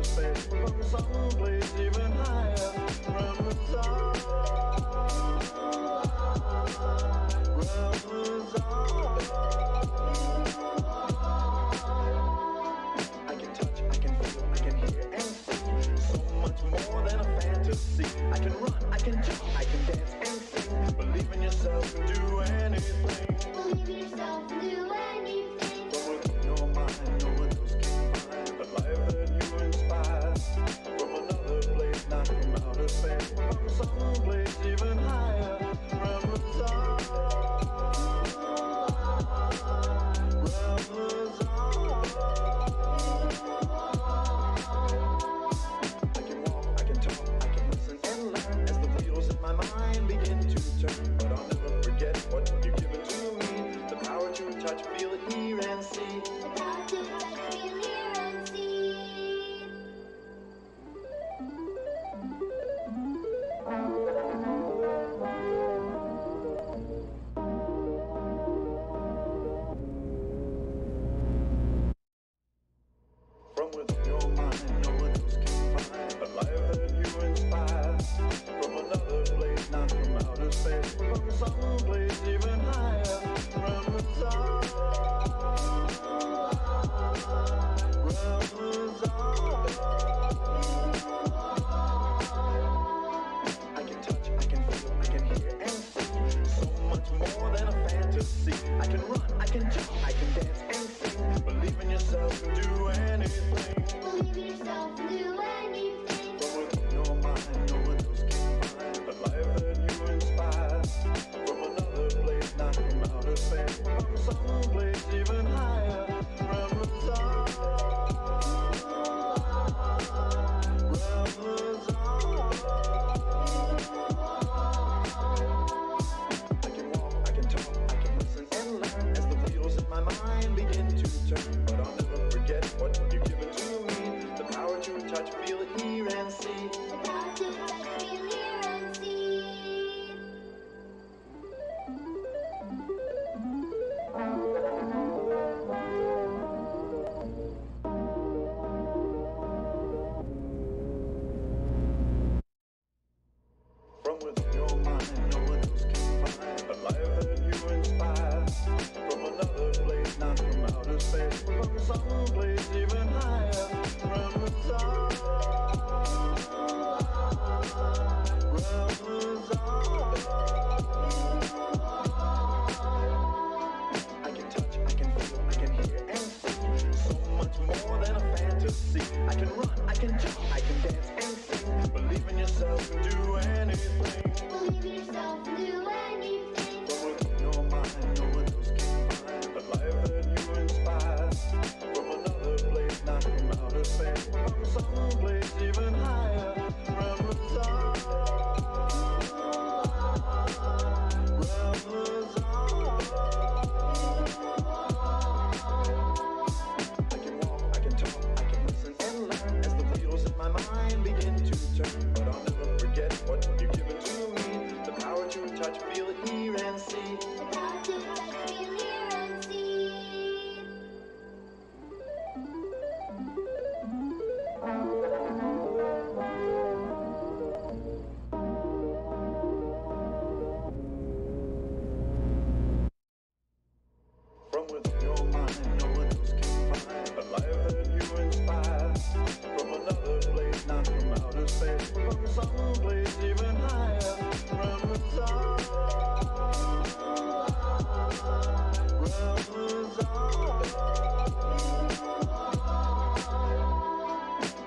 space, from someplace even higher, from the stars, I can touch, I can feel, I can hear and see so much more than a fantasy. I can run, I can jump, I can dance and sing. Believe in yourself and do anything. Believe in yourself and do anything. From within your mind, no one else can find the life that you inspire. From another place, not from outer space, from someplace even higher, from the stars, I can walk, I can talk, I can listen and learn as the wheels in my mind begin to turn. But I'll never forget what you've given to me, the power to touch, feel it, hear and see. The power to touch, feel, hear, and see. From within your mind, no one else can find the life that you inspire. From another place, not from outer space, from someplace even higher, from the stars, I can touch, I can feel, I can hear and see so much more than a fantasy. I can run, I can jump, I can dance and sing. Believe in yourself and do anything. Believe in yourself and do anything. From within your mind, no one else can find the life that you inspire. From another place, not from outer space, from someplace even higher, from the stars, I can walk, I can talk, I can listen and learn as the wheels in my mind begin to turn. But I'll never forget what you've given to me, the power to touch, feel it, hear and see. The power to touch, feel, hear, and see. From within your mind, no one else can find the life that you inspire. From another place, not from outer space, from someplace even higher, from the stars, I can touch, I can feel, I can hear and see so much more than a fantasy. I can run, I can jump, I can dance and sing. Believe in yourself and do anything. Believe in yourself and do anything. From within your mind, no one else can find the life that you inspire. From another place, not from outer space, from someplace even higher, from the stars, I can walk, I can talk, I can listen and learn as the wheels in my mind begin to turn. But I'll never forget what you've given to me, the power to touch, feel it, hear and see. The power to touch, feel, hear, and see. From within your mind, no one else can find the life that you inspire. From another place, not from outer space, from someplace even higher, from the stars,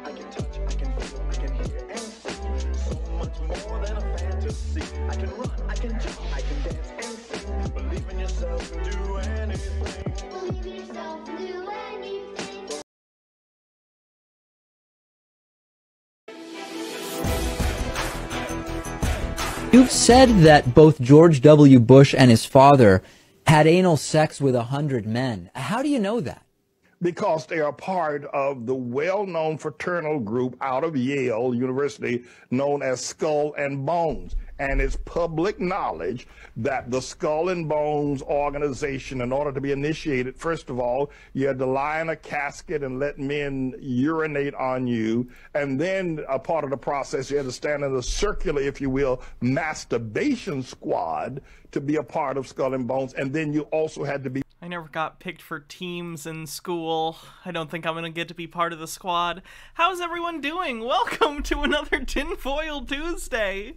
I can touch, I can feel, I can hear and see so much more than a fantasy. I can run, I can jump, I can dance and sing. Believe in yourself and do anything. Believe in yourself and do anything. You've said that both George W. Bush and his father had anal sex with 100 men. How do you know that? Because they are part of the well-known fraternal group out of Yale University known as Skull and Bones. And it's public knowledge that the Skull and Bones organization, in order to be initiated, first of all, you had to lie in a casket and let men urinate on you. And then a part of the process, you had to stand in a circular, if you will, masturbation squad to be a part of Skull and Bones. And then you also had to be... I never got picked for teams in school. I don't think I'm gonna get to be part of the squad. How's everyone doing? Welcome to another Tinfoil Tuesday.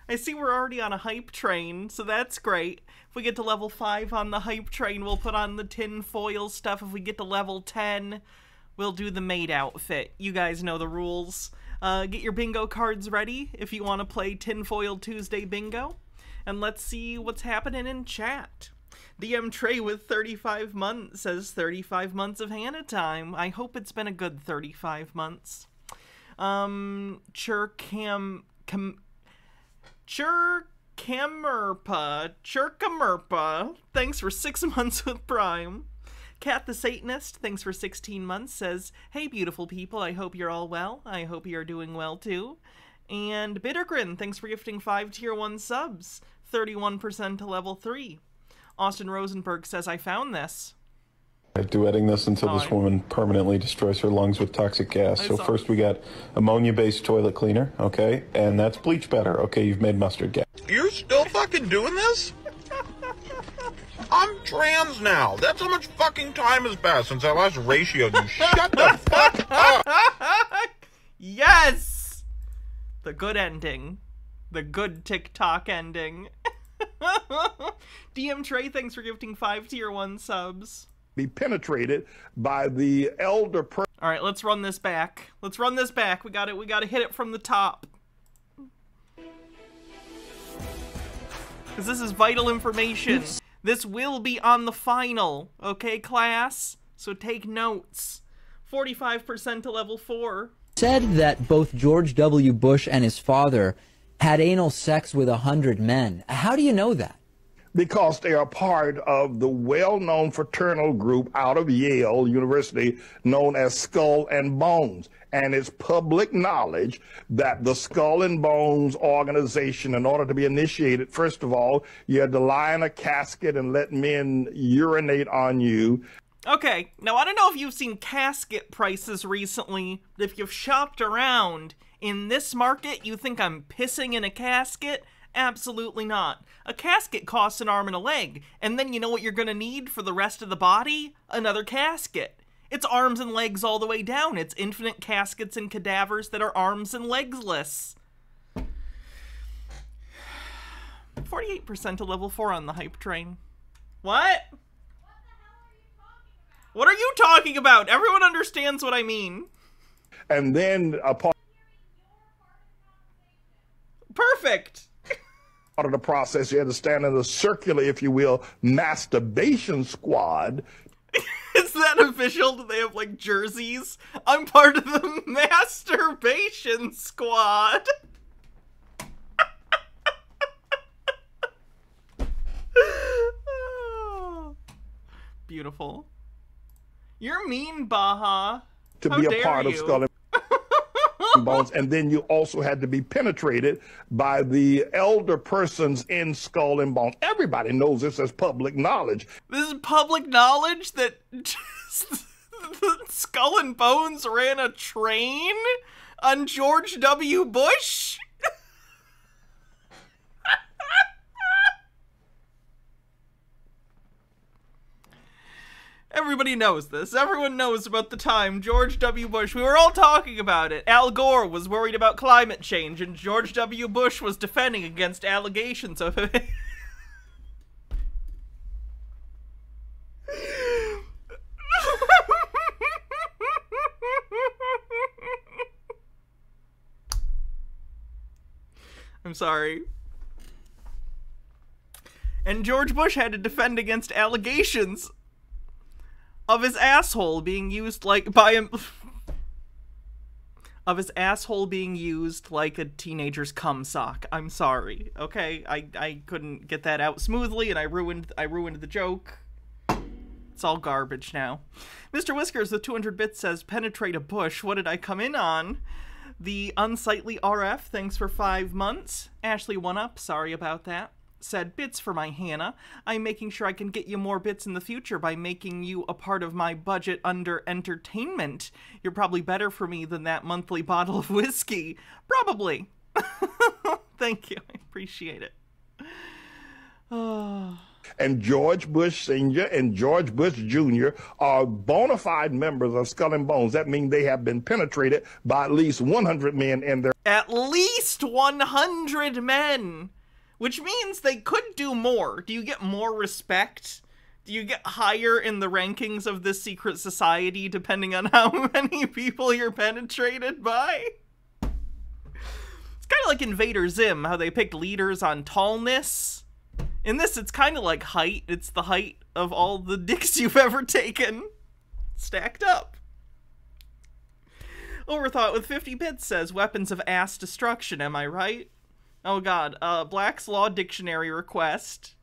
I see we're already on a hype train, so that's great. If we get to level 5 on the hype train, we'll put on the tinfoil stuff. If we get to level 10, we'll do the maid outfit. You guys know the rules. Get your bingo cards ready if you want to play Tinfoil Tuesday bingo. And let's see what's happening in chat. DM Trey with 35 months says 35 months of Hannah time. I hope it's been a good 35 months. Churkamerpa, thanks for 6 months with Prime. Cat the Satanist, thanks for 16 months, says, hey beautiful people, I hope you're all well. I hope you're doing well too. And Bittergrin, thanks for gifting 5 tier 1 subs, 31% to level 3. Austin Rosenberg says, I found this. Duetting this until this woman permanently destroys her lungs with toxic gas. So first we got ammonia-based toilet cleaner, okay? And that's bleach better. Okay, you've made mustard gas. You're still fucking doing this? I'm trans now. That's how much fucking time has passed since I last ratioed you. Shut the fuck up! Yes! The good ending. The good TikTok ending. DM Trey, thanks for gifting 5 tier 1 subs. Be penetrated by the elder person. All right, let's run this back. Let's run this back. We got it. We got to hit it from the top. Because this is vital information. This will be on the final. Okay, class? So take notes. 45% to level 4. Said that both George W. Bush and his father had anal sex with 100 men. How do you know that? Because they are part of the well-known fraternal group out of Yale University known as Skull and Bones. And it's public knowledge that the Skull and Bones organization, in order to be initiated, first of all, you had to lie in a casket and let men urinate on you. Okay, now I don't know if you've seen casket prices recently, but if you've shopped around in this market, you think I'm pissing in a casket? Absolutely not. A casket costs an arm and a leg, and then you know what you're gonna need for the rest of the body? Another casket. It's arms and legs all the way down. It's infinite caskets and cadavers that are arms and legsless. 48% to level 4 on the hype train. What? What are you talking about? Everyone understands what I mean. And then a part Perfect. of the process, you had to stand in a circular, if you will, masturbation squad. Is that official? Do they have like jerseys? I'm part of the masturbation squad. Beautiful. You're mean, Baha. To How be a dare part you? of Skull and Bones, and then you also had to be penetrated by the elder persons in Skull and Bones. Everybody knows this as public knowledge. This is public knowledge that Skull and Bones ran a train on George W. Bush? Everybody knows this. Everyone knows about the time George W. Bush, we were all talking about it. Al Gore was worried about climate change, and George W. Bush was defending against allegations of it. I'm sorry. And George Bush had to defend against allegations of his asshole being used like by him of his asshole being used like a teenager's cum sock. I'm sorry. Okay, I couldn't get that out smoothly and I ruined the joke. It's all garbage now. Mr. Whiskers with 200 bits says, penetrate a bush. What did I come in on? The Unsightly RF, thanks for 5 months. Ashley 1UP, sorry about that. Said, bits for my Hannah. I'm making sure I can get you more bits in the future by making you a part of my budget under entertainment. You're probably better for me than that monthly bottle of whiskey. Probably. Thank you. I appreciate it. Oh. And George Bush Sr. and George Bush Jr. are bona fide members of Skull and Bones. That means they have been penetrated by at least 100 men in their... At least 100 men! Which means they could do more. Do you get more respect? Do you get higher in the rankings of this secret society depending on how many people you're penetrated by? It's kind of like Invader Zim, how they picked leaders on tallness. In this, it's kind of like height. It's the height of all the dicks you've ever taken. Stacked up. Overthought with 50 bits says, weapons of ass destruction, am I right? Oh god, Black's Law Dictionary request.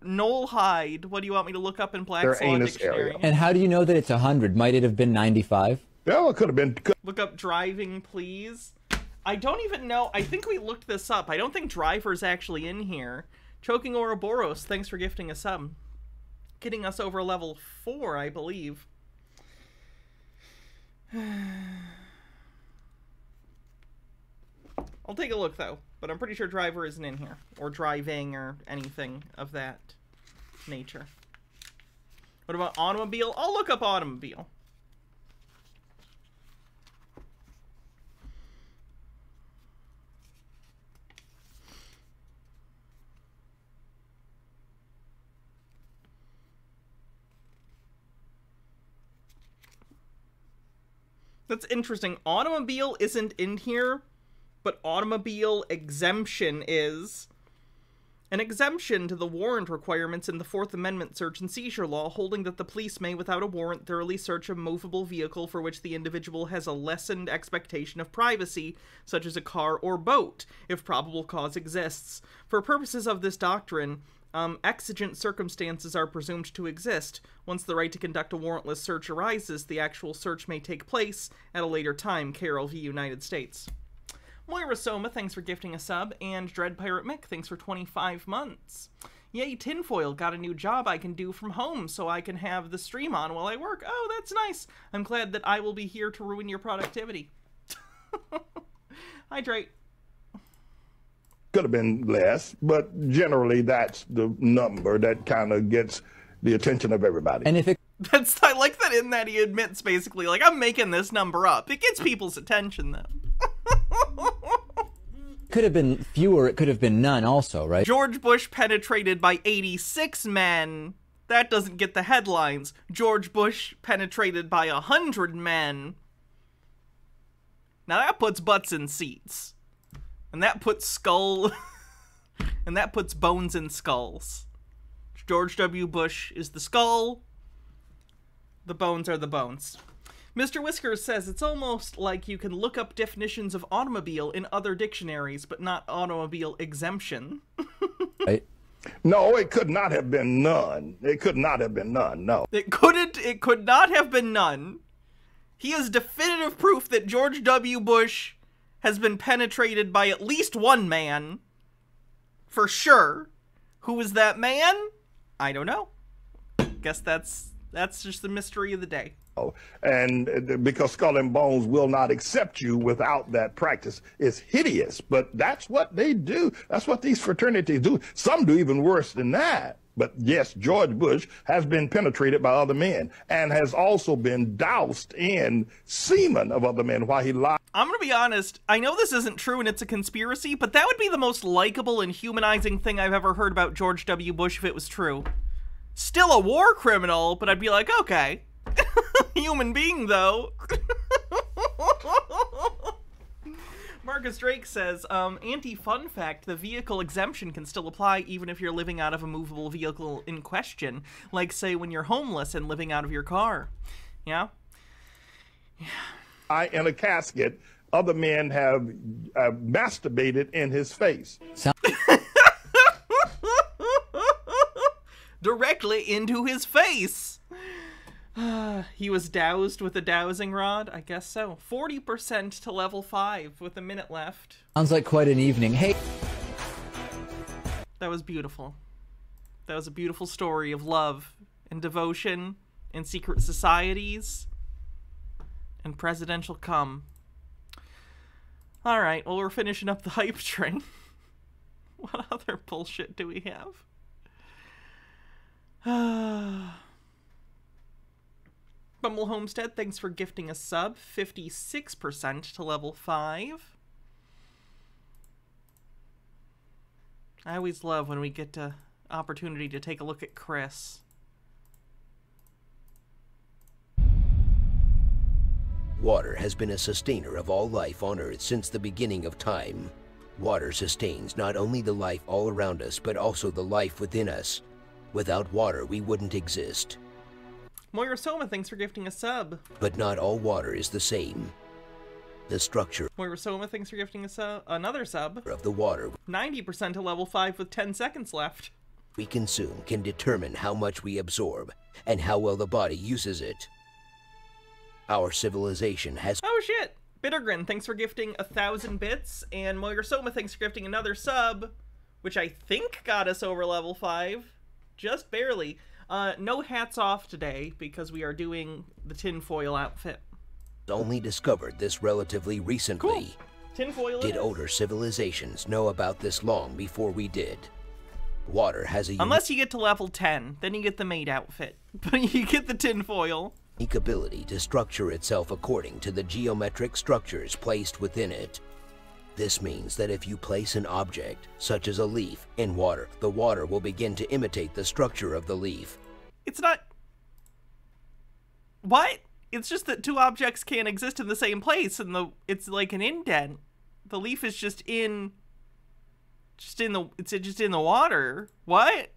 Noel Hyde, what do you want me to look up in Black's Law Dictionary? Area. And how do you know that it's 100? Might it have been 95? Well, it could have been... Look up driving, please. I don't even know. I think we looked this up. I don't think driver's actually in here. Choking Ouroboros, thanks for gifting a sub. Getting us over level 4, I believe. I'll take a look, though. But I'm pretty sure driver isn't in here. Or driving, or anything of that nature. What about automobile? I'll look up automobile. That's interesting. Automobile isn't in here, but automobile exemption is. An exemption to the warrant requirements in the Fourth Amendment search and seizure law, holding that the police may, without a warrant, thoroughly search a movable vehicle for which the individual has a lessened expectation of privacy, such as a car or boat, if probable cause exists. For purposes of this doctrine, exigent circumstances are presumed to exist. Once the right to conduct a warrantless search arises, the actual search may take place at a later time. Carroll v. United States. Moira Soma, thanks for gifting a sub, and Dread Pirate Mick, thanks for 25 months. Yay, Tinfoil, got a new job I can do from home so I can have the stream on while I work. Oh, that's nice. I'm glad that I will be here to ruin your productivity. Hydrate. Could have been less, but generally that's the number that kind of gets the attention of everybody. And if it... I like that in that he admits basically, like, I'm making this number up. It gets people's attention, though. Could have been fewer, it could have been none also, right? George Bush penetrated by 86 men. That doesn't get the headlines. George Bush penetrated by 100 men. Now that puts butts in seats. And that puts skull... and that puts bones in skulls. George W. Bush is the skull. The bones are the bones. Mr. Whiskers says, it's almost like you can look up definitions of automobile in other dictionaries, but not automobile exemption. Right. No, it could not have been none. It could not have been none, no. It could not have been none. He has definitive proof that George W. Bush has been penetrated by at least one man. For sure. Who is that man? I don't know. Guess that's just the mystery of the day. And because Skull and Bones will not accept you without that practice. It's hideous, but that's what they do. That's what these fraternities do. Some do even worse than that. But yes, George Bush has been penetrated by other men and has also been doused in semen of other men while he lied. I'm going to be honest. I know this isn't true and it's a conspiracy, but that would be the most likable and humanizing thing I've ever heard about George W. Bush if it was true. Still a war criminal, but I'd be like, okay. Human being, though. Marcus Drake says, anti-fun fact, the vehicle exemption can still apply even if you're living out of a movable vehicle in question. Like, say, when you're homeless and living out of your car. Yeah? Yeah. In a casket, other men have masturbated in his face. Directly into his face. He was doused with a dowsing rod? I guess so. 40% to level 5 with a minute left. Sounds like quite an evening. Hey. That was beautiful. That was a beautiful story of love and devotion and secret societies and presidential cum. Alright, well, we're finishing up the hype train. What other bullshit do we have? Bumble Homestead, thanks for gifting a sub. 56% to level 5. I always love when we get the opportunity to take a look at Chris. Water has been a sustainer of all life on Earth since the beginning of time. Water sustains not only the life all around us, but also the life within us. Without water, we wouldn't exist. Moira Soma, thanks for gifting a sub. But not all water is the same. The structure Moira Soma, thanks for gifting a another sub. Of the water 90% to level 5 with 10 seconds left. We consume can determine how much we absorb and how well the body uses it. Our civilization has... Oh shit! Bittergrin, thanks for gifting 1,000 bits. And Moira Soma, thanks for gifting another sub, which I think got us over level 5. Just barely. No hats off today because we are doing the tinfoil outfit. Only discovered this relatively recently. Cool. Tinfoil Did older civilizations know about this long before we did? Water has a Unless you get to level 10, then you get the maid outfit. But you get the tinfoil. Unique ability to structure itself according to the geometric structures placed within it. This means that if you place an object, such as a leaf, in water, the water will begin to imitate the structure of the leaf. It's not... What? It's just that two objects can't exist in the same place, and it's like an indent. The leaf is just in the water. What?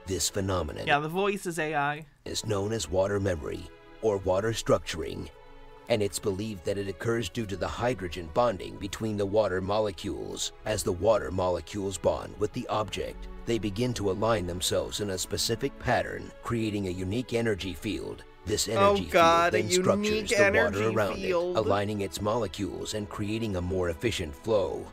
This phenomenon... Yeah, the voice is AI. ...is known as water memory, or water structuring. And it's believed that it occurs due to the hydrogen bonding between the water molecules. As the water molecules bond with the object, they begin to align themselves in a specific pattern, creating a unique energy field. This energy field then structures the water around it, aligning its molecules and creating a more efficient flow.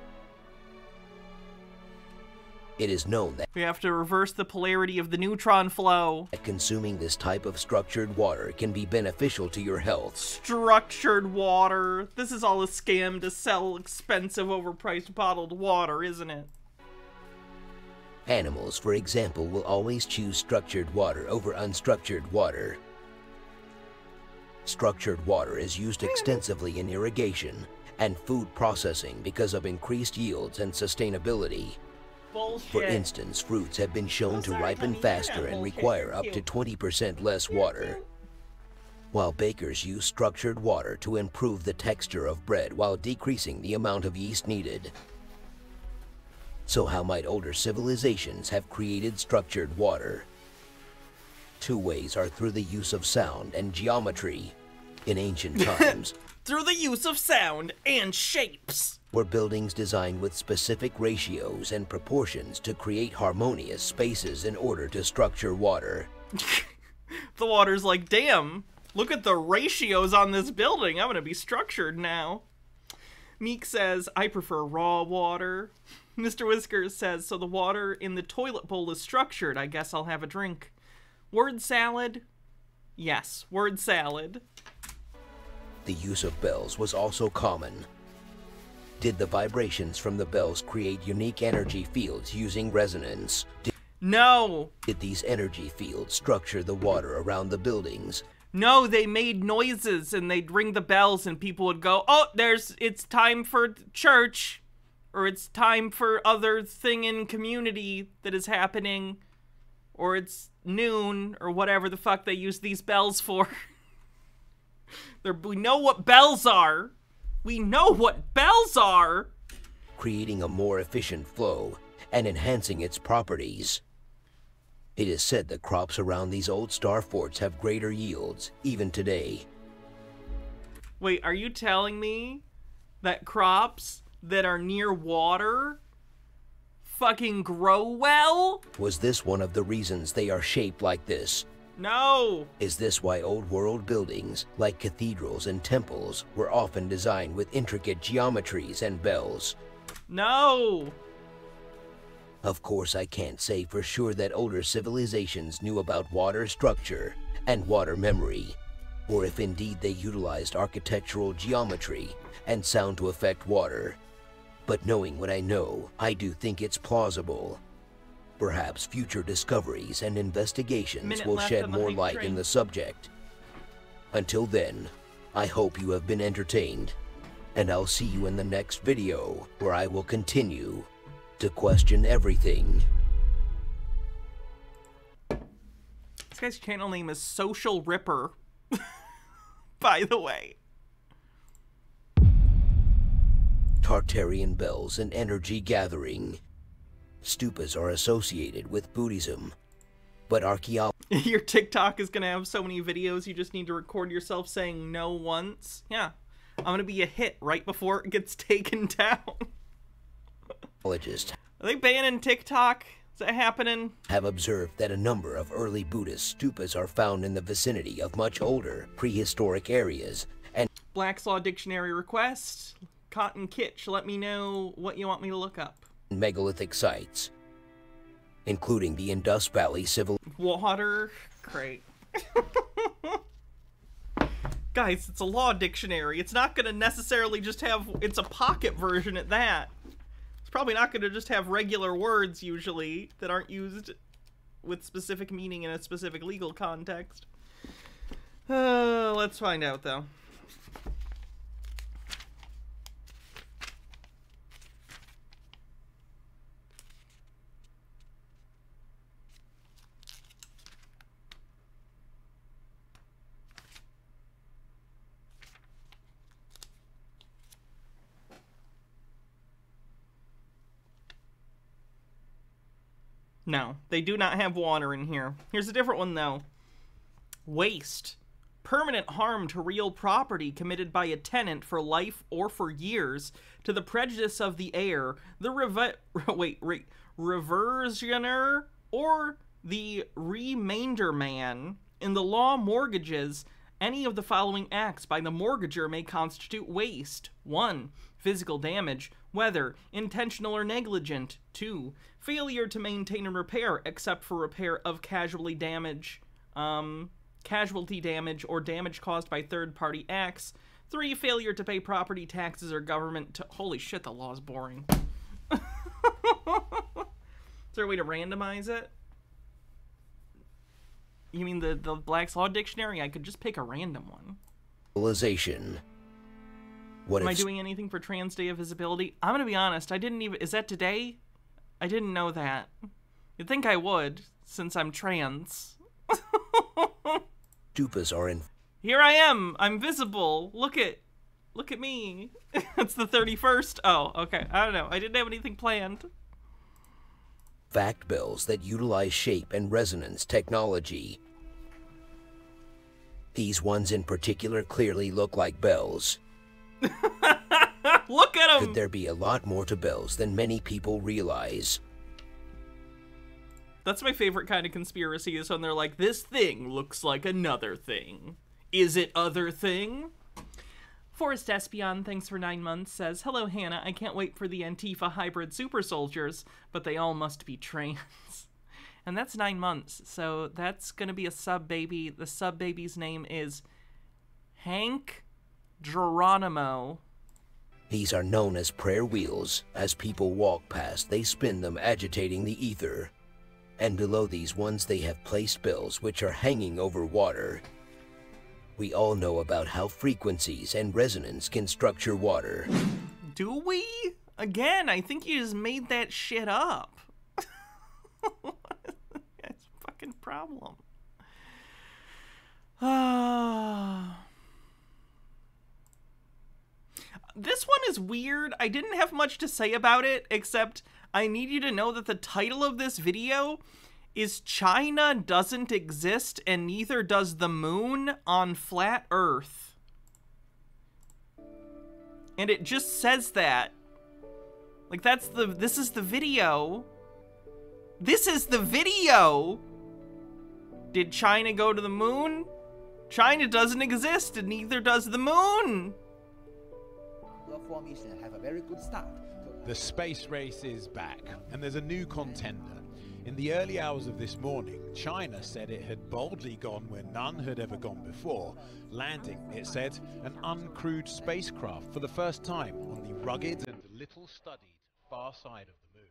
It is known that we have to reverse the polarity of the neutron flow. Consuming this type of structured water can be beneficial to your health. Structured water. This is all a scam to sell expensive, overpriced bottled water, isn't it? Animals, for example, will always choose structured water over unstructured water. Structured water is used extensively in irrigation and food processing because of increased yields and sustainability. Bullshit. For instance, fruits have been shown to ripen faster and require up to 20% less water. While bakers use structured water to improve the texture of bread while decreasing the amount of yeast needed. So how might older civilizations have created structured water? Two ways are through the use of sound and geometry. In ancient times, through the use of sound and shapes, were buildings designed with specific ratios and proportions to create harmonious spaces in order to structure water. The water's like, damn, look at the ratios on this building. I'm gonna be structured now. Meek says, I prefer raw water. Mr. Whiskers says, so the water in the toilet bowl is structured. I guess I'll have a drink. Word salad? Yes, word salad. The use of bells was also common. Did the vibrations from the bells create unique energy fields using resonance? No. Did these energy fields structure the water around the buildings? No, they made noises and they'd ring the bells and people would go, oh, it's time for church, or it's time for other thing in community that is happening, or it's noon, or whatever the fuck they use these bells for. We know what bells are. We know what bells are! Creating a more efficient flow and enhancing its properties. It is said that crops around these old star forts have greater yields, even today. Wait, are you telling me that crops that are near water fucking grow well? Was this one of the reasons they are shaped like this? No! Is this why old world buildings, like cathedrals and temples, were often designed with intricate geometries and bells? No! Of course, I can't say for sure that older civilizations knew about water structure and water memory, or if indeed they utilized architectural geometry and sound to affect water. But knowing what I know, I do think it's plausible. Perhaps future discoveries and investigations will shed more light in the subject. Until then, I hope you have been entertained, and I'll see you in the next video, where I will continue to question everything. This guy's channel name is Social Ripper, by the way. Tartarian bells and energy gathering. Stupas are associated with Buddhism, but archaeology... Your TikTok is gonna have so many videos, you just need to record yourself saying no once. Yeah, I'm gonna be a hit right before it gets taken down. Are they banning TikTok? Is that happening? Have observed that a number of early Buddhist stupas are found in the vicinity of much older, prehistoric areas, and... Black's Law Dictionary request. Cotton Kitch, let me know what you want me to look up. Megalithic sites, including the Indus Valley Civil... Water? Great. Guys, it's a law dictionary. It's not going to necessarily just have... It's a pocket version at that. It's probably not going to just have regular words, usually, that aren't used with specific meaning in a specific legal context. Let's find out, though. No, they do not have water in here. Here's a different one, though. Waste. Permanent harm to real property committed by a tenant for life or for years to the prejudice of the heir, the reversioner, or the remainder man. In the law, mortgages, any of the following acts by the mortgager may constitute waste. 1. Physical damage, whether intentional or negligent. 2. Failure to maintain and repair, except for repair of casualty damage or damage caused by third-party acts. 3. Failure to pay property taxes or government... Holy shit, the law's boring. Is there a way to randomize it? You mean the Black's Law Dictionary? I could just pick a random one. Civilization. Am I doing anything for Trans Day of Visibility? I'm gonna be honest, I didn't even... Is that today? I didn't know that. You'd think I would, since I'm trans. Stupas are in... Here I am! I'm visible! Look at me! It's the 31st? Oh, okay. I don't know. I didn't have anything planned. Fact bells that utilize shape and resonance technology. These ones in particular clearly look like bells. Look at them! Could there be a lot more to bells than many people realize? That's my favorite kind of conspiracy, is when they're like, this thing looks like another thing. Is it other thing? Forrest Espion, thanks for 9 months, says, hello, Hannah. I can't wait for the Antifa hybrid super soldiers, but they all must be trans. And that's 9 months, so that's going to be a sub-baby. The sub-baby's name is Hank Geronimo. These are known as prayer wheels. As people walk past, they spin them, agitating the ether. And below these ones, they have placed bells which are hanging over water. We all know about how frequencies and resonance can structure water. Do we? Again, I think you just made that shit up. That's a fucking problem. This one is weird. I didn't have much to say about it, except I need you to know that the title of this video is China Doesn't Exist and Neither Does the Moon on Flat Earth. And it just says that. Like, this is the video. This is the video! Did China go to the moon? China doesn't exist, and neither does the moon. Formation have a very good start. The space race is back, and there's a new contender. In the early hours of this morning, China said it had boldly gone where none had ever gone before, landing, it said, an uncrewed spacecraft for the first time on the rugged and little-studied far side of the moon.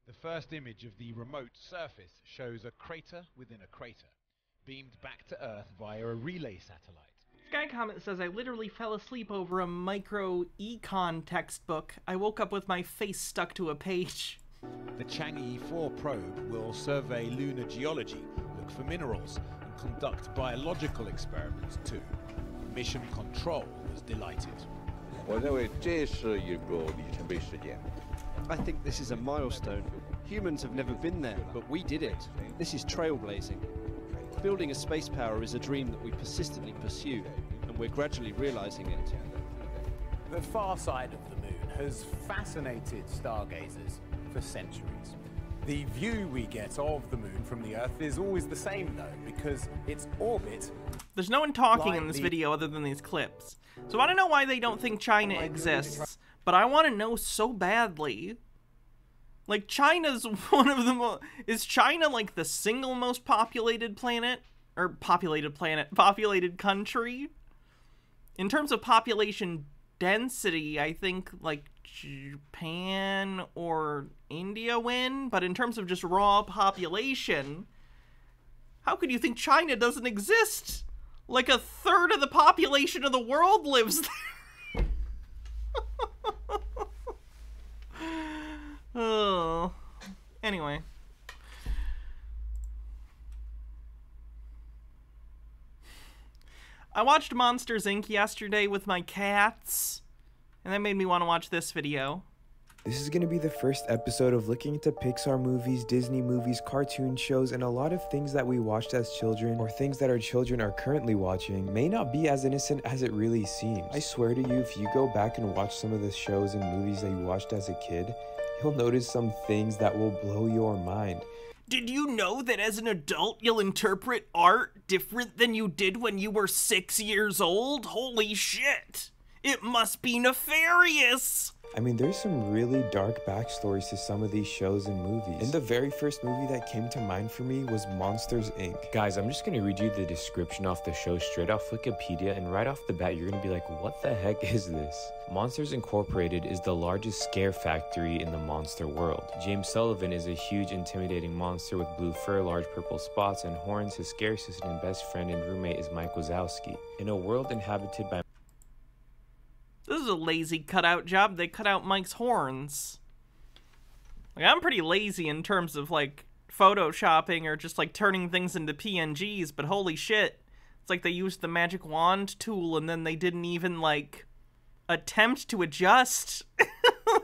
The first image of the remote surface shows a crater within a crater, beamed back to Earth via a relay satellite. Sky Comet says, I literally fell asleep over a micro-econ textbook. I woke up with my face stuck to a page. The Chang'e 4 probe will survey lunar geology, look for minerals, and conduct biological experiments too. Mission Control was delighted. I think this is a milestone. Humans have never been there, but we did it. This is trailblazing. Building a space power is a dream that we persistently pursue, and we're gradually realizing it. The far side of the moon has fascinated stargazers for centuries. The view we get of the moon from the Earth is always the same though, because its orbit... There's no one talking in this video other than these clips. So I don't know why they don't think China exists, but I want to know so badly. Like, China's one of the most... Is China, like, the single most populated planet? Or populated country? In terms of population density, I think, like, Japan or India win. But in terms of just raw population, how could you think China doesn't exist? Like, a third of the population of the world lives there. Oh. Anyway. I watched Monsters, Inc. yesterday with my cats, and that made me want to watch this video. This is going to be the first episode of looking into Pixar movies, Disney movies, cartoon shows, and a lot of things that we watched as children, or things that our children are currently watching, may not be as innocent as it really seems. I swear to you, if you go back and watch some of the shows and movies that you watched as a kid, you'll notice some things that will blow your mind. Did you know that as an adult you'll interpret art different than you did when you were 6 years old? Holy shit! It must be nefarious! I mean, there's some really dark backstories to some of these shows and movies. And the very first movie that came to mind for me was Monsters, Inc. Guys, I'm just gonna read you the description off the show straight off Wikipedia, and right off the bat, you're gonna be like, what the heck is this? Monsters Incorporated is the largest scare factory in the monster world. James Sullivan is a huge, intimidating monster with blue fur, large purple spots, and horns. His scary assistant and best friend and roommate is Mike Wazowski. In a world inhabited by... This is a lazy cutout job. They cut out Mike's horns. Like, I'm pretty lazy in terms of, like, photoshopping or just, like, turning things into PNGs, but holy shit. It's like they used the magic wand tool and then they didn't even, like, attempt to adjust.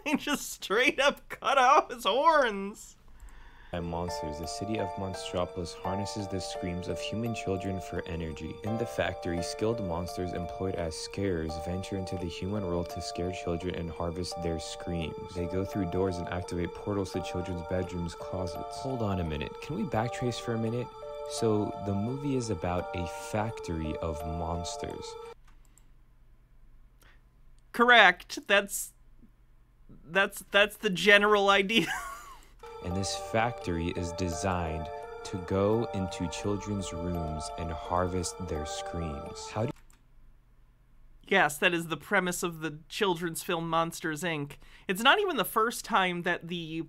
They just straight up cut out his horns. By monsters, the city of Monstropolis harnesses the screams of human children for energy. In the factory, skilled monsters employed as scarers venture into the human world to scare children and harvest their screams. They go through doors and activate portals to children's bedrooms, closets. Hold on a minute, can we backtrace for a minute? So, the movie is about a factory of monsters. Correct. That's the general idea. And this factory is designed to go into children's rooms and harvest their screams. How do Yes, that is the premise of the children's film Monsters, Inc. It's not even the first time that the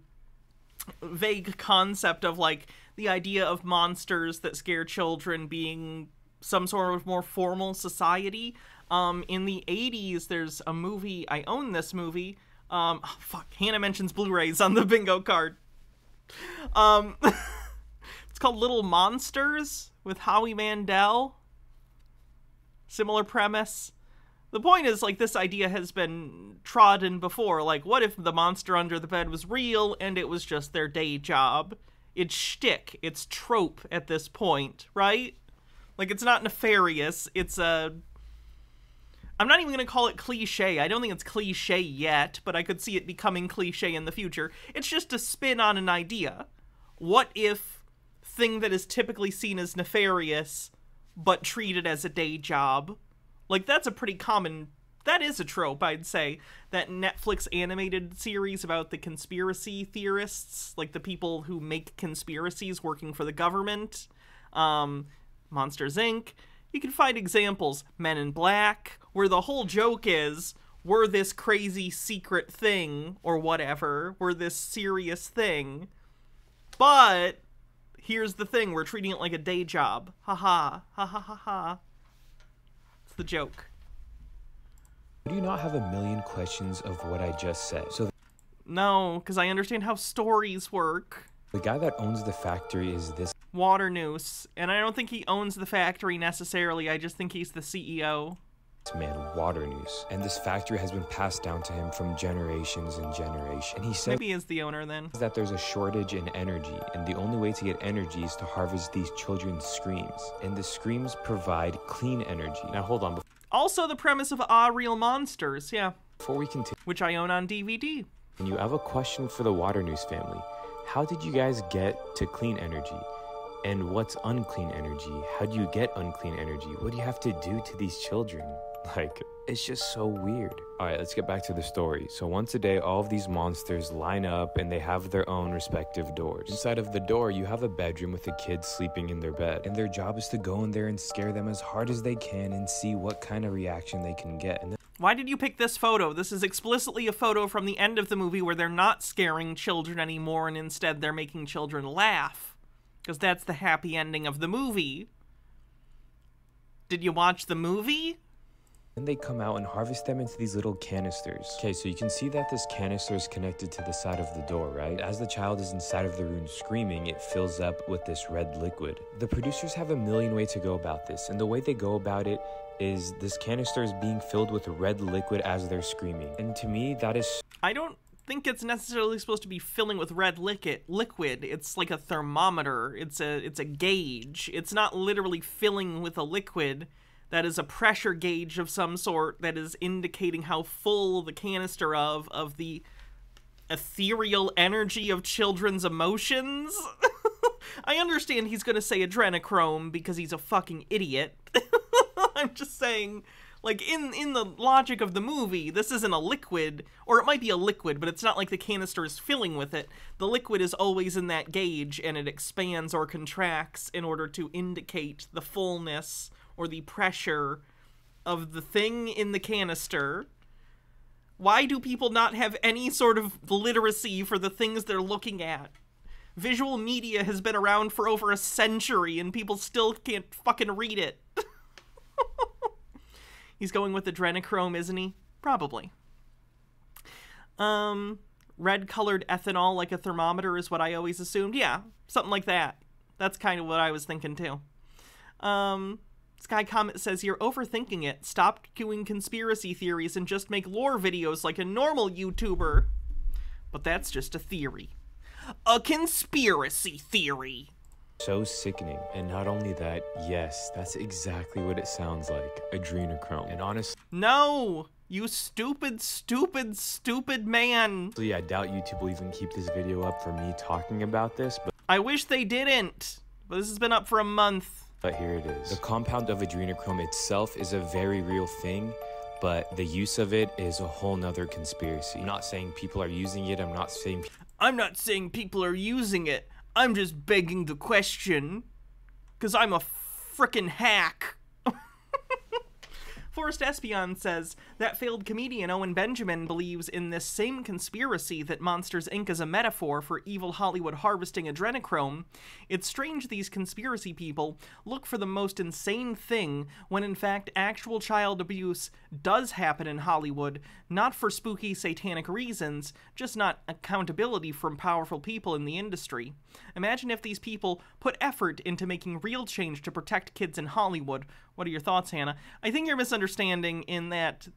vague concept of, like, the idea of monsters that scare children being some sort of more formal society. In the 80s, there's a movie, I own this movie. Oh, fuck, Hannah mentions Blu-rays on the bingo card. It's called Little Monsters with Howie Mandel. Similar premise. The point is, like, this idea has been trodden before. Like, what if the monster under the bed was real and it was just their day job? It's shtick. It's trope at this point, right? Like, it's not nefarious. It's a... I'm not even going to call it cliche. I don't think it's cliche yet, but I could see it becoming cliche in the future. It's just a spin on an idea. What if thing that is typically seen as nefarious, but treated as a day job. Like, that's a pretty common... That is a trope, I'd say. That Netflix animated series about the conspiracy theorists, like the people who make conspiracies working for the government. Monsters, Inc. You can find examples. Men in Black, where the whole joke is, we're this crazy secret thing, or whatever. We're this serious thing. But, here's the thing, we're treating it like a day job. Ha-ha. Ha-ha-ha-ha. It's the joke. Do you not have a million questions of what I just said? So no, because I understand how stories work. The guy that owns the factory is this Waternoose, and I don't think he owns the factory necessarily, I just think he's the CEO. Man, Waternoose. And this factory has been passed down to him from generations and generations. And he said maybe he is the owner then. That there's a shortage in energy, and the only way to get energy is to harvest these children's screams. And the screams provide clean energy. Now hold on. Also the premise of Ah Real Monsters, yeah. Before we continue, which I own on DVD. And you have a question for the Waternoose family. How did you guys get to clean energy? And what's unclean energy? How do you get unclean energy? What do you have to do to these children? Like, it's just so weird. All right, let's get back to the story. So once a day, all of these monsters line up and they have their own respective doors. Inside of the door, you have a bedroom with the kids sleeping in their bed. And their job is to go in there and scare them as hard as they can and see what kind of reaction they can get. And why did you pick this photo? This is explicitly a photo from the end of the movie where they're not scaring children anymore and instead they're making children laugh. Because that's the happy ending of the movie. Did you watch the movie? And they come out and harvest them into these little canisters. Okay, so you can see that this canister is connected to the side of the door, right? As the child is inside of the room screaming, it fills up with this red liquid. The producers have a million ways to go about this, and the way they go about it is this canister is being filled with red liquid as they're screaming. And to me, that is... I don't think it's necessarily supposed to be filling with red liquid. It's like a thermometer. It's a gauge. It's not literally filling with a liquid. That is a pressure gauge of some sort that is indicating how full the canister of the ethereal energy of children's emotions. I understand he's gonna say adrenochrome because he's a fucking idiot. I'm just saying, like, in the logic of the movie, this isn't a liquid, or it might be a liquid, but it's not like the canister is filling with it. The liquid is always in that gauge, and it expands or contracts in order to indicate the fullness or the pressure of the thing in the canister. Why do people not have any sort of literacy for the things they're looking at? Visual media has been around for over a century and people still can't fucking read it. He's going with adrenochrome, isn't he? Probably. Red-colored ethanol like a thermometer is what I always assumed. Yeah, something like that. That's kind of what I was thinking too. Sky Comet says, you're overthinking it. Stop doing conspiracy theories and just make lore videos like a normal YouTuber. But that's just a theory. A conspiracy theory. So sickening. And not only that, yes, that's exactly what it sounds like. Adrenochrome. And honestly... No! You stupid, stupid, stupid man. I doubt YouTube will even keep this video up for me talking about this, but... I wish they didn't. But this has been up for a month. But here it is. The compound of adrenochrome itself is a very real thing, but the use of it is a whole nother conspiracy. I'm not saying people are using it. I'm not saying people are using it. I'm just begging the question. Because I'm a frickin' hack. Forrest Espion says, that failed comedian Owen Benjamin believes in this same conspiracy that Monsters, Inc. is a metaphor for evil Hollywood harvesting adrenochrome. It's strange these conspiracy people look for the most insane thing when in fact actual child abuse does happen in Hollywood, not for spooky satanic reasons, just not accountability from powerful people in the industry. Imagine if these people put effort into making real change to protect kids in Hollywood. What are your thoughts, Hannah? I think you're misunderstanding in that,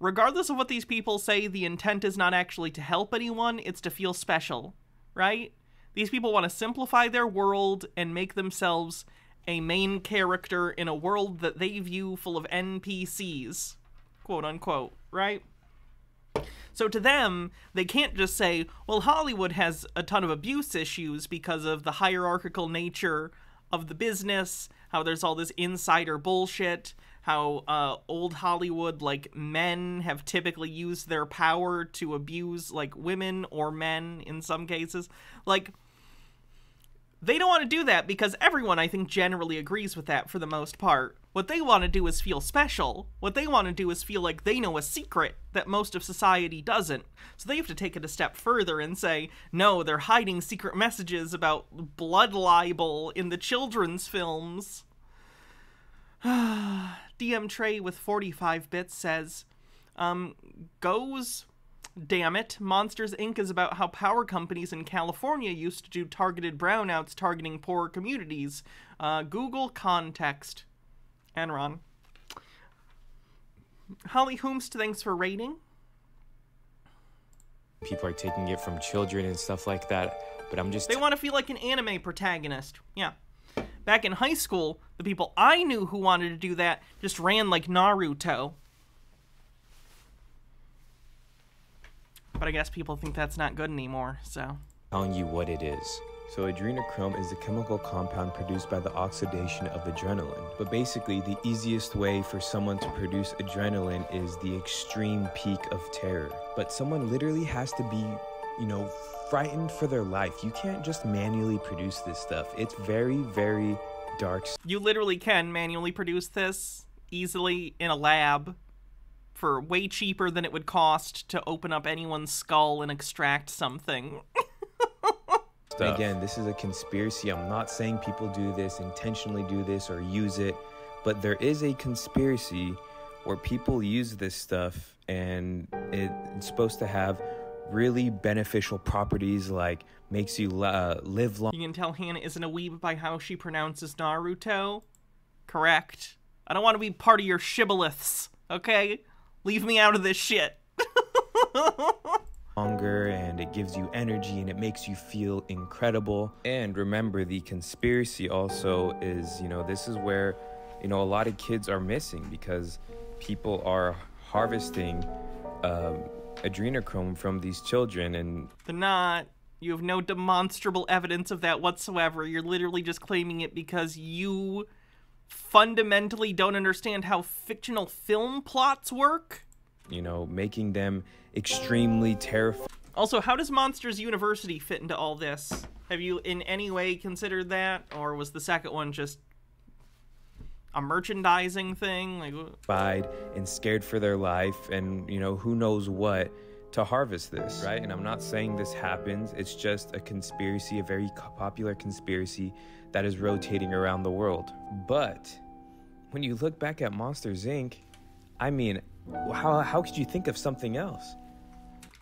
regardless of what these people say, the intent is not actually to help anyone, it's to feel special, right? These people want to simplify their world and make themselves a main character in a world that they view full of NPCs, quote unquote, right? So to them, they can't just say, well, Hollywood has a ton of abuse issues because of the hierarchical nature of the business, how there's all this insider bullshit, how old Hollywood, like, men have typically used their power to abuse, like, women or men in some cases. Like, they don't want to do that because everyone, I think, generally agrees with that for the most part. What they want to do is feel special. What they want to do is feel like they know a secret that most of society doesn't. So they have to take it a step further and say, no, they're hiding secret messages about blood libel in the children's films. DM Trey with 45 bits says, damn it, Monsters, Inc. is about how power companies in California used to do targeted brownouts targeting poorer communities. Google context. Enron. Holly Hoomst, thanks for rating. People are taking it from children and stuff like that, but I'm just... They want to feel like an anime protagonist. Yeah. Back in high school, the people I knew who wanted to do that just ran like Naruto. But I guess people think that's not good anymore, so... Telling you what it is. So adrenochrome is a chemical compound produced by the oxidation of adrenaline. But basically, the easiest way for someone to produce adrenaline is the extreme peak of terror. But someone literally has to be, you know, frightened for their life. You can't just manually produce this stuff. It's very, very dark. You literally can manually produce this easily in a lab for way cheaper than it would cost to open up anyone's skull and extract something. Again, this is a conspiracy. I'm not saying people do this, intentionally do this, or use it, but there is a conspiracy where people use this stuff and it's supposed to have really beneficial properties, like makes you live long. You can tell Hannah isn't a weeb by how she pronounces Naruto. Correct. I don't want to be part of your shibboleths, okay? Leave me out of this shit. Longer, and it gives you energy and it makes you feel incredible. And remember, the conspiracy also is, you know, this is where, you know, a lot of kids are missing because people are harvesting adrenochrome from these children, and they're not. You have no demonstrable evidence of that whatsoever. You're literally just claiming it because you fundamentally don't understand how fictional film plots work. You know, making them extremely terrifying. Also, how does Monsters University fit into all this? Have you in any way considered that? Or was the second one just a merchandising thing? Like, and scared for their life and, you know, who knows what to harvest this, right? And I'm not saying this happens. It's just a conspiracy, a very popular conspiracy that is rotating around the world. But when you look back at Monsters, Inc., I mean, how could you think of something else?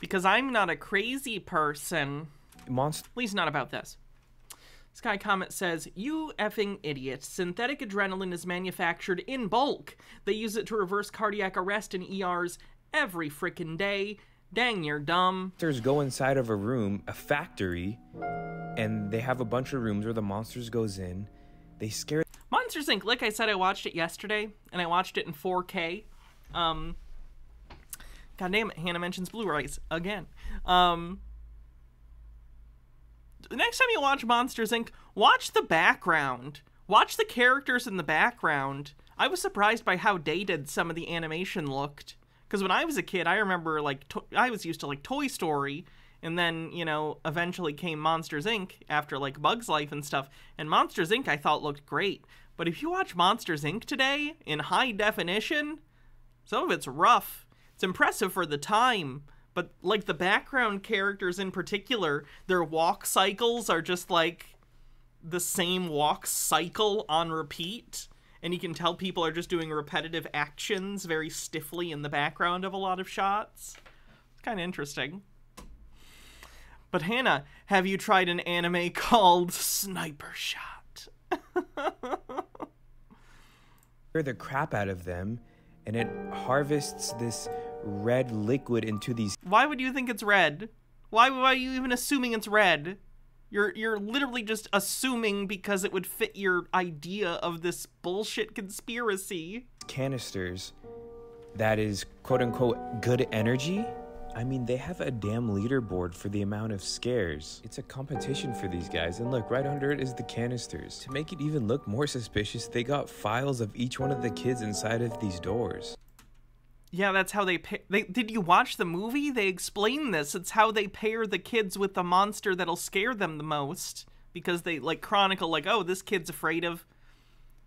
Because I'm not a crazy person. At least not about this. Sky Comet says, you effing idiot. Synthetic adrenaline is manufactured in bulk. They use it to reverse cardiac arrest in ERs every frickin' day. Dang, you're dumb. Monsters go inside of a room, a factory, and they have a bunch of rooms where the monsters goes in. They scare... Monsters, Inc., like I said, I watched it yesterday, and I watched it in 4K. God damn it, Hannah mentions Blu-rays again. The next time you watch Monsters, Inc., watch the background. Watch the characters in the background. I was surprised by how dated some of the animation looked. Because when I was a kid, I remember, like, I was used to, like, Toy Story, and then, you know, eventually came Monsters, Inc. after, like, Bug's Life and stuff. And Monsters, Inc. I thought looked great. But if you watch Monsters, Inc. today, in high definition, some of it's rough. It's impressive for the time, but, like, the background characters in particular, their walk cycles are just, like, the same walk cycle on repeat, and you can tell people are just doing repetitive actions very stiffly in the background of a lot of shots. It's kind of interesting. But Hannah, have you tried an anime called Sniper Shot? The crap out of them, and it harvests this red liquid into these... Why would you think it's red? Why are you even assuming it's red? You're literally just assuming because it would fit your idea of this bullshit conspiracy. Canisters that is quote-unquote good energy, I mean, they have a damn leaderboard for the amount of scares. It's a competition for these guys, and look, right under it is the canisters. To make it even look more suspicious, they got files of each one of the kids inside of these doors. Yeah, that's how they did you watch the movie? They explain this. It's how they pair the kids with the monster that'll scare them the most. Because they, like, chronicle, like, oh, this kid's afraid of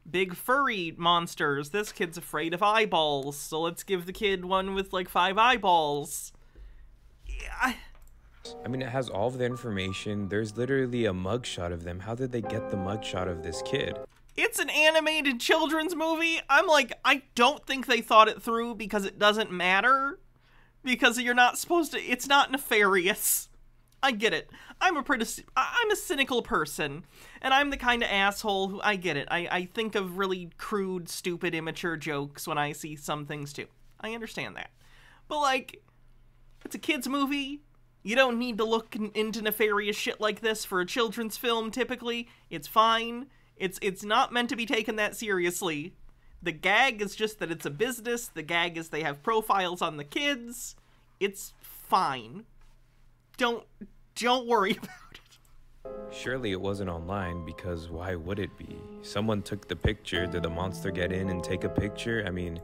big furry monsters. This kid's afraid of eyeballs. So let's give the kid one with, like, 5 eyeballs. Yeah. I mean, it has all of the information. There's literally a mugshot of them. How did they get the mugshot of this kid? It's an animated children's movie. I'm like, I don't think they thought it through because it doesn't matter. Because you're not supposed to, it's not nefarious. I get it. I'm a cynical person. And I'm the kind of asshole who, I get it. I think of really crude, stupid, immature jokes when I see some things too. I understand that. But like, it's a kid's movie. You don't need to look into nefarious shit like this for a children's film, typically. It's fine. It's not meant to be taken that seriously. The gag is just that it's a business. The gag is they have profiles on the kids. It's fine. Don't worry about it. Surely it wasn't online, because why would it be? Someone took the picture. Did the monster get in and take a picture? I mean,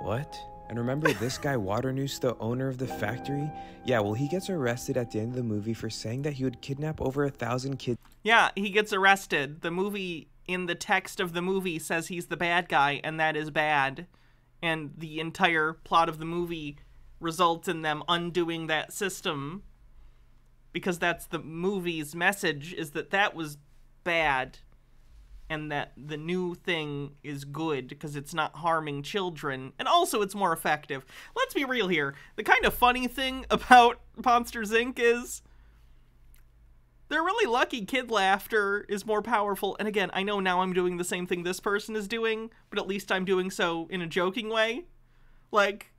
what? And remember this guy Waternoose, the owner of the factory? Yeah, well, he gets arrested at the end of the movie for saying that he would kidnap over 1,000 kids. Yeah, he gets arrested. The movie, in the text of the movie, says he's the bad guy, and that is bad. And the entire plot of the movie results in them undoing that system. Because that's the movie's message, is that that was bad. And that the new thing is good because it's not harming children. And also it's more effective. Let's be real here. The kind of funny thing about Monsters, Inc. is they're really lucky kid laughter is more powerful. And again, I know now I'm doing the same thing this person is doing, but at least I'm doing so in a joking way. Like,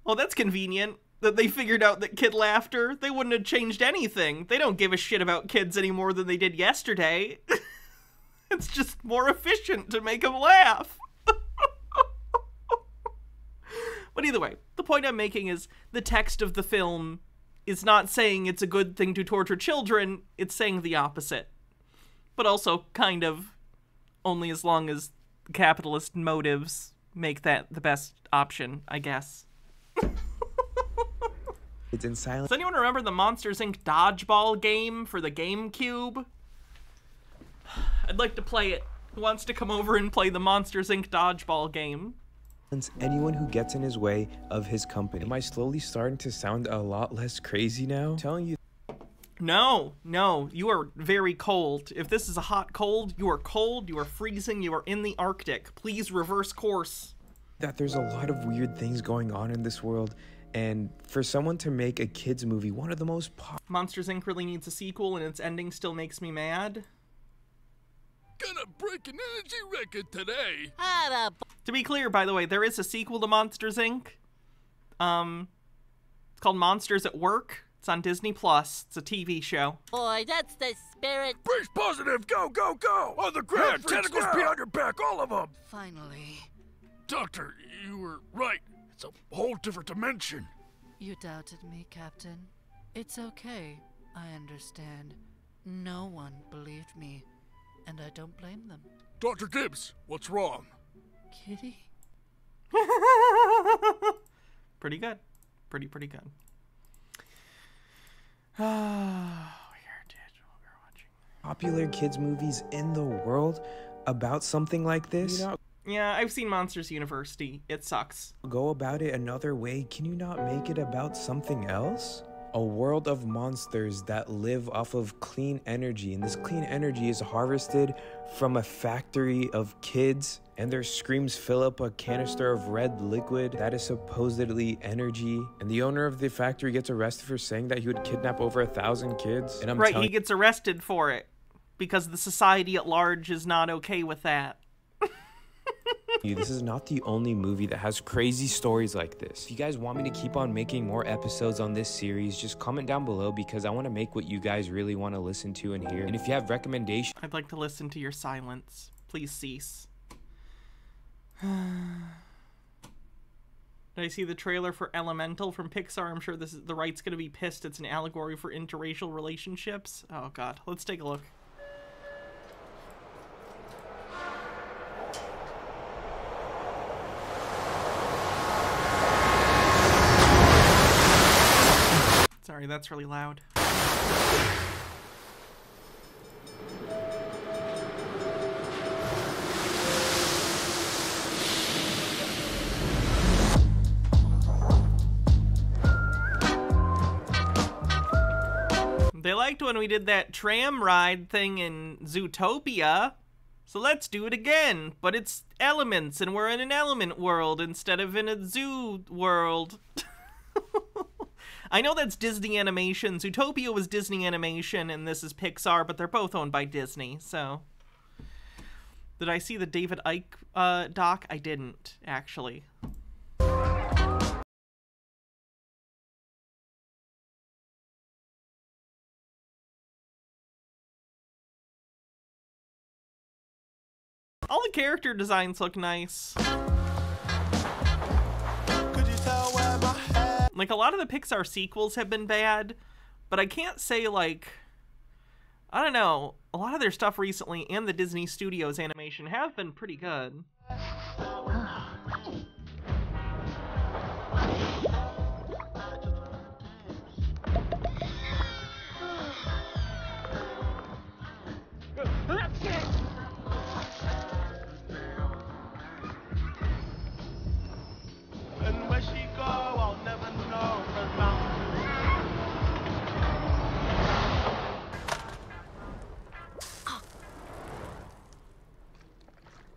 well, that's convenient that they figured out that kid laughter, they wouldn't have changed anything. They don't give a shit about kids any more than they did yesterday. It's just more efficient to make them laugh. But either way, the point I'm making is the text of the film is not saying it's a good thing to torture children, it's saying the opposite. But also kind of only as long as capitalist motives make that the best option, I guess. It's in silence. Does anyone remember the Monsters, Inc. dodgeball game for the GameCube? I'd like to play it. Who wants to come over and play the Monsters, Inc. dodgeball game? Anyone who gets in his way of his company. Am I slowly starting to sound a lot less crazy now? I'm telling you. No, you are very cold. If this is a hot cold, you are freezing, you are in the Arctic. Please reverse course. That there's a lot of weird things going on in this world, and for someone to make a kids movie, one of the most Monsters, Inc. really needs a sequel, and its ending still makes me mad. Gonna break an energy record today. To be clear, by the way, there is a sequel to Monsters, Inc. It's called Monsters at Work. It's on Disney Plus. It's a TV show. Boy, that's the spirit. Brace positive, go, go, go! On the ground, tentacles behind your back, all of them! Finally. Doctor, you were right. It's a whole different dimension. You doubted me, Captain. It's okay. I understand. No one believed me, and I don't blame them. Dr. Gibbs, what's wrong? Kitty? Pretty good. Pretty good. popular kids movies in the world about something like this. Yeah, I've seen Monsters University. It sucks. Go about it another way. Can you not make it about something else? A world of monsters that live off of clean energy, and this clean energy is harvested from a factory of kids, and their screams fill up a canister of red liquid that is supposedly energy, and the owner of the factory gets arrested for saying that he would kidnap over 1,000 kids. And he gets arrested for it because the society at large is not okay with that. This is not the only movie that has crazy stories like this. If you guys want me to keep on making more episodes on this series, just comment down below because I want to make what you guys really want to listen to and hear. And if you have recommendations, I'd like to listen to your silence. Please cease. Did I see the trailer for Elemental from Pixar? I'm sure this is the right's gonna be pissed. It's an allegory for interracial relationships. Oh god, let's take a look. Sorry, that's really loud. They liked when we did that tram ride thing in Zootopia, so let's do it again. But it's elements, and we're in an element world instead of in a zoo world. I know that's Disney Animation. Zootopia was Disney Animation, and this is Pixar, but they're both owned by Disney, so... Did I see the David Icke doc? I didn't, actually. All the character designs look nice. Like, a lot of the Pixar sequels have been bad, but I can't say, like... I don't know. A lot of their stuff recently and the Disney Studios animation have been pretty good.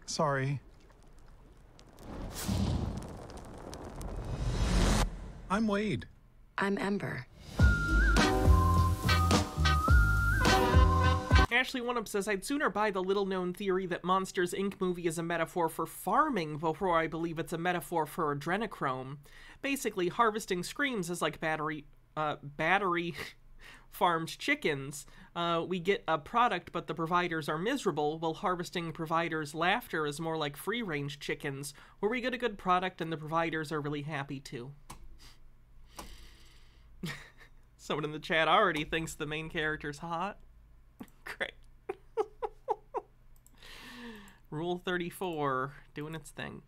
Sorry. I'm Wade. I'm Ember. Ashley One-Up says, I'd sooner buy the little-known theory that Monsters, Inc. movie is a metaphor for farming before I believe it's a metaphor for adrenochrome. Basically, harvesting screams is like battery farmed chickens. We get a product, but the providers are miserable, while harvesting providers' laughter is more like free-range chickens, where we get a good product and the providers are really happy too. Someone in the chat already thinks the main character's hot. Great. Rule 34, doing its thing.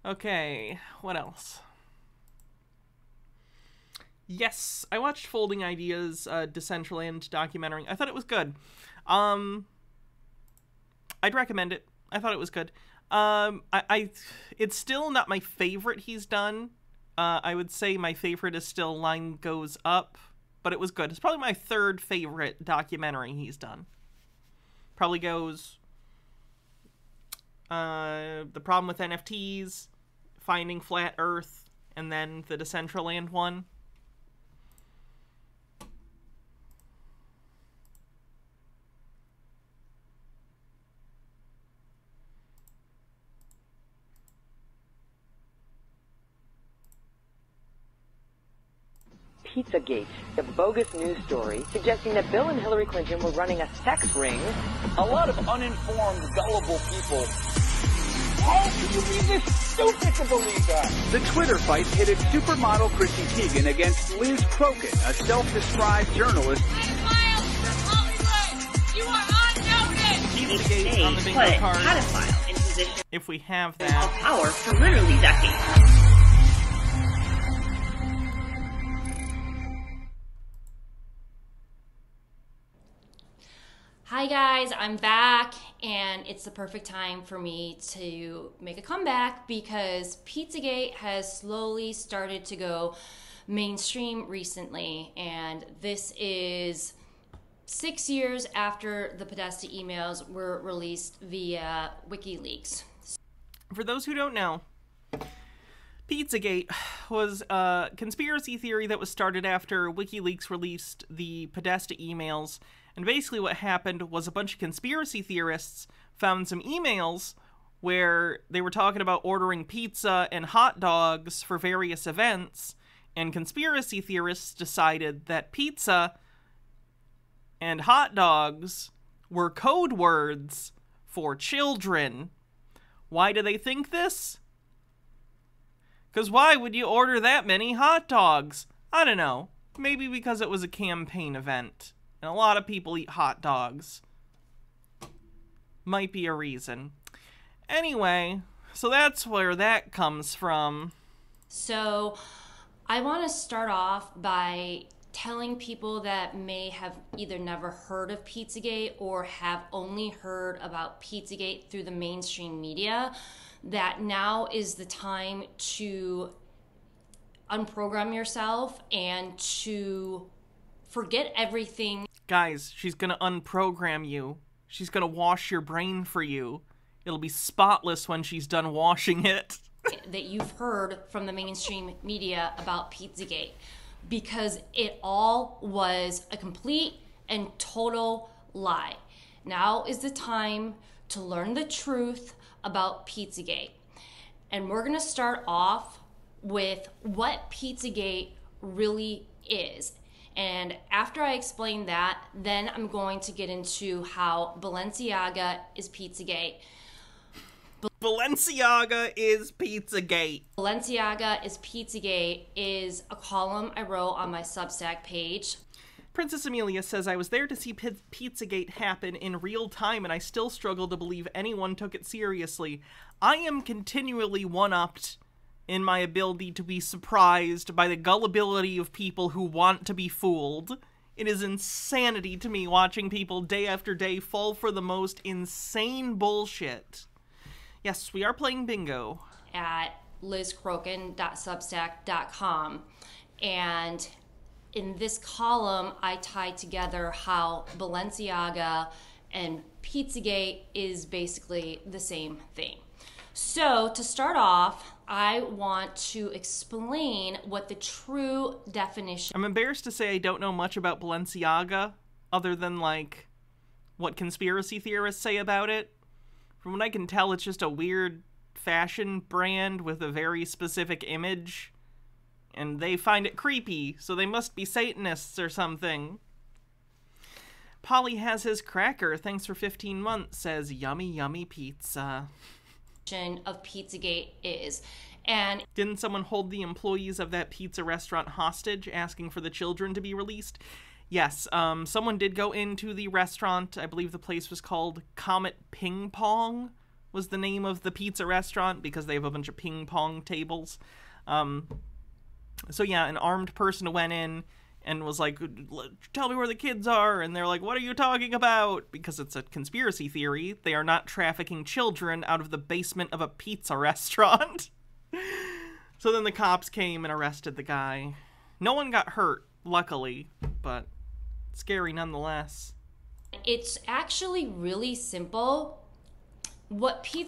Okay, what else? Yes, I watched Folding Ideas, Decentraland documentary. I thought it was good. I'd recommend it. I thought it was good. It's still not my favorite he's done. I would say my favorite is still Line Goes Up, but it was good. It's probably my third favorite documentary he's done. Probably goes The Problem with NFTs, Finding Flat Earth, and then the Decentraland one. Pizzagate, a bogus news story suggesting that Bill and Hillary Clinton were running a sex ring. A lot of uninformed, gullible people. How can you be this stupid to believe that? The Twitter fight pitted supermodel Chrissy Teigen against Liz Crokin, a self-described journalist. I'm Miles from Hollywood. You are on notice. Pizzagate on the bingo put card. pedophile in position If we have that. of power for literally decades. Hi guys, I'm back, and it's the perfect time for me to make a comeback because Pizzagate has slowly started to go mainstream recently, and this is 6 years after the Podesta emails were released via WikiLeaks. For those who don't know, Pizzagate was a conspiracy theory that was started after WikiLeaks released the Podesta emails. And basically what happened was a bunch of conspiracy theorists found some emails where they were talking about ordering pizza and hot dogs for various events, and conspiracy theorists decided that pizza and hot dogs were code words for children. Why do they think this? Because why would you order that many hot dogs? I don't know. Maybe because it was a campaign event. And a lot of people eat hot dogs. Might be a reason. Anyway, so that's where that comes from. So I want to start off by telling people that may have either never heard of Pizzagate or have only heard about Pizzagate through the mainstream media that now is the time to unprogram yourself and to forget everything. Guys, she's gonna unprogram you. She's gonna wash your brain for you. It'll be spotless when she's done washing it. That you've heard from the mainstream media about Pizzagate, because it all was a complete and total lie. Now is the time to learn the truth about Pizzagate. And we're gonna start off with what Pizzagate really is. And after I explain that, then I'm going to get into how Balenciaga is Pizzagate. Balenciaga is Pizzagate. Balenciaga is Pizzagate is a column I wrote on my Substack page. Princess Amelia says, I was there to see Pizzagate happen in real time, and I still struggle to believe anyone took it seriously. I am continually one-upped in my ability to be surprised by the gullibility of people who want to be fooled. It is insanity to me watching people day after day fall for the most insane bullshit. Yes, we are playing bingo. At lizcroken.substack.com. And in this column, I tie together how Balenciaga and Pizzagate is basically the same thing. So to start off, I want to explain what the true definition... I'm embarrassed to say I don't know much about Balenciaga, other than, like, what conspiracy theorists say about it. From what I can tell, it's just a weird fashion brand with a very specific image. And they find it creepy, so they must be Satanists or something. Polly has his cracker, thanks for 15 months, says yummy yummy pizza. Of Pizzagate is. And didn't someone hold the employees of that pizza restaurant hostage, asking for the children to be released? Yes, someone did go into the restaurant. I believe the place was called Comet Ping Pong, was the name of the pizza restaurant, because they have a bunch of ping pong tables. So yeah, an armed person went in and was like, tell me where the kids are, and they're like, what are you talking about? Because it's a conspiracy theory. They are not trafficking children out of the basement of a pizza restaurant. So then the cops came and arrested the guy. No one got hurt, luckily, but scary nonetheless. It's actually really simple.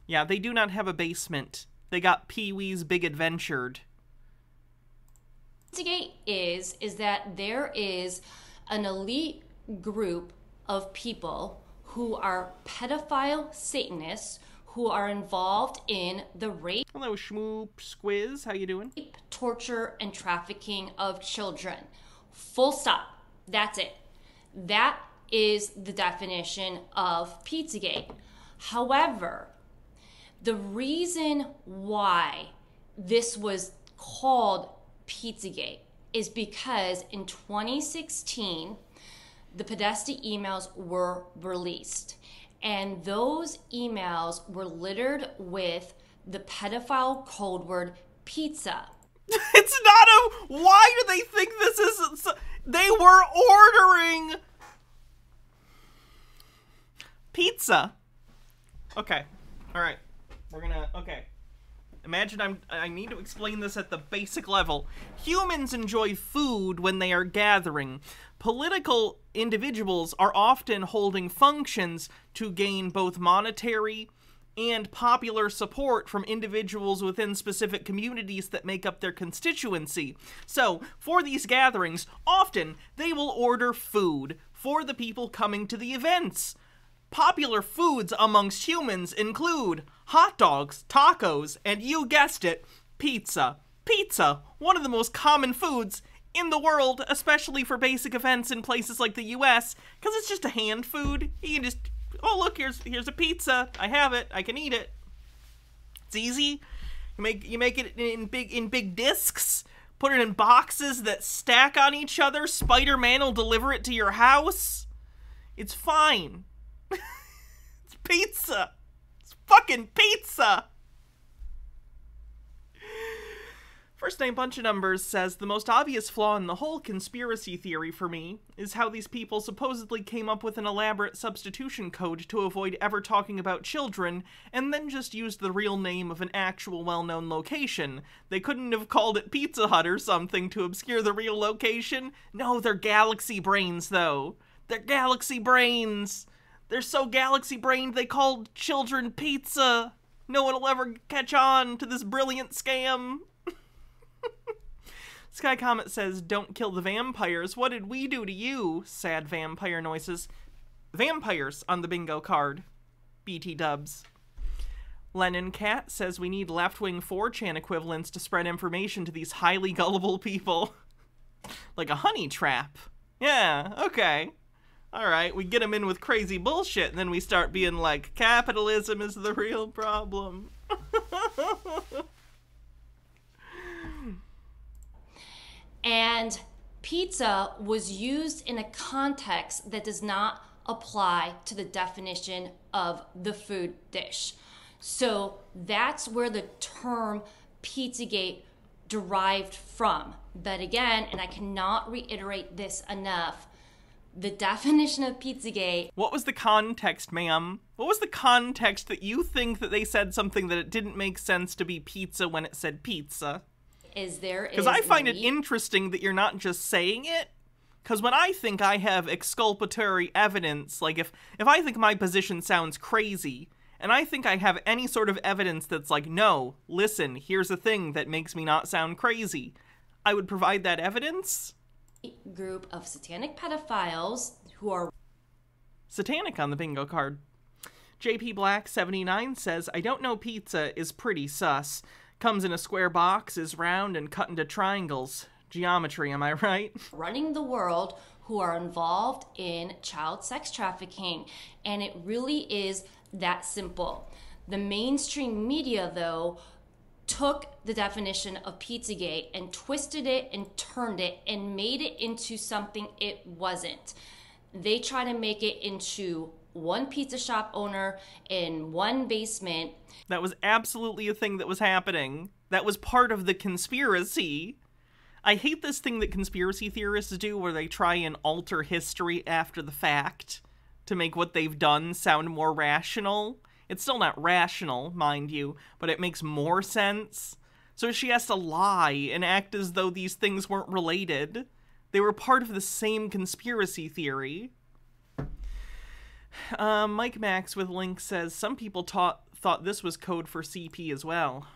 Yeah, they do not have a basement. They got Pee-wee's Big Adventured. Pizzagate is that there is an elite group of people who are pedophile Satanists who are involved in the rape, hello Shmoop Squiz, how you doing? Torture and trafficking of children. Full stop. That's it. That is the definition of Pizzagate. However, the reason why this was called Pizzagate is because in 2016, the Podesta emails were released. And those emails were littered with the pedophile code word pizza. It's not a... Why do they think this is... They were ordering pizza. Okay. All right. We're gonna... Okay. Imagine I need to explain this at the basic level. Humans enjoy food when they are gathering. Political individuals are often holding functions to gain both monetary and popular support from individuals within specific communities that make up their constituency. So, for these gatherings, often they will order food for the people coming to the events. Popular foods amongst humans include hot dogs, tacos, and you guessed it, pizza. Pizza, one of the most common foods in the world, especially for basic events in places like the US, because it's just a hand food. You can just, oh look, here's a pizza. I have it. I can eat it. It's easy. You make it in big discs, put it in boxes that stack on each other. Spider-Man will deliver it to your house. It's fine. It's pizza. It's fucking pizza. First Name Bunch of Numbers says, the most obvious flaw in the whole conspiracy theory for me is how these people supposedly came up with an elaborate substitution code to avoid ever talking about children, and then just used the real name of an actual well-known location. They couldn't have called it Pizza Hut or something to obscure the real location. No, they're galaxy brains, though. They're galaxy brains. They're so galaxy-brained they called children pizza. No one will ever catch on to this brilliant scam. Sky Comet says, don't kill the vampires. What did we do to you? Sad vampire noises. Vampires on the bingo card. BT dubs. Lennon Cat says we need left-wing 4chan equivalents to spread information to these highly gullible people. Like a honey trap. Yeah, okay. Alright, we get them in with crazy bullshit, and then we start being like, capitalism is the real problem. And pizza was used in a context that does not apply to the definition of the food dish. So that's where the term Pizzagate derived from. But again, and I cannot reiterate this enough, the definition of Pizzagate... What was the context, ma'am? What was the context that you think that they said something that it didn't make sense to be pizza when it said pizza? Because I find it interesting that you're not just saying it. Because when I think I have exculpatory evidence, like if I think my position sounds crazy, and I think I have any sort of evidence that's like, no, listen, here's a thing that makes me not sound crazy, I would provide that evidence. Group of satanic pedophiles who are satanic on the bingo card. JP Black 79 says, I don't know, pizza is pretty sus. Comes in a square box, is round, and cut into triangles. Geometry, am I right? Running the world who are involved in child sex trafficking. And it really is that simple. The mainstream media, though, took the definition of Pizzagate and twisted it and turned it and made it into something it wasn't. They try to make it into one pizza shop owner in one basement. That was absolutely a thing that was happening. That was part of the conspiracy. I hate this thing that conspiracy theorists do where they try and alter history after the fact to make what they've done sound more rational. It's still not rational, mind you, but it makes more sense. So she has to lie and act as though these things weren't related. They were part of the same conspiracy theory. Mike Max with Link says, some people thought this was code for CP as well.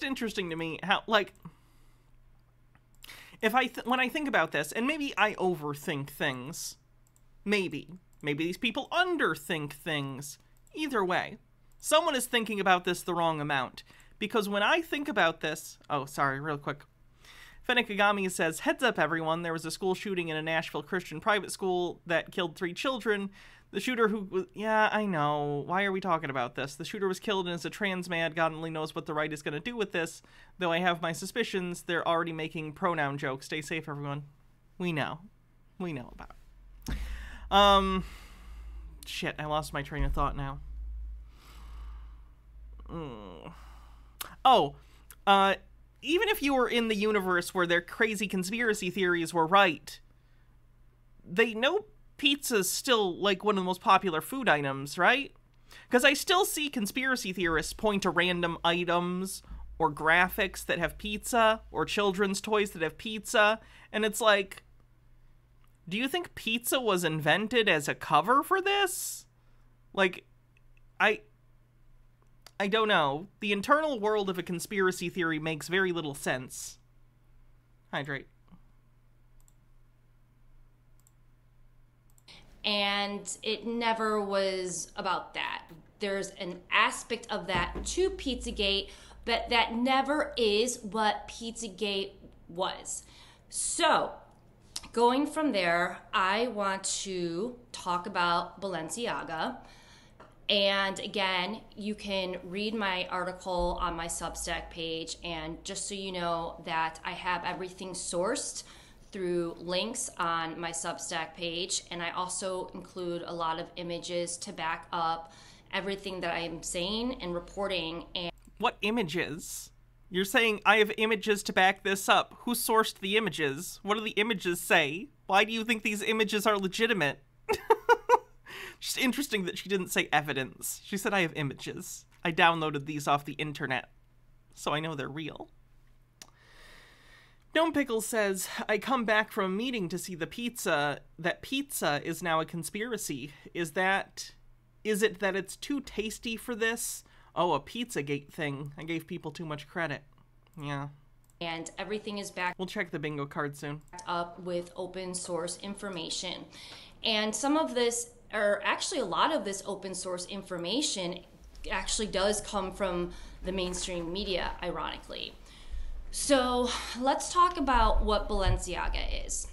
Interesting to me how, like, when I think about this, and maybe I overthink things, maybe these people underthink things. Either way, someone is thinking about this the wrong amount, because when I think about this, oh, sorry, real quick. Fennec Kagami says, heads up everyone, there was a school shooting in a Nashville Christian private school that killed 3 children. The shooter who, yeah, I know. Why are we talking about this? The shooter was killed and is a trans man. God only knows what the right is going to do with this. Though I have my suspicions, they're already making pronoun jokes. Stay safe, everyone. We know. We know about it. Shit, I lost my train of thought now. Even if you were in the universe where their crazy conspiracy theories were right, they know pizza's still, like, one of the most popular food items, right? Because I still see conspiracy theorists point to random items or graphics that have pizza or children's toys that have pizza, and it's like, do you think pizza was invented as a cover for this? Like, I don't know. The internal world of a conspiracy theory makes very little sense. Hydrate. And it never was about that. There's an aspect of that to Pizzagate, but that never is what Pizzagate was. So, going from there, I want to talk about Balenciaga. And again, you can read my article on my Substack page, and just so you know that I have everything sourced through links on my Substack page, and I also include a lot of images to back up everything that I am saying and reporting. And what images? You're saying I have images to back this up. Who sourced the images? What do the images say? Why do you think these images are legitimate? Just interesting that she didn't say evidence. She said I have images. I downloaded these off the internet, so I know they're real. Gnome Pickles says, I come back from a meeting to see the pizza. That pizza is now a conspiracy. Is it that it's too tasty for this? Oh, a Pizzagate thing. I gave people too much credit. Yeah. And everything is backed. We'll check the bingo card soon. Up with open source information. And some of this, or actually a lot of this open source information actually does come from the mainstream media, ironically. So let's talk about what Balenciaga is.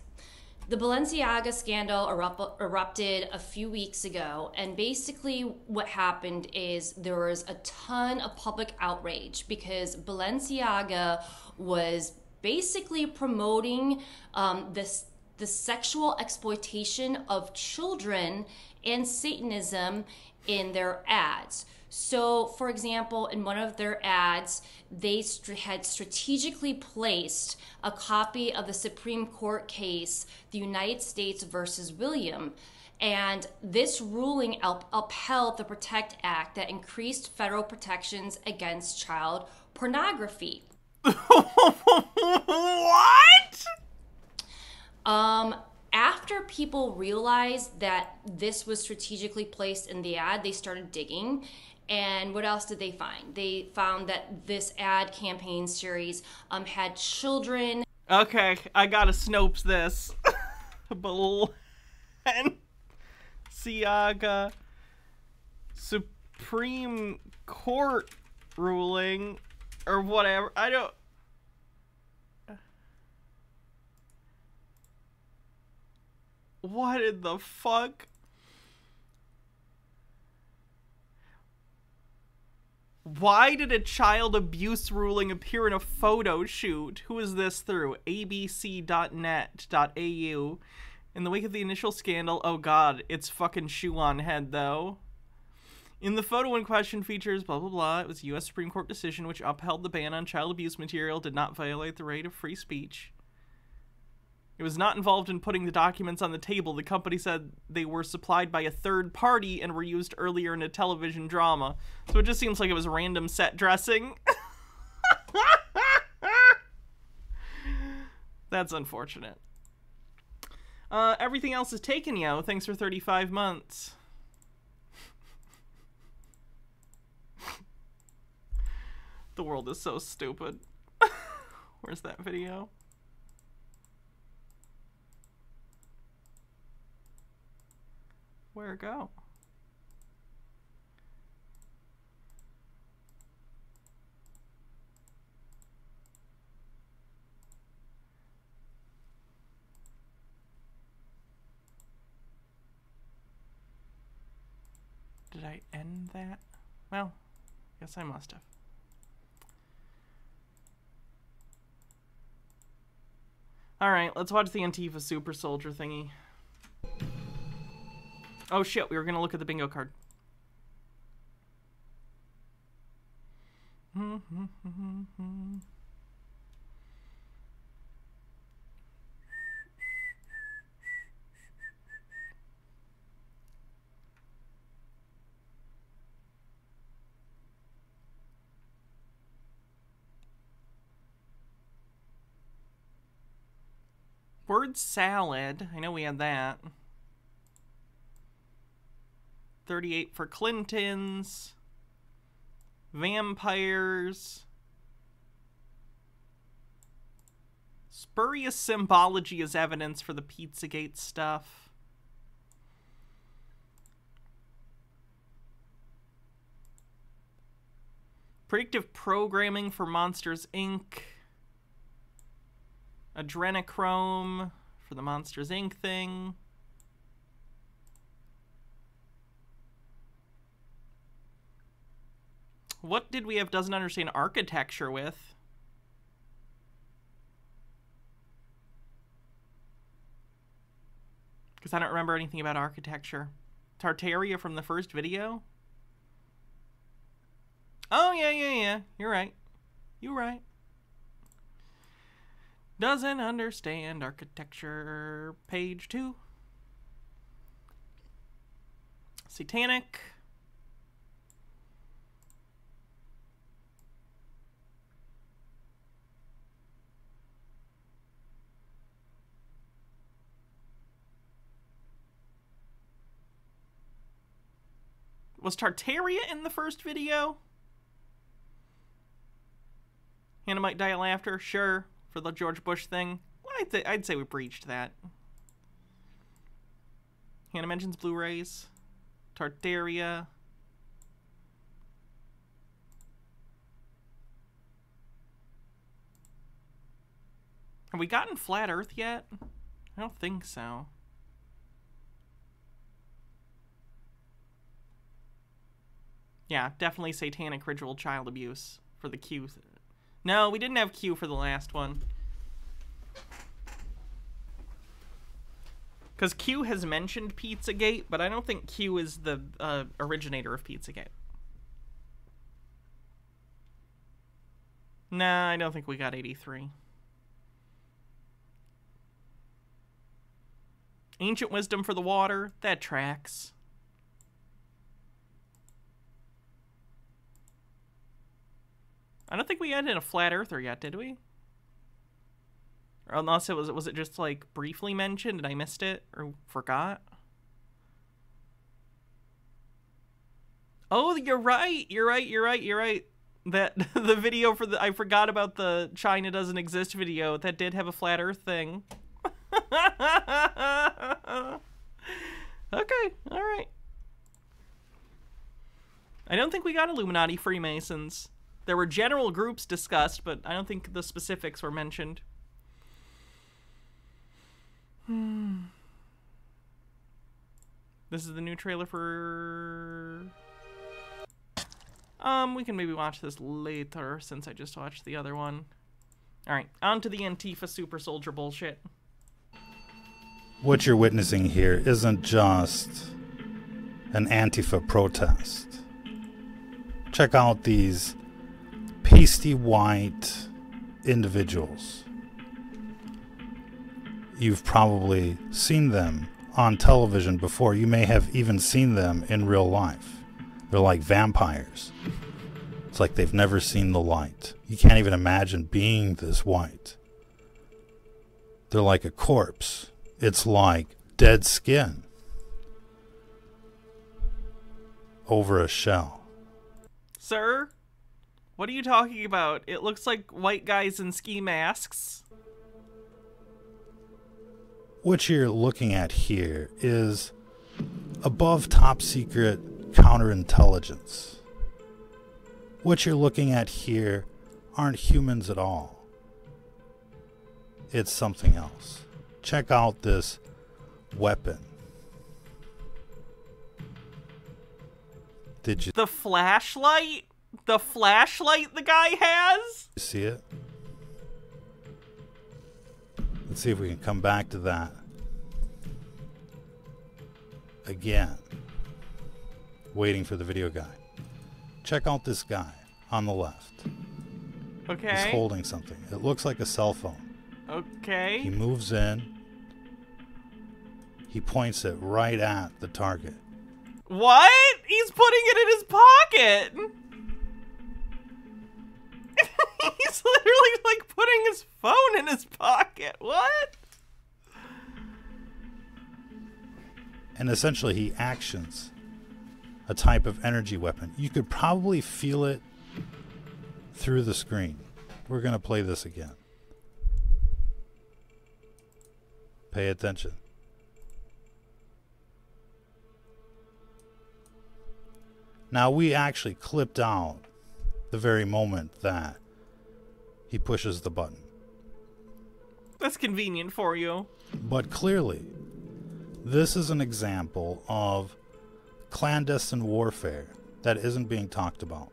The Balenciaga scandal erupted a few weeks ago, and basically what happened is there was a ton of public outrage because Balenciaga was basically promoting the sexual exploitation of children and Satanism in their ads. So, for example, in one of their ads, they had strategically placed a copy of the Supreme Court case, the United States versus William. And this ruling upheld the PROTECT Act that increased federal protections against child pornography. What? After people realized that this was strategically placed in the ad, they started digging. And what else did they find? They found that this ad campaign series had children. Okay, I gotta Snopes this. Balenciaga Supreme Court ruling or whatever. I don't. What in the fuck? Why did a child abuse ruling appear in a photo shoot? Who is this through? abc.net.au. In the wake of the initial scandal, oh god, it's fucking shoe on head though. In the photo in question features blah blah blah. It was a U.S. Supreme Court decision which upheld the ban on child abuse material, did not violate the right of free speech. It was not involved in putting the documents on the table. The company said they were supplied by a third party and were used earlier in a television drama. So it just seems like it was random set dressing. That's unfortunate. Everything else is taken, yo. Thanks for 35 months. The world is so stupid. Where's that video? Where go? Did I end that? Well, guess I must have. Alright, let's watch the Antifa Super Soldier thingy. Oh shit, we were gonna look at the bingo card. Word salad. I know we had that. 38 for Clintons. Vampires. Spurious symbology is evidence for the Pizzagate stuff. Predictive programming for Monsters, Inc. Adrenochrome for the Monsters, Inc. thing. What did we have doesn't understand architecture with? Because I don't remember anything about architecture. Tartaria from the first video? Oh, yeah. You're right. You're right. Doesn't understand architecture. Page 2. Satanic. Was Tartaria in the first video? Hannah might die laughter, sure, for the George Bush thing. Well, I'd say we breached that. Hannah mentions Blu-rays. Tartaria. Have we gotten Flat Earth yet? I don't think so. Yeah, definitely satanic ritual child abuse for the Q. No, we didn't have Q for the last one. Because Q has mentioned Pizzagate, but I don't think Q is the originator of Pizzagate. Nah, I don't think we got 83. Ancient wisdom for the water, that tracks. I don't think we ended a flat earther yet, did we? Or unless it was it just like briefly mentioned and I missed it or forgot? Oh, you're right. You're right. That the video for the I forgot about the China doesn't exist video that did have a flat earth thing. Okay, all right. I don't think we got Illuminati Freemasons. There were general groups discussed, but I don't think the specifics were mentioned. This is the new trailer for... we can maybe watch this later since I just watched the other one. Alright, on to the Antifa super soldier bullshit. What you're witnessing here isn't just an Antifa protest. Check out these pasty white individuals. You've probably seen them on television before. You may have even seen them in real life. They're like vampires. It's like they've never seen the light. You can't even imagine being this white. They're like a corpse. It's like dead skin over a shell. Sir? What are you talking about? It looks like white guys in ski masks. What you're looking at here is above top secret counterintelligence. What you're looking at here aren't humans at all. It's something else. Check out this weapon. Did you... The flashlight? The flashlight the guy has? You see it? Let's see if we can come back to that. Again. Waiting for the video guide. Check out this guy on the left. Okay. He's holding something. It looks like a cell phone. Okay. He moves in. He points it right at the target. What? He's putting it in his pocket. He's literally like putting his phone in his pocket. What? And essentially he actions a type of energy weapon. You could probably feel it through the screen. We're going to play this again. Pay attention. Now, we actually clipped out the very moment that he pushes the button. That's convenient for you. But clearly, this is an example of clandestine warfare that isn't being talked about.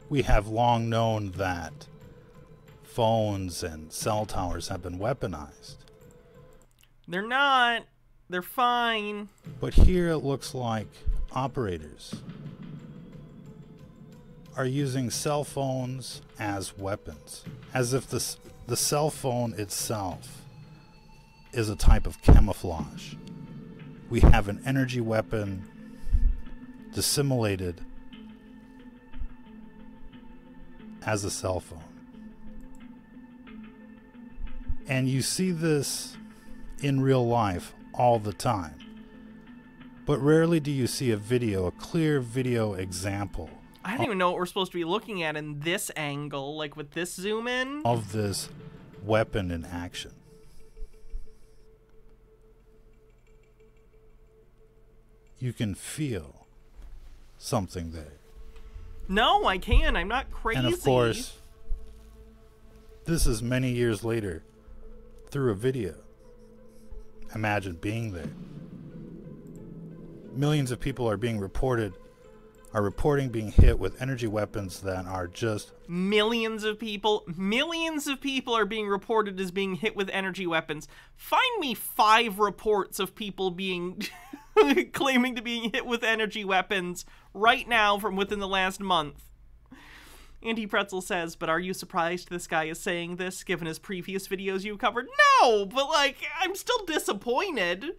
We have long known that phones and cell towers have been weaponized. They're not. They're fine. But here it looks like operators are using cell phones as weapons, as if the cell phone itself is a type of camouflage. We have an energy weapon dissimulated as a cell phone. And you see this in real life all the time. But rarely do you see a clear video example. I don't even know what we're supposed to be looking at in this angle, like with this zoom in. Of this weapon in action. You can feel something there. No, I can. I'm not crazy. And of course, this is many years later through a video. Imagine being there. Millions of people are reporting being hit with energy weapons that are just... Millions of people are being reported as being hit with energy weapons. Find me 5 reports of people being claiming to be hit with energy weapons right now from within the last month. Andy Pretzel says, but are you surprised this guy is saying this given his previous videos you covered? No, but like, I'm still disappointed.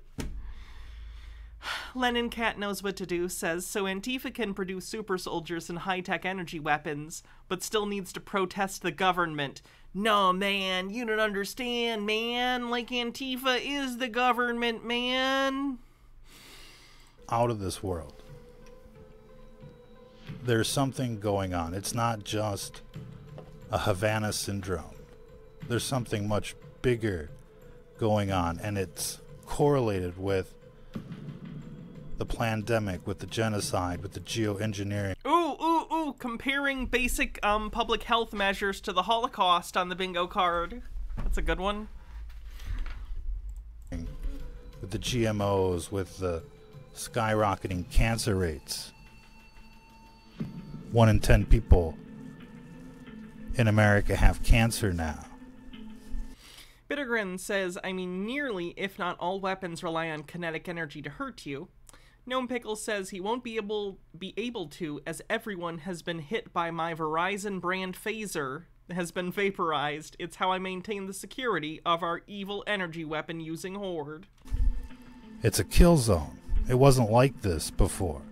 Lennon Cat Knows What to Do says, so Antifa can produce super soldiers and high-tech energy weapons, but still needs to protest the government. No, man, you don't understand, man. Like, Antifa is the government, man. Out of this world. There's something going on. It's not just a Havana syndrome. There's something much bigger going on, and it's correlated with the pandemic, with the genocide, with the geoengineering. Ooh, comparing basic public health measures to the Holocaust on the bingo card. That's a good one. With the GMOs, with the skyrocketing cancer rates. 1 in 10 people in America have cancer now. Bittergrin says, I mean, nearly, if not all weapons rely on kinetic energy to hurt you. Gnome Pickle says he won't be able to, as everyone has been hit by my Verizon brand phaser has been vaporized. It's how I maintain the security of our evil energy weapon using horde. It's a kill zone. It wasn't like this before.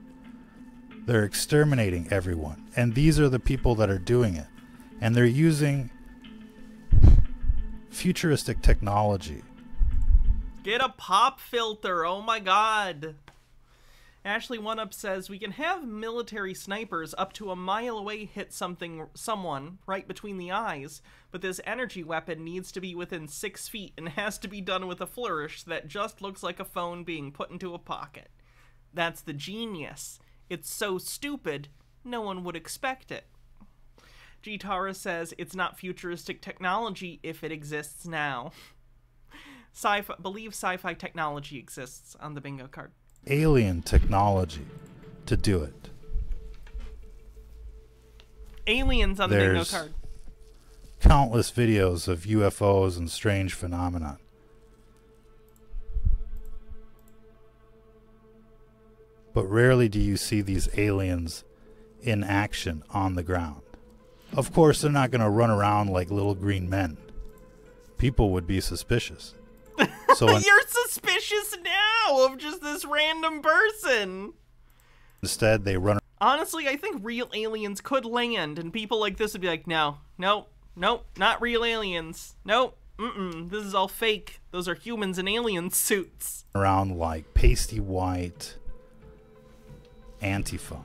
They're exterminating everyone, and these are the people that are doing it. And they're using futuristic technology. Get a pop filter, oh my god. Ashley One Up says, we can have military snipers up to a mile away hit someone right between the eyes, but this energy weapon needs to be within 6 feet and has to be done with a flourish that just looks like a phone being put into a pocket. That's the genius. It's so stupid, no one would expect it. G-Tara says, it's not futuristic technology if it exists now. Believe sci-fi technology exists on the bingo card. Alien technology to do it. Aliens on the bingo card. Countless videos of UFOs and strange phenomena. But rarely do you see these aliens in action on the ground. Of course, they're not going to run around like little green men. People would be suspicious. So you're suspicious now of just this random person. Instead, they run. Honestly, I think real aliens could land, and people like this would be like, no, not real aliens. Nope, this is all fake. Those are humans in alien suits. Around like pasty white Antifa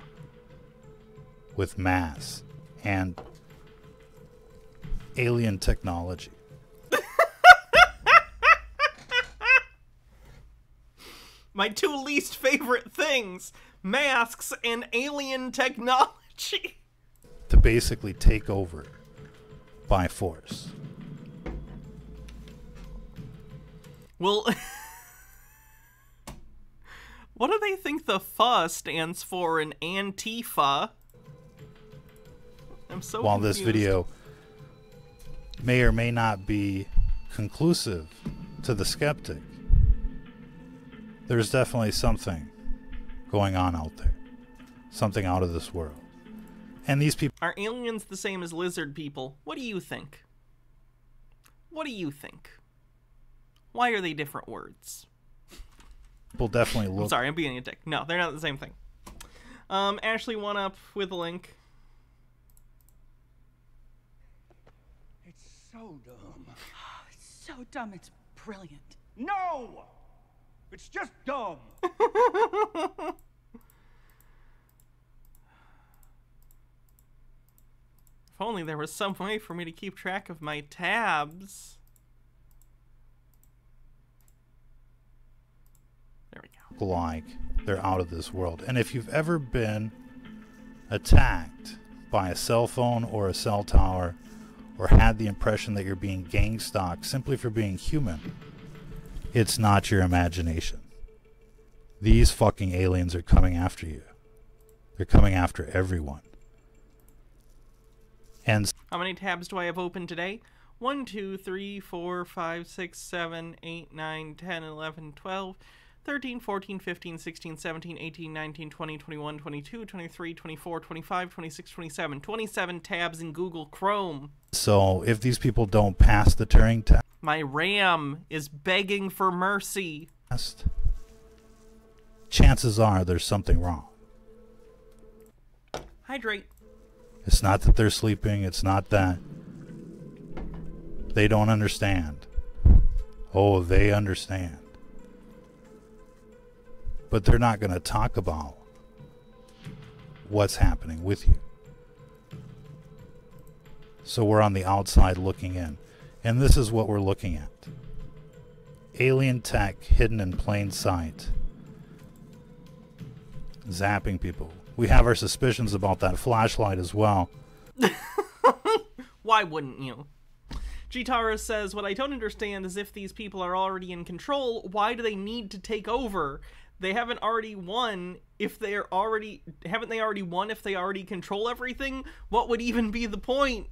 with masks and alien technology. My two least favorite things, masks and alien technology. To basically take over by force. Well, what do they think the FA stands for in Antifa? I'm so While confused. This video may or may not be conclusive to the skeptic, there's definitely something going on out there. Something out of this world. And these people... Are aliens the same as lizard people? What do you think? What do you think? Why are they different words? People definitely look... I'm sorry, I'm being a dick. No, they're not the same thing. Ashley, one up with a link. It's so dumb. It's so dumb, it's brilliant. No! It's just dumb. If only there was some way for me to keep track of my tabs. There we go. Like they're out of this world. And if you've ever been attacked by a cell phone or a cell tower, or had the impression that you're being gang stalked simply for being human, it's not your imagination. These fucking aliens are coming after you. They're coming after everyone. And how many tabs do I have open today? 1, 2, 3, 4, 5, 6, 7, 8, 9, 10, 11, 12, 13, 14, 15, 16, 17, 18, 19, 20, 21, 22, 23, 24, 25, 26, 27. 27 tabs in Google Chrome. so if these people don't pass the Turing test, My RAM is begging for mercy. chances are there's something wrong. Hydrate. It's not that they're sleeping. It's not that they don't understand. Oh, they understand. But they're not going to talk about what's happening with you. So we're on the outside looking in. And this is what we're looking at. Alien tech hidden in plain sight. Zapping people. We have our suspicions about that flashlight as well. Why wouldn't you? Gitara says, what I don't understand is if these people are already in control, why do they need to take over? They haven't already won if they're already... Haven't they already won if they already control everything? What would even be the point?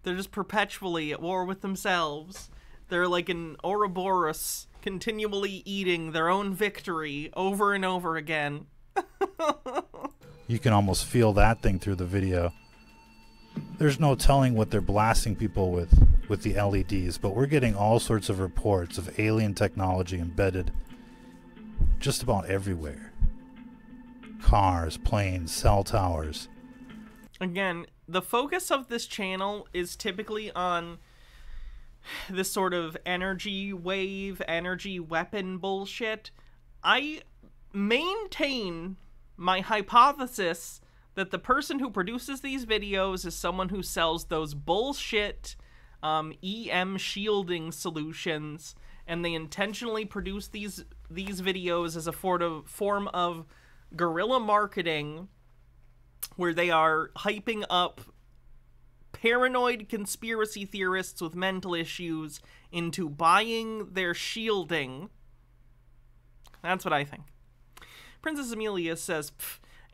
They're just perpetually at war with themselves. They're like an Ouroboros, continually eating their own victory over and over again. You can almost feel that thing through the video. There's no telling what they're blasting people with the LEDs, but we're getting all sorts of reports of alien technology embedded just about everywhere. Cars, planes, cell towers. Again, the focus of this channel is typically on this sort of energy wave, energy weapon bullshit. I maintain my hypothesis that the person who produces these videos is someone who sells those bullshit EM shielding solutions, and they intentionally produce these videos as a form of guerrilla marketing where they are hyping up paranoid conspiracy theorists with mental issues into buying their shielding. That's what I think. Princess Amelia says,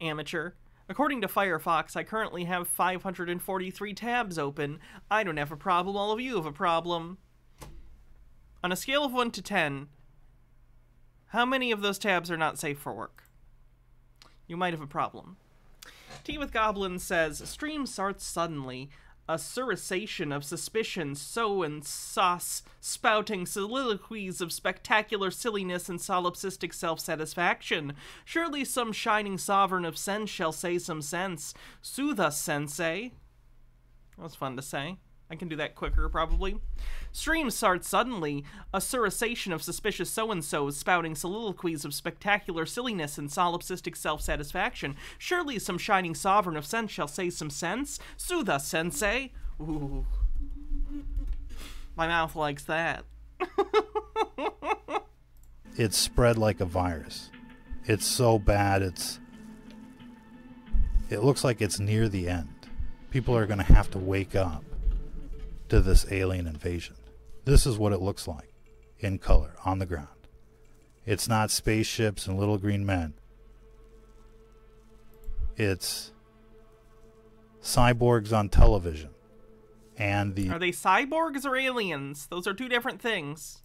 amateur. According to Firefox, I currently have 543 tabs open. I don't have a problem, all of you have a problem. On a scale of 1 to 10, how many of those tabs are not safe for work? You might have a problem. Tea with Goblin says, stream starts suddenly. A surication of suspicion, so and sauce, spouting soliloquies of spectacular silliness and solipsistic self-satisfaction. Surely some shining sovereign of sense shall say some sense. Soothe us, sensei. That was fun to say. I can do that quicker, probably. Stream starts suddenly. A surication of suspicious so-and-sos spouting soliloquies of spectacular silliness and solipsistic self-satisfaction. Surely some shining sovereign of sense shall say some sense. Soothe us, sensei. Ooh. My mouth likes that. It's spread like a virus. It's so bad, it looks like it's near the end. People are going to have to wake up to this alien invasion. This is what it looks like in color on the ground. It's not spaceships and little green men. It's cyborgs on television. And Are they cyborgs or aliens? Those are two different things.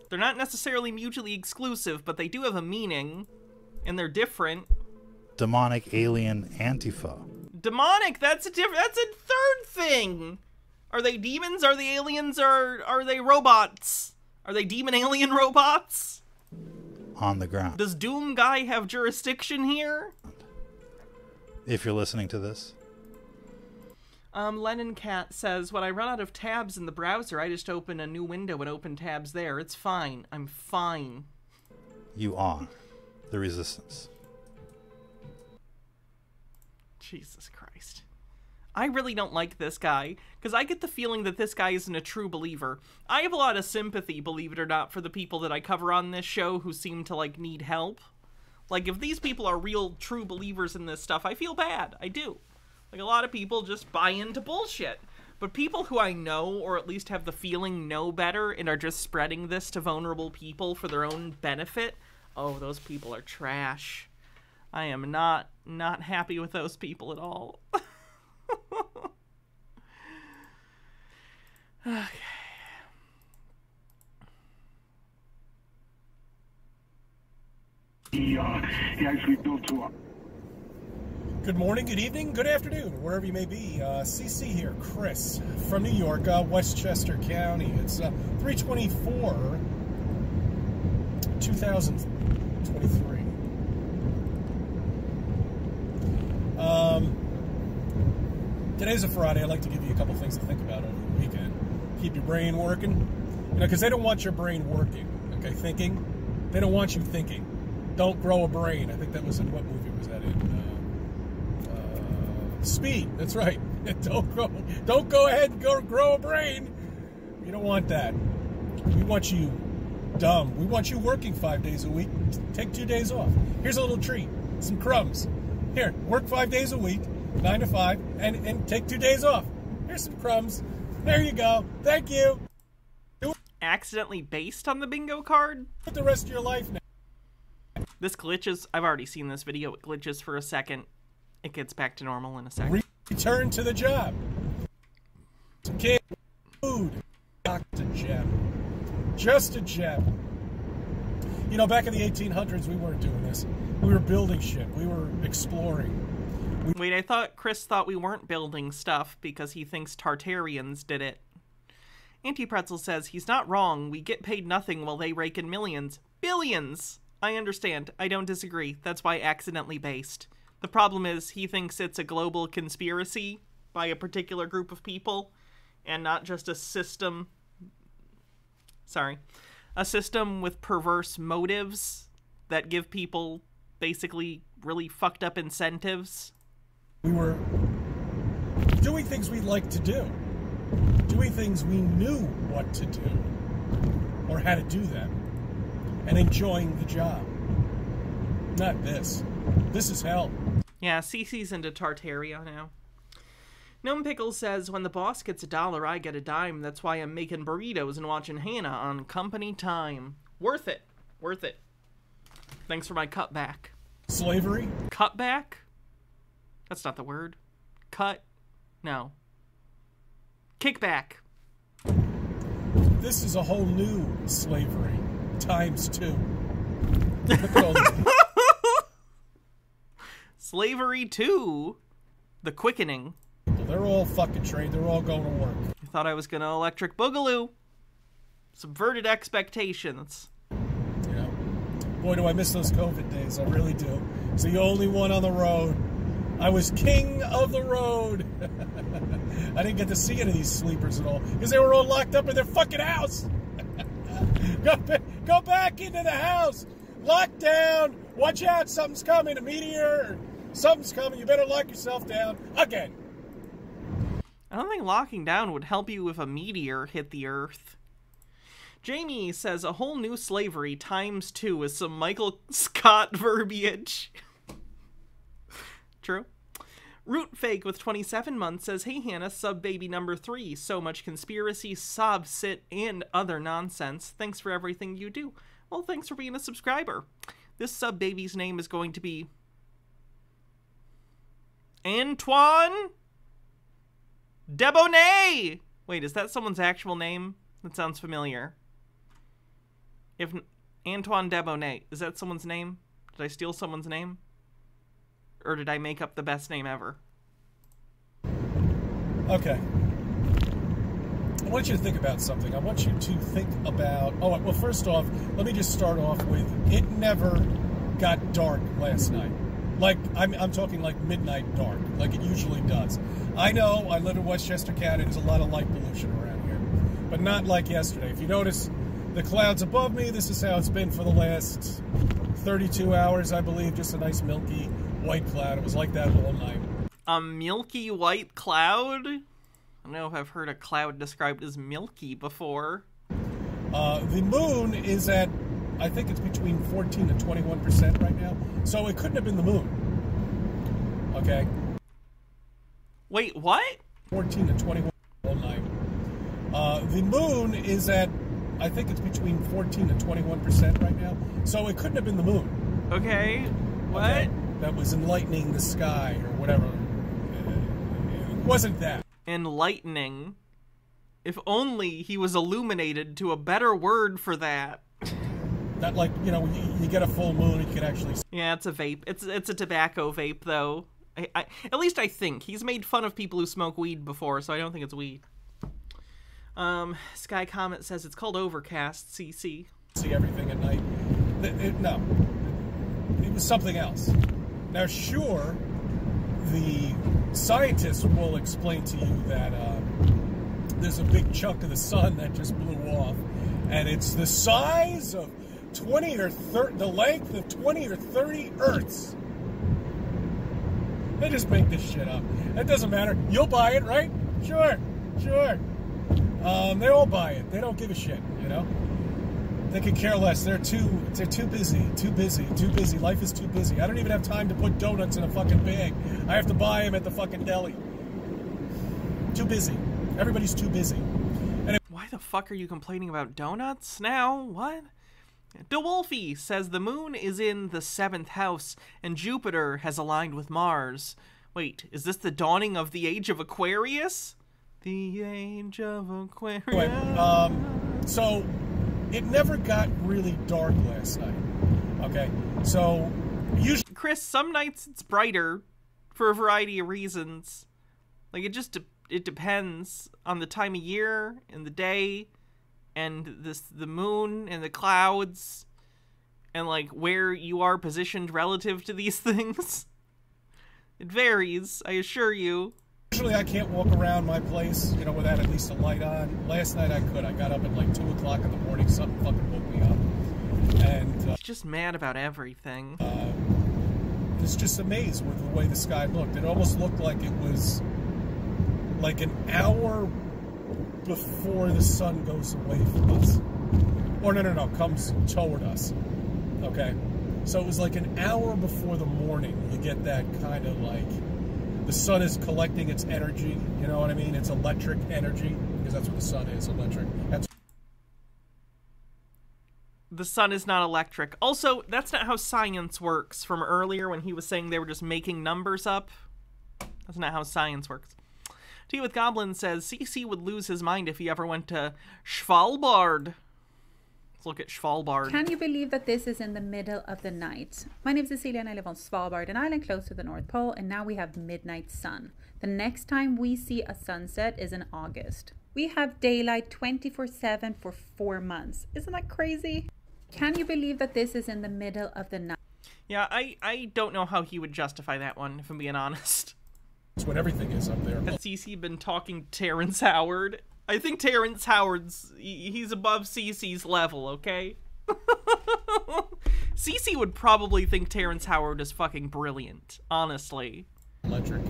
They're not necessarily mutually exclusive, but they do have a meaning, and they're different. Demonic alien Antifa. Demonic, that's a third thing. Are they demons? Are they aliens? Or are they robots? Are they demon alien robots? On the ground. Does Doom Guy have jurisdiction here? If you're listening to this. Lennon Cat says, when I run out of tabs in the browser, I just open a new window and open tabs there. It's fine. I'm fine. You are the resistance. Jesus Christ. I really don't like this guy, because I get the feeling that this guy isn't a true believer. I have a lot of sympathy, believe it or not, for the people that I cover on this show who seem to, like, need help. Like, if these people are real, true believers in this stuff, I feel bad. I do. Like, a lot of people just buy into bullshit. But people who I know, or at least have the feeling know better, and are just spreading this to vulnerable people for their own benefit, oh, those people are trash. I am not happy with those people at all. Okay. He actually built to Good morning, good evening, good afternoon, wherever you may be. CC here, Chris, from New York, Westchester County. It's 3/24, 2023. Today's a Friday. I'd like to give you a couple things to think about over the weekend. Keep your brain working. You know, because they don't want your brain working, okay, thinking. They don't want you thinking. Don't grow a brain. I think that was in, what movie was that in? Speed. That's right. Don't go ahead and grow a brain. You don't want that. We want you dumb. We want you working 5 days a week. Take 2 days off. Here's a little treat. Some crumbs. Here, work 5 days a week, 9 to 5, and take 2 days off. Here's some crumbs. There you go. Thank you. Accidentally based on the bingo card? Put the rest of your life now. This glitches. I've already seen this video. It glitches for a second. It gets back to normal in a second. Return to the job. Some kid food. Just a gem. Just a gem. You know, back in the 1800s, we weren't doing this. We were building shit. We were exploring. Wait, I thought Chris thought we weren't building stuff because he thinks Tartarians did it. Anti-Pretzel says, he's not wrong. We get paid nothing while they rake in millions. Billions! I understand. I don't disagree. That's why accidentally based. The problem is he thinks it's a global conspiracy by a particular group of people and not just a system. Sorry. A system with perverse motives that give people basically really fucked up incentives. We were doing things we liked to do. Doing things we knew what to do or how to do them. And enjoying the job. Not this. This is hell. Yeah, Cece's into Tartaria now. Gnome Pickles says, when the boss gets $1, I get a dime. That's why I'm making burritos and watching Hannah on company time. Worth it. Worth it. Thanks for my cutback. Slavery? Cutback? That's not the word. Cut? No. Kickback. This is a whole new slavery. ×2. Look at all these Slavery 2? The Quickening. They're all fucking trained. They're all going to work. I thought I was going to electric boogaloo. Subverted expectations. You know, boy, do I miss those COVID days. I really do. It's the only one on the road. I was king of the road. I didn't get to see any of these sleepers at all because they were all locked up in their fucking house. Go back into the house. Lock down. Watch out. Something's coming. A meteor. Something's coming. You better lock yourself down again. I don't think locking down would help you if a meteor hit the Earth. Jamie says a whole new slavery ×2 with some Michael Scott verbiage. True. Root Fake with 27 months says, hey Hannah, sub baby number 3. So much conspiracy, sob, sit, and other nonsense. Thanks for everything you do. Well, thanks for being a subscriber. This sub baby's name is going to be Antoine Debonnet. Wait, is that someone's actual name? That sounds familiar. If Antoine Debonnet, is that someone's name? Did I steal someone's name? Or did I make up the best name ever? Okay. I want you to think about something. I want you to think about... Oh, well, first off, let me just start off with, it never got dark last night. Like, I'm talking like midnight dark, like it usually does. I know, I live in Westchester County, there's a lot of light pollution around here. But not like yesterday. If you notice the clouds above me, this is how it's been for the last 32 hours, I believe. Just a nice milky white cloud. It was like that all night. A milky white cloud? I don't know if I've heard a cloud described as milky before. The moon is at, I think it's between 14 and 21% right now. So it couldn't have been the moon. Okay? Wait, what? 14 to 21 all night. The moon is at, I think it's between 14 and 21% right now. So it couldn't have been the moon. Okay. What? Okay? That was enlightening the sky or whatever. It wasn't that. Enlightening. If only he was illuminated to a better word for that. Not like, you know, you get a full moon and you can actually... Yeah, it's a vape. It's a tobacco vape, though. At least I think. He's made fun of people who smoke weed before, so I don't think it's weed. Sky Comet says it's called Overcast, CC. See everything at night. No. It was something else. Now, sure, the scientists will explain to you that there's a big chunk of the sun that just blew off, and it's the size of 20 or 30, the length of 20 or 30 Earths. They just make this shit up. It doesn't matter. You'll buy it, right? Sure. They all buy it. They don't give a shit, you know? They could care less. They're too busy. Life is too busy. I don't even have time to put donuts in a fucking bag. I have to buy them at the fucking deli. Too busy. Everybody's too busy. And why the fuck are you complaining about donuts now? What? DeWolfie says the moon is in the 7th house and Jupiter has aligned with Mars. Wait, is this the dawning of the age of Aquarius? The age of Aquarius. Anyway, so it never got really dark last night. Okay, so usually, Chris, some nights it's brighter for a variety of reasons. Like it depends on the time of year and the day and the moon and the clouds and like where you are positioned relative to these things. It varies, I assure you. Usually I can't walk around my place, you know, without at least a light on. Last night I could. I got up at like 2 o'clock in the morning. Something fucking woke me up. And he's just mad about everything. Was just amazed with the way the sky looked. It almost looked like it was like an hour before the sun goes away from us. Or no, comes toward us. Okay? So it was like an hour before the morning. You get that kind of like... The sun is collecting its energy, you know what I mean? It's electric energy, because that's what the sun is, electric. The sun is not electric. Also, that's not how science works from earlier when he was saying they were just making numbers up. That's not how science works. Tea with Goblin says, CC would lose his mind if he ever went to Svalbard. Let's look at Svalbard. Can you believe that this is in the middle of the night? My name is Cecilia and I live on Svalbard, an island close to the North Pole, and now we have midnight sun. The next time we see a sunset is in August. We have daylight 24/7 for 4 months. Isn't that crazy? Can you believe that this is in the middle of the night? Yeah, I don't know how he would justify that one, if I'm being honest. That's what everything is up there. Has CC been talking to Terrence Howard? I think Terrence Howard's, he's above CC's level, okay? CC would probably think Terrence Howard is fucking brilliant, honestly. Electric.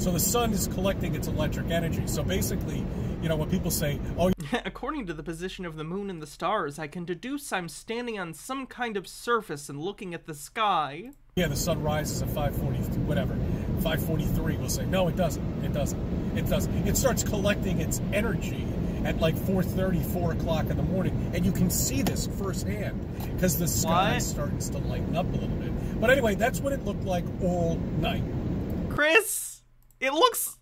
So the sun is collecting its electric energy. So basically, you know, when people say, oh... According to the position of the moon and the stars, I can deduce I'm standing on some kind of surface and looking at the sky. Yeah, the sun rises at 5:40, whatever, 5:43, we'll say. No, it doesn't. It doesn't. It doesn't. It starts collecting its energy at like 4:30, 4 o'clock in the morning, and you can see this firsthand because the sky starts to lighten up a little bit. But anyway, that's what it looked like all night. Chris, it looks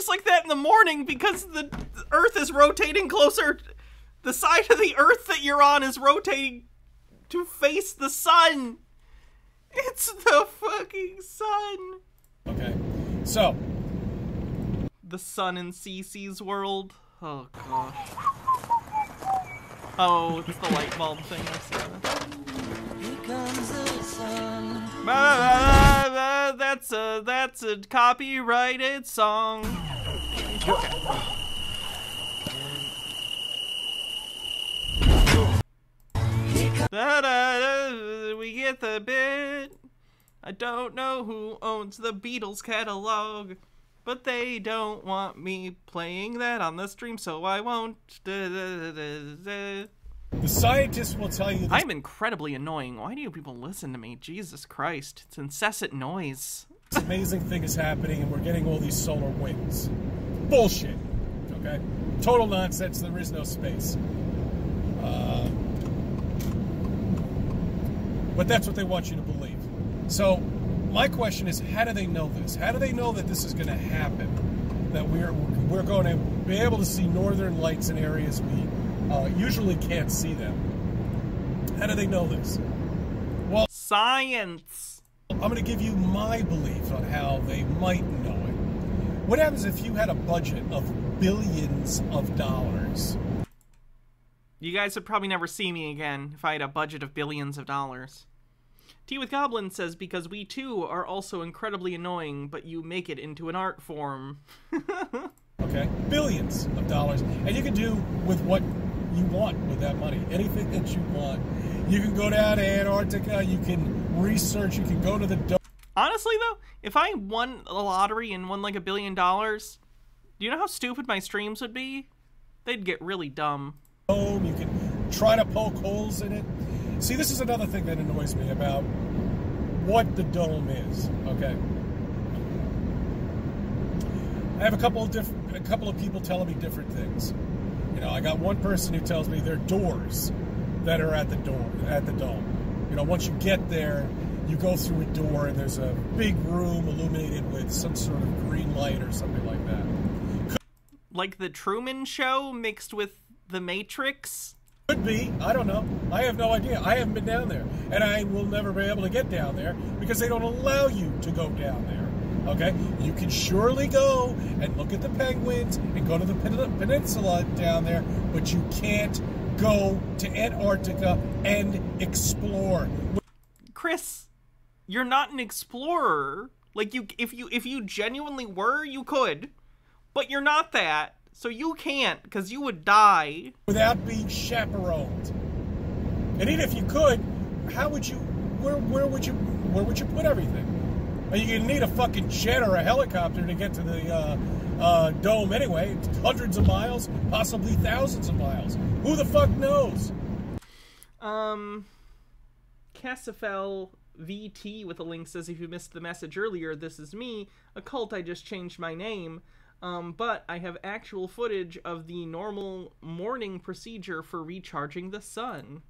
like that in the morning because the Earth is rotating closer. The side of the Earth that you're on is rotating to face the sun. It's the fucking sun. Okay, so. The sun in CC's world. Oh, gosh. Oh, it's the light bulb thing. Here comes the sun. That's a copyrighted song. We get the bit. I don't know who owns the Beatles catalog, but they don't want me playing that on the stream, so I won't. The scientists will tell you this. I'm incredibly annoying. Why do you people listen to me? Jesus Christ. It's incessant noise. This amazing thing is happening, and we're getting all these solar winds. Bullshit. Okay? Total nonsense. There is no space. But that's what they want you to believe. So, my question is, how do they know this? How do they know that this is going to happen? That we're going to be able to see northern lights in areas we usually can't see them. How do they know this? Well, science. I'm going to give you my belief on how they might know it. What happens if you had a budget of billions of dollars? You guys would probably never see me again if I had a budget of billions of dollars. Tea with Goblin says, because we too are also incredibly annoying, but you make it into an art form. Okay, billions of dollars. And you can do with what you want with that money. Anything that you want. You can go down to Antarctica, you can research, you can go to the... Honestly though, if I won the lottery and won like $1 billion, do you know how stupid my streams would be? They'd get really dumb. You can try to poke holes in it. See, this is another thing that annoys me about what the dome is, okay? I have a couple of people telling me different things. You know, I got one person who tells me there are doors that are at the dome. You know, once you get there, you go through a door and there's a big room illuminated with some sort of green light or something like that. Like the Truman Show mixed with The Matrix? Could be. I don't know. I have no idea. I haven't been down there. And I will never be able to get down there because they don't allow you to go down there. Okay? You can surely go and look at the penguins and go to the peninsula down there, but you can't go to Antarctica and explore. Chris, you're not an explorer. Like, if you genuinely were, you could. But you're not that. So you can't, because you would die. Without being chaperoned. And even if you could, how would you, where would you put everything? Are you going to need a fucking jet or a helicopter to get to the dome anyway? It's hundreds of miles, possibly thousands of miles. Who the fuck knows? Cassifel VT with a link says, if you missed the message earlier, this is me. A cult, I just changed my name. But I have actual footage of the normal morning procedure for recharging the sun.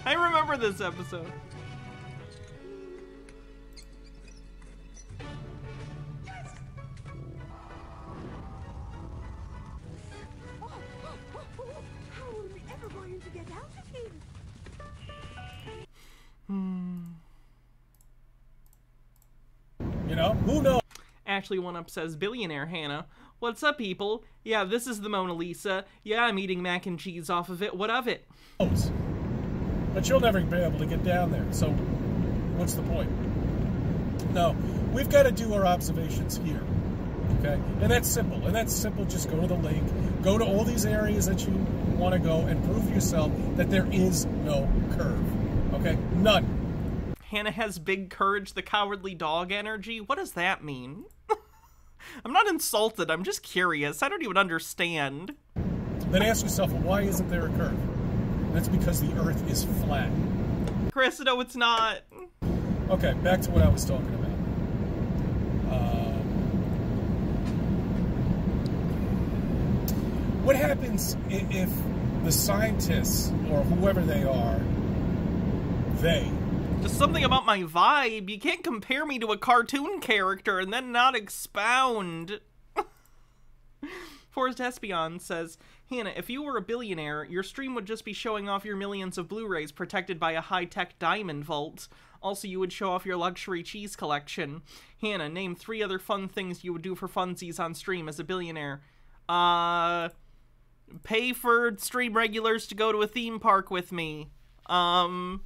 I remember this episode. How are we ever going to get out of here? You know, who knows? Ashley1up says, Billionaire Hannah. What's up, people? Yeah, this is the Mona Lisa. Yeah, I'm eating mac and cheese off of it. What of it? But you'll never be able to get down there, so what's the point? No, we've got to do our observations here, okay? And that's simple. Just go to the lake, go to all these areas that you want to go, and prove yourself that there is no curve, okay? None. Hannah has big courage, the cowardly dog energy. What does that mean? I'm not insulted, I'm just curious. I don't even understand. Then ask yourself, well, why isn't there a curve? That's because the Earth is flat. Chris, no, it's not. Okay, back to what I was talking about. What happens if the scientists, or whoever they are, Just something about my vibe. You can't compare me to a cartoon character and then not expound. Forrest Espion says, Hannah, if you were a billionaire, your stream would just be showing off your millions of Blu-rays protected by a high-tech diamond vault. Also, you would show off your luxury cheese collection. Hannah, name 3 other fun things you would do for funsies on stream as a billionaire. Pay for stream regulars to go to a theme park with me. Go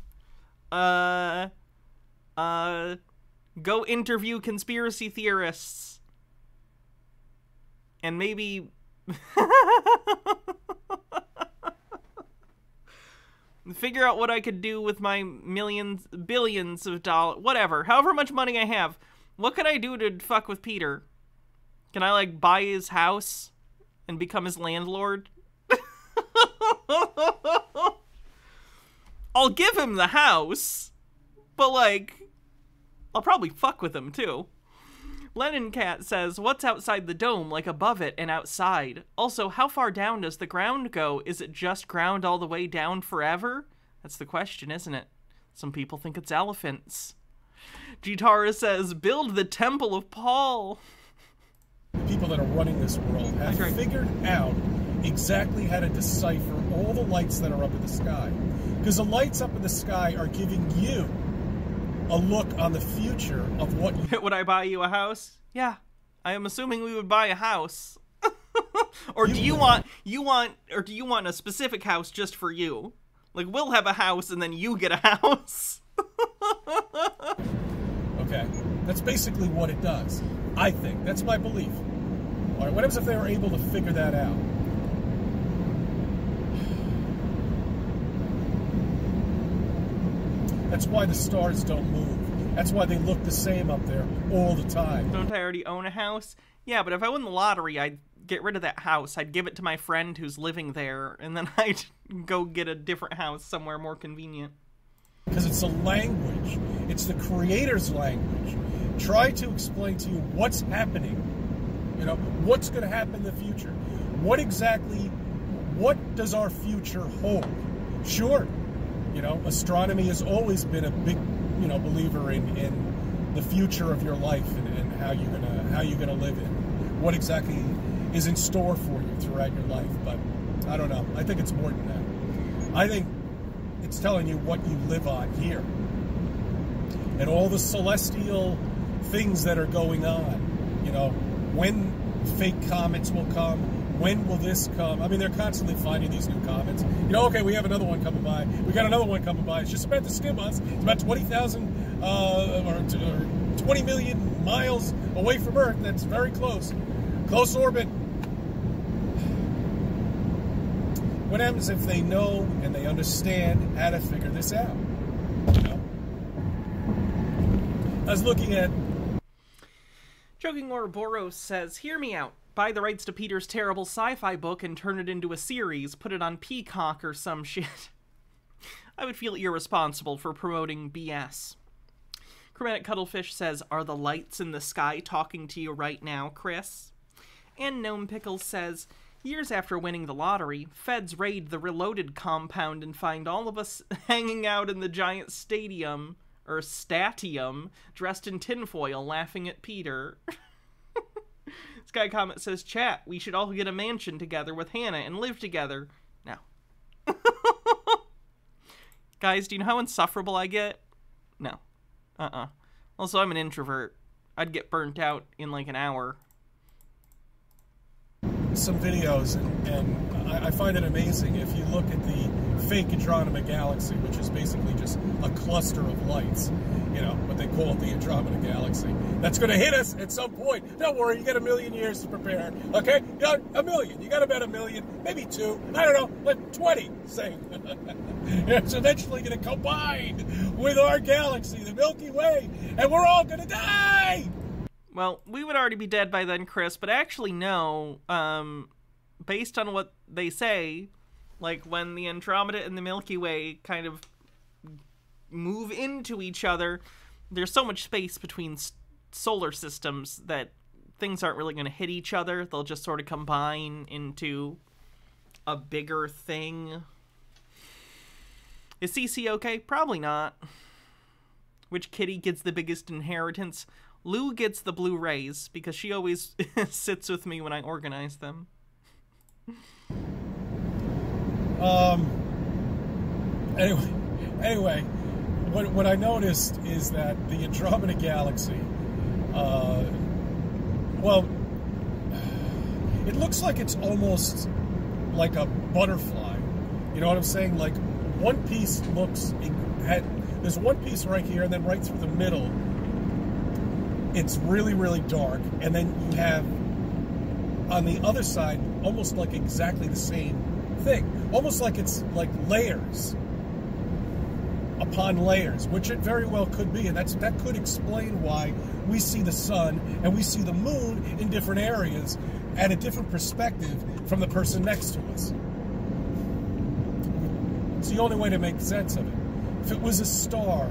interview conspiracy theorists. And maybe... figure out what I could do with my billions of dollars, whatever, however much money I have. What could I do to fuck with Peter? Can I, like, buy his house and become his landlord? I'll give him the house, but, like, I'll probably fuck with him, too. Lennon Cat says, what's outside the dome, like above it and outside? Also, how far down does the ground go? Is it just ground all the way down forever? That's the question, isn't it? Some people think it's elephants. Gitara says, build the Temple of Paul. The people that are running this world have figured out exactly how to decipher all the lights that are up in the sky. Because the lights up in the sky are giving you a look on the future of what you... Would I buy you a house? Yeah. I am assuming we would buy a house. Or do you want a specific house just for you? Like, we'll have a house and then you get a house. Okay. That's basically what it does. I think. That's my belief. All right, what happens if they were able to figure that out? That's why the stars don't move. That's why they look the same up there all the time. Don't I already own a house? Yeah, but if I won the lottery, I'd get rid of that house. I'd give it to my friend who's living there, and then I'd go get a different house somewhere more convenient. Because it's a language. It's the creator's language. Try to explain to you what's happening. You know, what's going to happen in the future. What does our future hold? Sure. You know, astronomy has always been a big, believer in the future of your life and how you're gonna live it. What exactly is in store for you throughout your life? But I don't know. I think it's more than that. I think it's telling you what you live on here and all the celestial things that are going on. You know, when fake comets will come. When will this come? I mean, they're constantly finding these new comets. You know, okay, we have another one coming by. We got another one coming by. It's just about to skim us. It's about 20,000 or 20 million miles away from Earth. That's very close. Close orbit. What happens if they know and they understand how to figure this out? You know? I was looking at... Joking Ouroboros says, hear me out. Buy the rights to Peter's terrible sci-fi book and turn it into a series. Put it on Peacock or some shit. I would feel irresponsible for promoting BS. Chromatic Cuttlefish says, are the lights in the sky talking to you right now, Chris? And Gnome Pickles says, years after winning the lottery, feds raid the Reloaded compound and find all of us hanging out in the giant stadium, or statium, dressed in tinfoil, laughing at Peter. Sky Comet says, chat, we should all get a mansion together with Hannah and live together. No. Guys, do you know how insufferable I get? No. Also, I'm an introvert. I'd get burnt out in like an hour. Some videos, and I find it amazing if you look at the fake Andromeda Galaxy, which is basically just a cluster of lights, you know, but they call it the Andromeda Galaxy. That's going to hit us at some point. Don't worry, you got 1 million years to prepare, okay? You got 1 million. You got about 1 million, maybe 2. I don't know, but 20, say. It's eventually going to combine with our galaxy, the Milky Way, and we're all going to die! Well, we would already be dead by then, Chris, but actually no. Based on what they say, like when the Andromeda and the Milky Way kind of move into each other, there's so much space between solar systems that things aren't really going to hit each other. They'll just sort of combine into a bigger thing. Is CC okay? Probably not. Which kitty gets the biggest inheritance? Lou gets the Blu-rays, because she always sits with me when I organize them. Anyway, what I noticed is that the Andromeda Galaxy, well, it looks like it's almost like a butterfly. You know what I'm saying? Like, one piece looks, there's one piece right here, and then right through the middle, it's really, really dark, and then you have on the other side almost like exactly the same thing, almost like it's like layers upon layers, which it very well could be, and that could explain why we see the sun and we see the moon in different areas at a different perspective from the person next to us. It's the only way to make sense of it. If it was a star,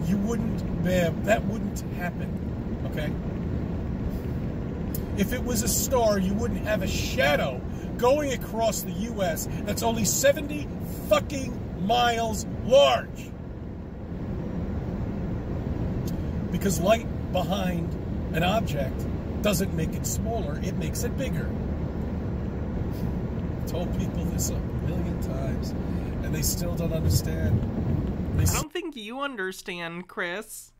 you wouldn't, that wouldn't happen. Okay? If it was a star, you wouldn't have a shadow going across the U.S. that's only 70 fucking miles large. Because light behind an object doesn't make it smaller, it makes it bigger. I told people this 1 million times, and they still don't understand. I don't think you understand, Chris.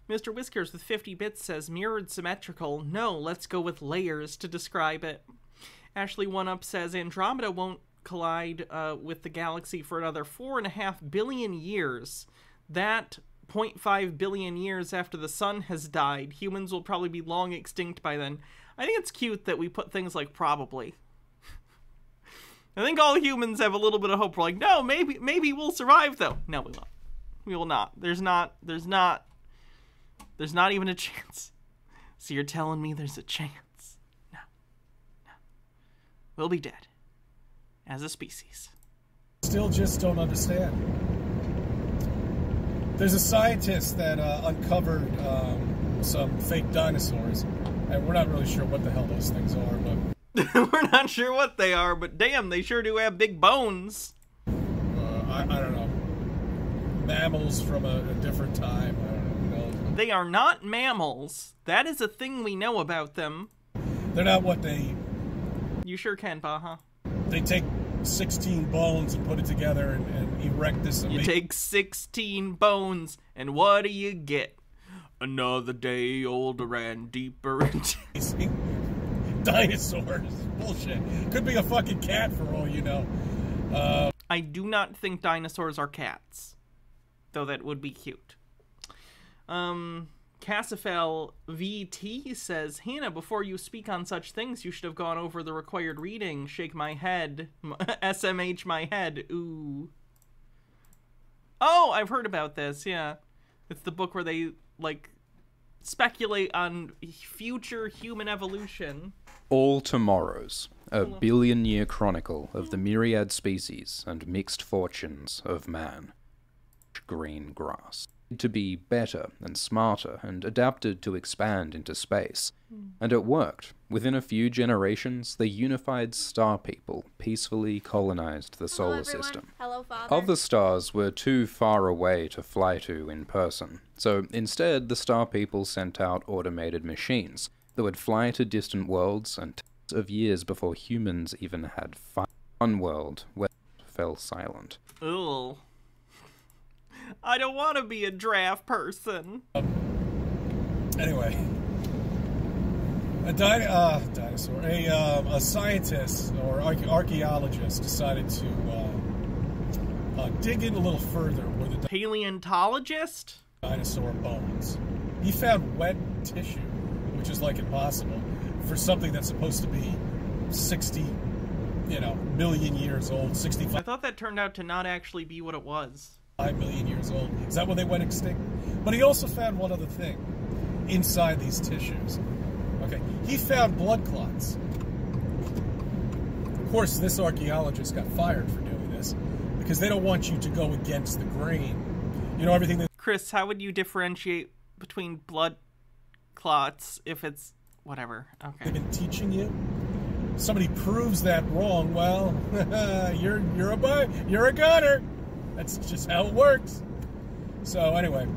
Mr. Whiskers with 50 bits says, mirrored symmetrical. No, let's go with layers to describe it. Ashley One Up says, Andromeda won't collide with the galaxy for another 4.5 billion years. That 0.5 billion years after the sun has died. Humans will probably be long extinct by then. I think it's cute that we put things like probably. I think all humans have a little bit of hope. We're like, no, maybe we'll survive though. No, we won't. We will not. There's not even a chance. So you're telling me there's a chance? No. We'll be dead. As a species. Still just don't understand. There's a scientist that uncovered some fake dinosaurs. And we're not really sure what the hell those things are, but... We're not sure what they are, but damn, they sure do have big bones. I don't know. Mammals from a different time. I don't know. They are not mammals. That is a thing we know about them. They're not what they... You sure can, Baja. They take 16 bones and put it together and erect this... You take 16 bones, and what do you get? Another day older and deeper into... Dinosaurs. Bullshit. Could be a fucking cat for all you know. I do not think dinosaurs are cats. Though that would be cute. Cassifel VT says, Hannah, before you speak on such things, you should have gone over the required reading. Shake my head. SMH my head. Ooh. Oh, I've heard about this, yeah. It's the book where they, like, speculate on future human evolution. All Tomorrows, a billion-year chronicle of the myriad species and mixed fortunes of man. Green grass. To be better and smarter and adapted to expand into space. And it worked. Within a few generations, the unified star people peacefully colonized the solar system. Hello, Father. Other stars were too far away to fly to in person, so instead the star people sent out automated machines that would fly to distant worlds and tens of years before humans even had one world where it fell silent. Ugh. I don't want to be a draft person. Anyway, a scientist or archaeologist decided to dig in a little further where the paleontologist? Dinosaur bones. He found wet tissue, which is like impossible for something that's supposed to be 60, million years old, 65. I thought that turned out to not actually be what it was. 5 million years old. Is that when they went extinct? But he also found one other thing inside these tissues. Okay, he found blood clots. Of course, this archaeologist got fired for doing this because they don't want you to go against the grain. Everything that... Chris, how would you differentiate between blood clots if it's whatever? Okay. They've been teaching you. Somebody proves that wrong. Well, you're a gunner. That's just how it works. So anyway,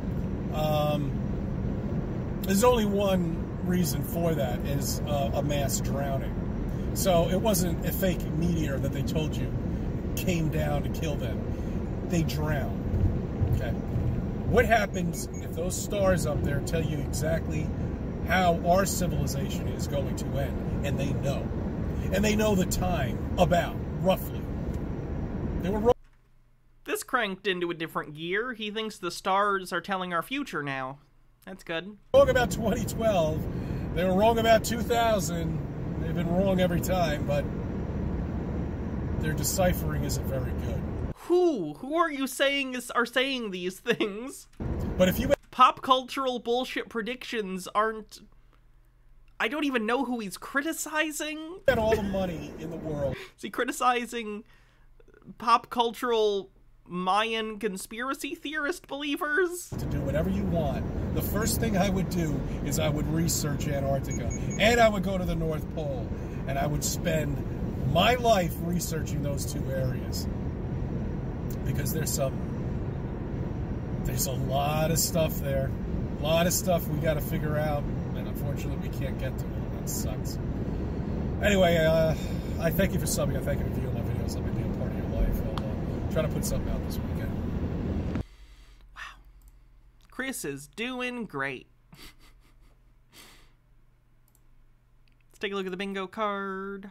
there's only one reason for that is a mass drowning. So it wasn't a fake meteor that they told you came down to kill them. They drowned. Okay. What happens if those stars up there tell you exactly how our civilization is going to end? And they know. And they know the time, about, roughly. They were wrong. This cranked into a different gear. He thinks the stars are telling our future now. That's good. Wrong about 2012. They were wrong about 2000. They've been wrong every time, but their deciphering isn't very good. Who are you saying are saying these things? But if you... Pop cultural bullshit predictions aren't... I don't even know who he's criticizing. Got all the money in the world. Is he criticizing pop cultural Mayan conspiracy theorist believers? To do whatever you want. The first thing I would do is I would research Antarctica. And I would go to the North Pole. And I would spend my life researching those two areas. Because there's a lot of stuff there. A lot of stuff we got to figure out. And unfortunately, we can't get to it. That sucks. Anyway, I thank you for subbing. I thank you for viewing my videos. Let me be a part of your life. I'll try to put something out this weekend. Wow. Chris is doing great. Let's take a look at the bingo card.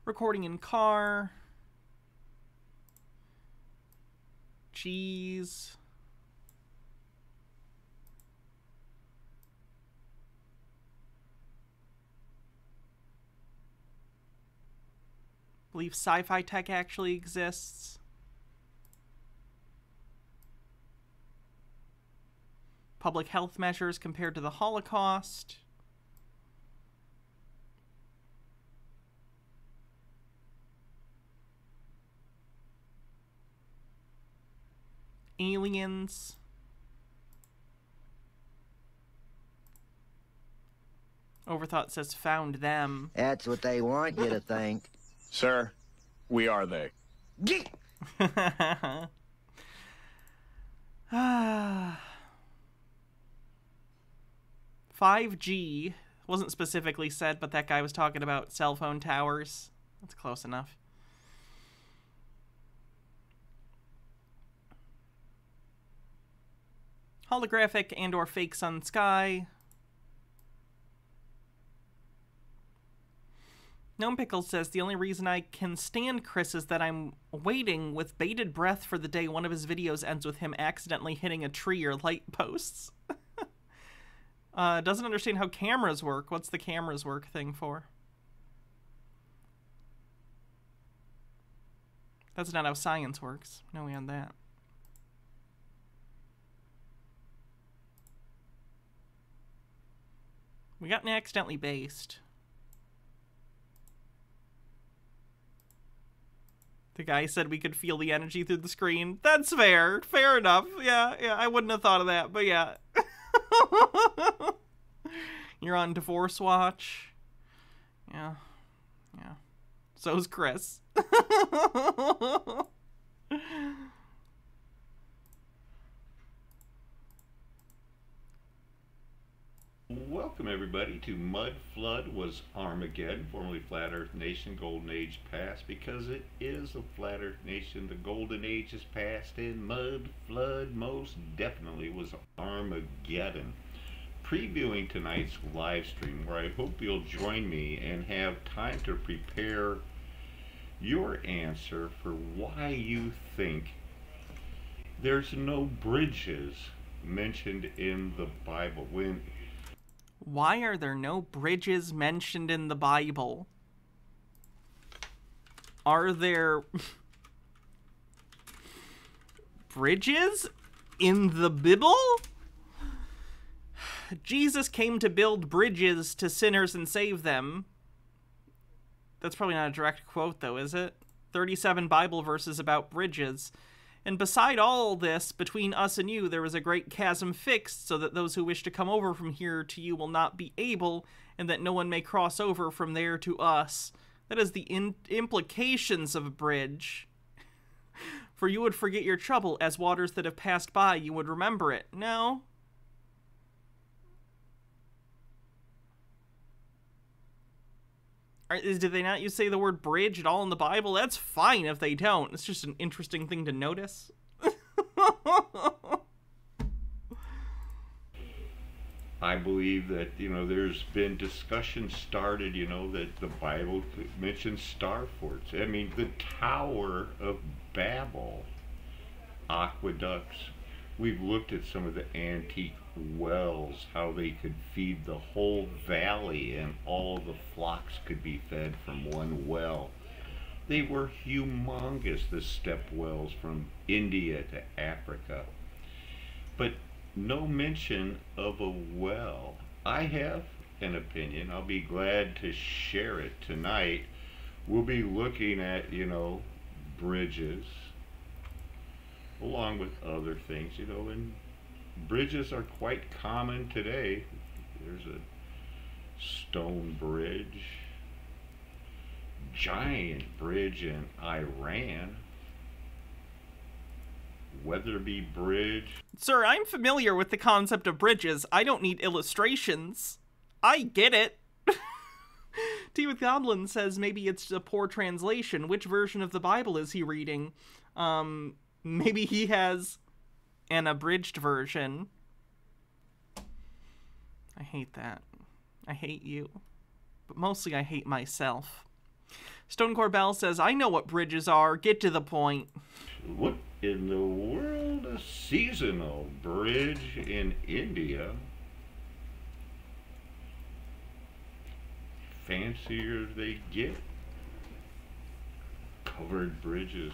Recording in car. Cheese. Believe sci-fi tech actually exists. Public health measures compared to the Holocaust. Aliens. Overthought says found them. That's what they want you to think. Sir, we are they. 5G wasn't specifically said, but that guy was talking about cell phone towers. That's close enough. Holographic and or fake sun sky. Gnome Pickles says, the only reason I can stand Chris is that I'm waiting with bated breath for the day one of his videos ends with him accidentally hitting a tree or light posts. Doesn't understand how cameras work. What's the cameras work thing for? That's not how science works. No, we had that. We got an accidentally based. The guy said we could feel the energy through the screen. That's fair. Fair enough. Yeah, I wouldn't have thought of that, but yeah. You're on divorce watch. Yeah. So's Chris. Welcome everybody to Mud Flood Was Armageddon, formerly Flat Earth Nation, Golden Age past, because it is a Flat Earth Nation. The Golden Age is past, and Mud Flood most definitely was Armageddon. previewing tonight's live stream, where I hope you'll join me and have time to prepare your answer for why you think there's no bridges mentioned in the Bible. Why are there no bridges mentioned in the Bible? Are there bridges in the Bible? Jesus came to build bridges to sinners and save them. That's probably not a direct quote, though, is it? 37 Bible verses about bridges. And beside all this, between us and you, there is a great chasm fixed, so that those who wish to come over from here to you will not be able, and that no one may cross over from there to us. That is the implications of a bridge. For you would forget your trouble, as waters that have passed by, you would remember it. No? Did they not say the word bridge at all in the Bible? That's fine if they don't. It's just an interesting thing to notice. I believe that, there's been discussion started, that the Bible mentions star forts. I mean, the Tower of Babel, aqueducts. We've looked at some of the antique wells, how they could feed the whole valley and all the flocks could be fed from one well. They were humongous, the step wells from India to Africa. But no mention of a well. I have an opinion. I'll be glad to share it tonight. We'll be looking at, bridges, along with other things, and bridges are quite common today. There's a stone bridge, giant bridge in Iran, Weatherby Bridge. Sir, I'm familiar with the concept of bridges. I don't need illustrations. I get it. Tea with Goblin says maybe it's a poor translation. Which version of the Bible is he reading? Maybe he has an abridged version. I hate that. I hate you. But mostly I hate myself. Stone Corbell says, I know what bridges are. Get to the point. What in the world? A seasonal bridge in India? Fancier they get. Covered bridges.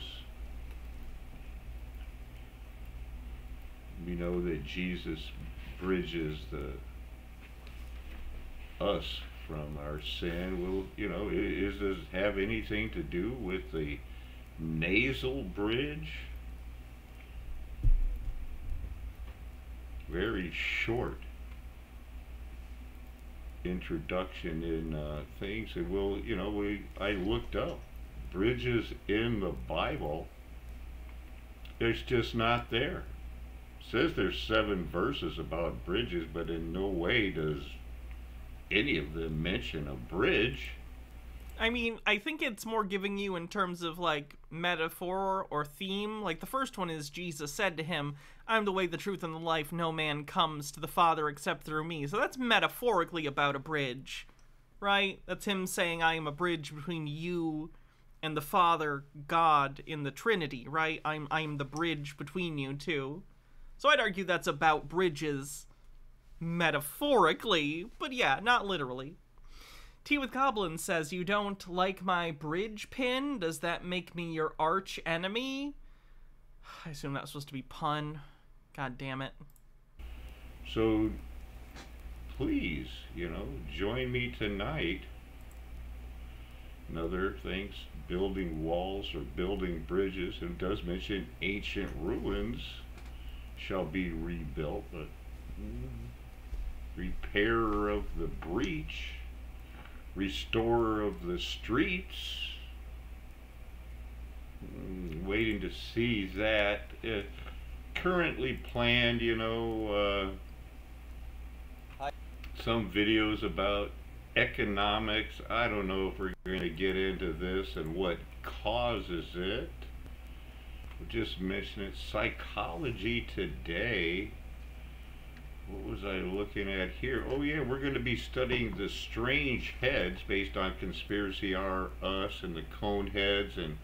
We know that Jesus bridges us from our sin. Well, does this have anything to do with the nasal bridge? Very short introduction in things, and I looked up bridges in the Bible. It's just not there. It says there's 7 verses about bridges, but in no way does any of them mention a bridge. I mean, I think it's more giving you in terms of, metaphor or theme. The first one is Jesus said to him, I'm the way, the truth, and the life. No man comes to the Father except through me. So that's metaphorically about a bridge, right? That's him saying, I am a bridge between you and the Father, God, in the Trinity, right? I'm the bridge between you two. So I'd argue that's about bridges metaphorically, but yeah, not literally. Tea with Goblin says, you don't like my bridge pin? Does that make me your arch enemy? I assume that was supposed to be pun. God damn it. So, please, join me tonight. And other things, building walls or building bridges. It does mention ancient ruins shall be rebuilt, but repairer of the breach, restorer of the streets. Waiting to see that. Currently planned, some videos about economics. I don't know if we're going to get into this and what causes it. We'll just mention it. Psychology Today what was I looking at here? Oh yeah, we're going to be studying the strange heads based on Conspiracy R Us and the cone heads. And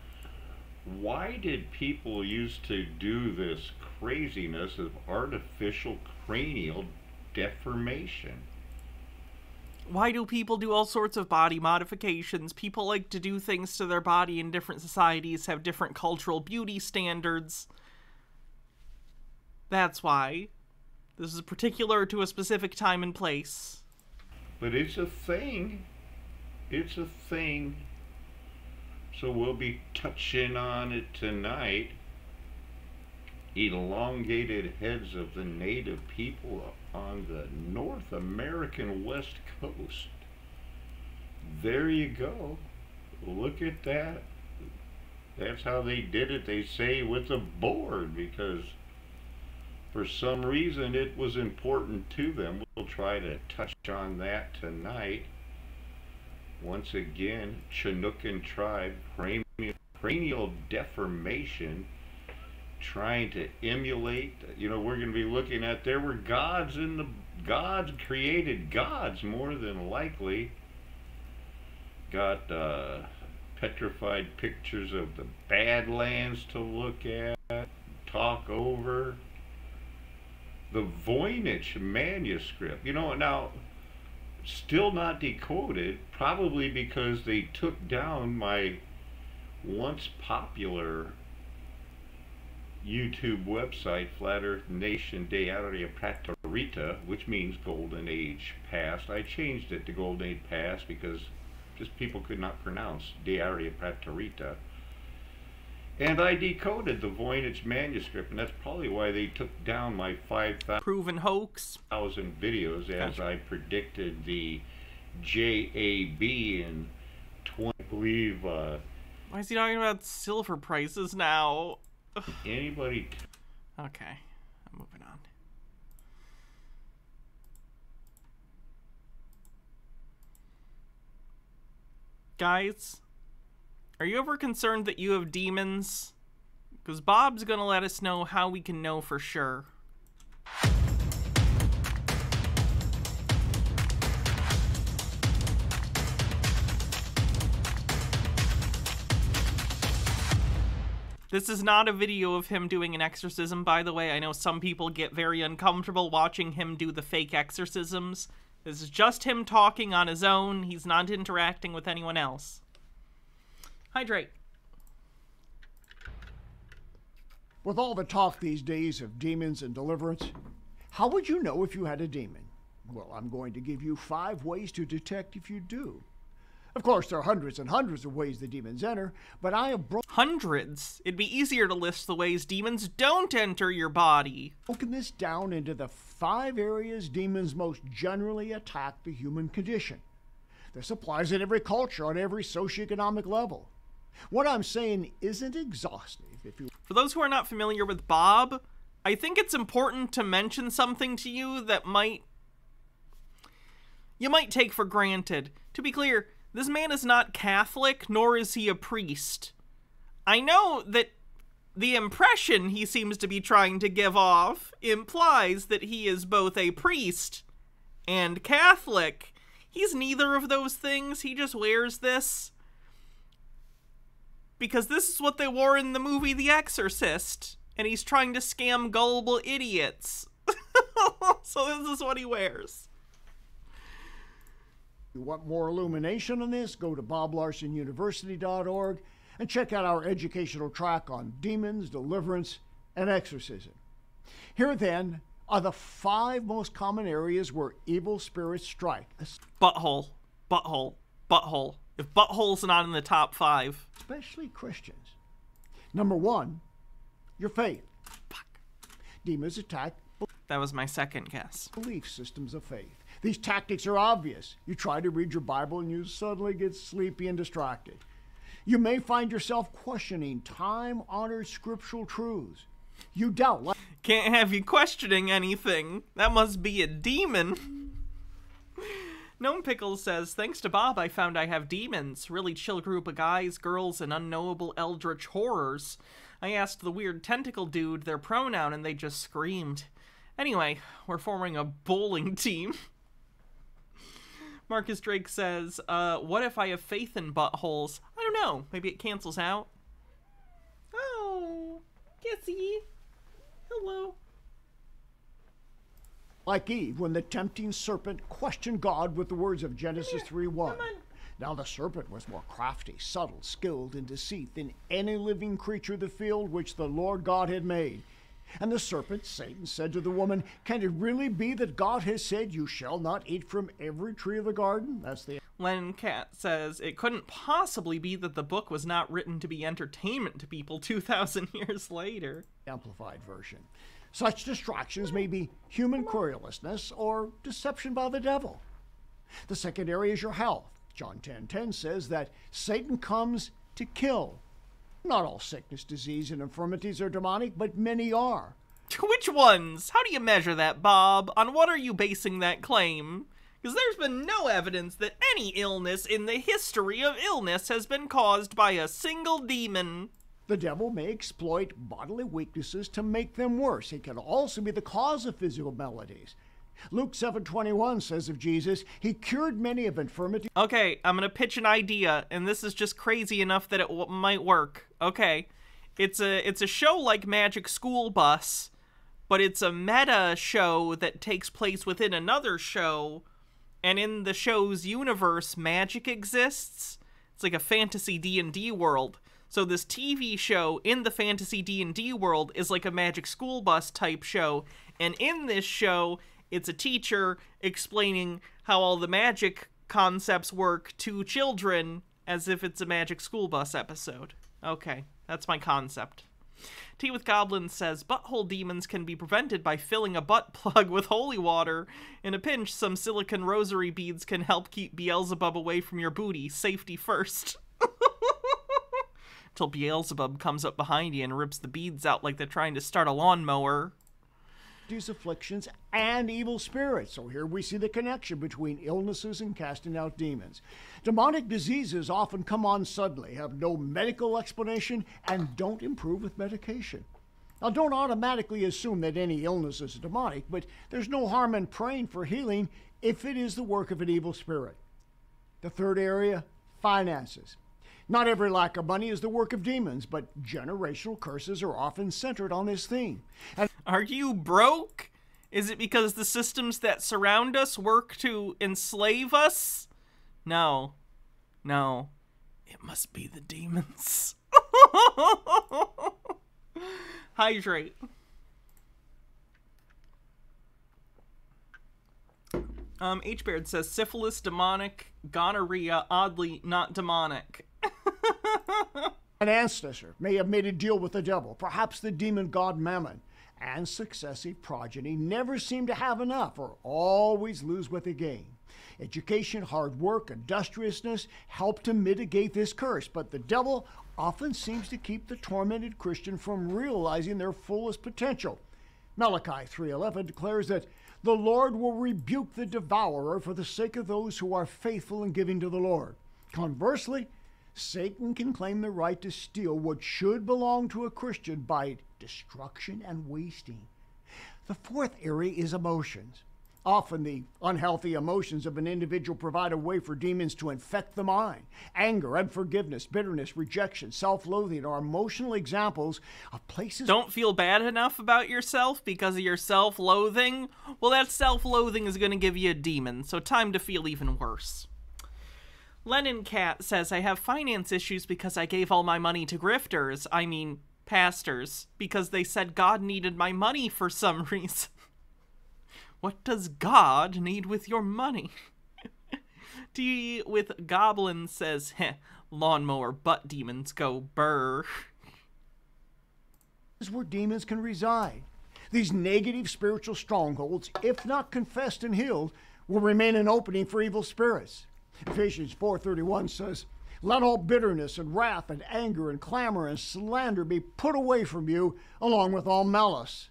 why did people used to do this craziness of artificial cranial deformation? Why do people do all sorts of body modifications? People like to do things to their body in different societies, have different cultural beauty standards. That's why. This is particular to a specific time and place. But it's a thing. It's a thing. So we'll be touching on it tonight. Elongated heads of the native people on the North American West Coast. There you go. Look at that. That's how they did it, they say, with a board, because for some reason it was important to them. We'll try to touch on that tonight. Once again, Chinookan tribe, cranial deformation, trying to emulate, you know, we're going to be looking at, there were gods in the, gods created gods more than likely. Got petrified pictures of the Badlands to look at, talk over. The Voynich manuscript, you know, now still not decoded, probably because they took down my once popular YouTube website, Flat Earth Nation Diaria Praterita, which means Golden Age Past. I changed it to Golden Age Past because just people could not pronounce Diaria Praterita. And I decoded the Voynich manuscript, and that's probably why they took down my 5,000 proven hoax videos, as I predicted the JAB in 20, I believe. Why is he talking about silver prices now? Anybody? Okay, I'm moving on. Guys, are you ever concerned that you have demons? Because Bob's gonna let us know how we can know for sure. This is not a video of him doing an exorcism, by the way. I know some people get very uncomfortable watching him do the fake exorcisms. This is just him talking on his own. He's not interacting with anyone else. Hydrate. With all the talk these days of demons and deliverance, how would you know if you had a demon? Well, I'm going to give you 5 ways to detect if you do. Of course, there are hundreds and hundreds of ways the demons enter, but I have hundreds? It'd be easier to list the ways demons don't enter your body. Broken this down into the 5 areas demons most generally attack the human condition. This applies in every culture, on every socioeconomic level. What I'm saying isn't exhaustive. For those who are not familiar with Bob, I think it's important to mention something to you that you might take for granted. To be clear, this man is not Catholic, nor is he a priest. I know that the impression he seems to be trying to give off implies that he is both a priest and Catholic. He's neither of those things. He just wears this because this is what they wore in the movie The Exorcist, and he's trying to scam gullible idiots. So this is what he wears. If you want more illumination on this, go to BobLarsonUniversity.org and check out our educational track on demons, deliverance, and exorcism. Here then are the 5 most common areas where evil spirits strike. Butthole, butthole, butthole. If butthole's not in the top 5. Especially Christians. Number 1, your faith. Fuck. Demons attack. That was my second guess. Belief systems of faith. These tactics are obvious. You try to read your Bible and you suddenly get sleepy and distracted. You may find yourself questioning time-honored scriptural truths. You doubt. Can't have you questioning anything. That must be a demon. Gnome Pickles says, thanks to Bob, I found I have demons. Really chill group of guys, girls, and unknowable eldritch horrors. I asked the weird tentacle dude their pronoun and they just screamed. Anyway, we're forming a bowling team. Marcus Drake says, what if I have faith in buttholes? I don't know. Maybe it cancels out. Oh, Kissy. Hello. Like Eve, when the tempting serpent questioned God with the words of Genesis 3:1. Now the serpent was more crafty, subtle, skilled in deceit than any living creature of the field which the Lord God had made. And the serpent, Satan, said to the woman, can it really be that God has said, you shall not eat from every tree of the garden? That's the... Len Cat says, it couldn't possibly be that the book was not written to be entertainment to people 2,000 years later. Amplified version. Such distractions may be human querulousness or deception by the devil. The second area is your health. John 10:10 says that Satan comes to kill. Not all sickness, disease, and infirmities are demonic, but many are. Which ones? How do you measure that, Bob? On what are you basing that claim? Because there's been no evidence that any illness in the history of illness has been caused by a single demon. The devil may exploit bodily weaknesses to make them worse. He can also be the cause of physical maladies. Luke 7:21 says of Jesus, he cured many of infirmities. Okay, I'm going to pitch an idea, and this is just crazy enough that it might work. Okay, it's a show like Magic School Bus, but it's a meta show that takes place within another show, and in the show's universe, magic exists. It's like a fantasy D&D world. So this TV show in the fantasy D&D world is like a Magic School Bus type show, and in this show, it's a teacher explaining how all the magic concepts work to children as if it's a Magic School Bus episode. Okay, that's my concept. Tea with Goblins says, butthole demons can be prevented by filling a butt plug with holy water. In a pinch, some silicon rosary beads can help keep Beelzebub away from your booty. Safety first. Till Beelzebub comes up behind you and rips the beads out like they're trying to start a lawnmower. These afflictions and evil spirits. So here we see the connection between illnesses and casting out demons. Demonic diseases often come on suddenly, have no medical explanation, and don't improve with medication. Now, don't automatically assume that any illness is demonic, but there's no harm in praying for healing if it is the work of an evil spirit. The third area, finances. Not every lack of money is the work of demons, but generational curses are often centered on this theme. And are you broke? Is it because the systems that surround us work to enslave us? No. No. It must be the demons. Hydrate. H-Baird says, syphilis, demonic, gonorrhea, oddly not demonic. An ancestor may have made a deal with the devil, perhaps the demon god Mammon, and successive progeny never seem to have enough or always lose what they gain. Education, hard work, industriousness help to mitigate this curse, but the devil often seems to keep the tormented Christian from realizing their fullest potential. Malachi 3:11 declares that the Lord will rebuke the devourer for the sake of those who are faithful in giving to the Lord. Conversely, Satan can claim the right to steal what should belong to a Christian by destruction and wasting. The fourth area is emotions. Often the unhealthy emotions of an individual provide a way for demons to infect the mind. Anger, unforgiveness, bitterness, rejection, self-loathing are emotional examples of places... Don't feel bad enough about yourself because of your self-loathing? Well, that self-loathing is going to give you a demon, so time to feel even worse. Lennon Cat says, I have finance issues because I gave all my money to grifters. I mean, pastors. Because they said God needed my money for some reason. What does God need with your money? Tea with Goblin says, heh, lawnmower butt demons go burr. This is where demons can reside. These negative spiritual strongholds, if not confessed and healed, will remain an opening for evil spirits. Ephesians 4:31 says, let all bitterness and wrath and anger and clamor and slander be put away from you, along with all malice.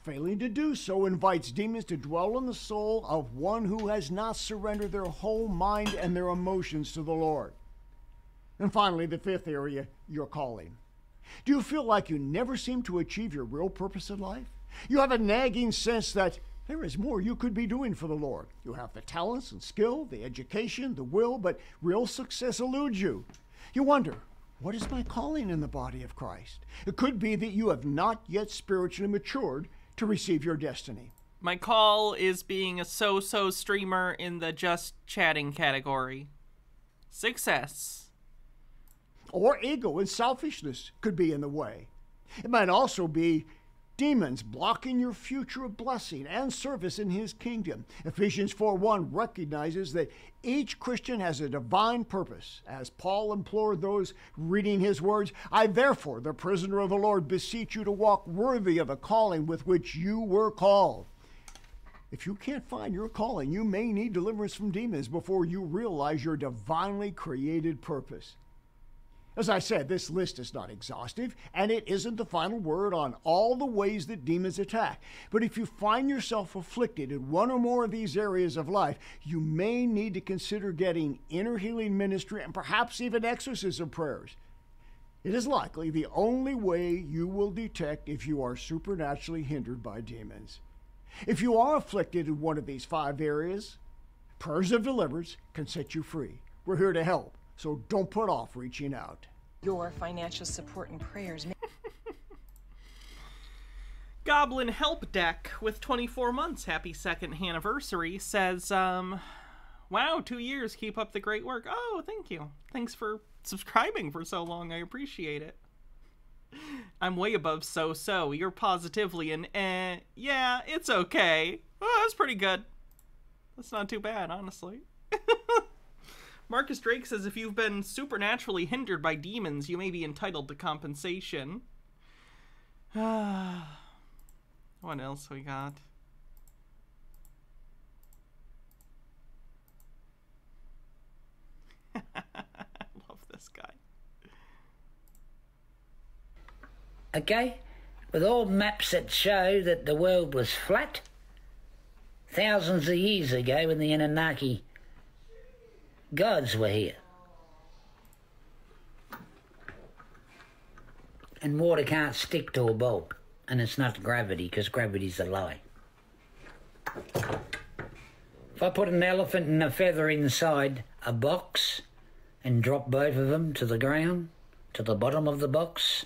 Failing to do so invites demons to dwell in the soul of one who has not surrendered their whole mind and their emotions to the Lord. And finally, the fifth area, your calling. Do you feel like you never seem to achieve your real purpose in life? You have a nagging sense that there is more you could be doing for the Lord. You have the talents and skill, the education, the will, but real success eludes you. You wonder, what is my calling in the body of Christ? It could be that you have not yet spiritually matured to receive your destiny. My call is being a so-so streamer in the just chatting category. Success. Or ego and selfishness could be in the way. It might also be demons blocking your future of blessing and service in his kingdom. Ephesians 4:1 recognizes that each Christian has a divine purpose. As Paul implored those reading his words, I therefore, the prisoner of the Lord, beseech you to walk worthy of the calling with which you were called. If you can't find your calling, you may need deliverance from demons before you realize your divinely created purpose. As I said, this list is not exhaustive, and it isn't the final word on all the ways that demons attack. But if you find yourself afflicted in one or more of these areas of life, you may need to consider getting inner healing ministry and perhaps even exorcism prayers. It is likely the only way you will detect if you are supernaturally hindered by demons. If you are afflicted in one of these 5 areas, prayers of deliverance can set you free. We're here to help. So don't put off reaching out. Your financial support and prayers. Goblin Help Deck with 24 months. Happy 2nd anniversary. Says, wow, 2 years. Keep up the great work. Oh, thank you. Thanks for subscribing for so long. I appreciate it. I'm way above so-so. You're positively an yeah, it's okay. Oh, that's pretty good. That's not too bad, honestly. Marcus Drake says, if you've been supernaturally hindered by demons, you may be entitled to compensation. What else we got? I love this guy. Okay, with all maps that show that the world was flat, thousands of years ago when the Anunnaki gods were here. And water can't stick to a bulb. And it's not gravity, because gravity's a lie. If I put an elephant and a feather inside a box and drop both of them to the ground, to the bottom of the box,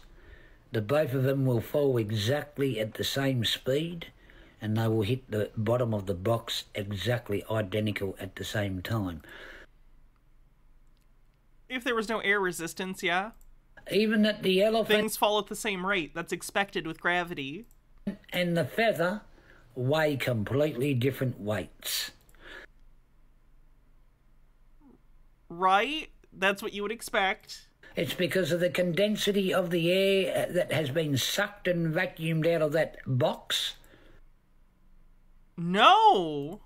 the both of them will fall exactly at the same speed, and they will hit the bottom of the box exactly identical at the same time. If there was no air resistance, yeah. Even that the elephant... Things fall at the same rate. That's expected with gravity. And the feather weigh completely different weights. Right? That's what you would expect. It's because of the condensity of the air that has been sucked and vacuumed out of that box. No!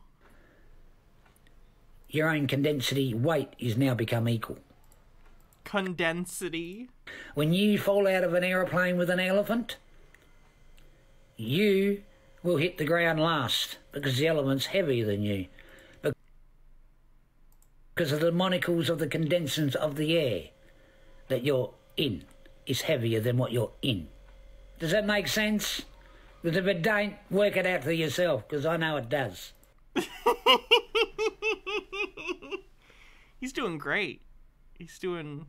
Your own condensity weight is now become equal. Condensity? When you fall out of an aeroplane with an elephant, you will hit the ground last because the elephant's heavier than you. Because of the molecules of the condensance of the air that you're in is heavier than what you're in. Does that make sense? Because if it don't, work it out for yourself, because I know it does. He's doing great. He's doing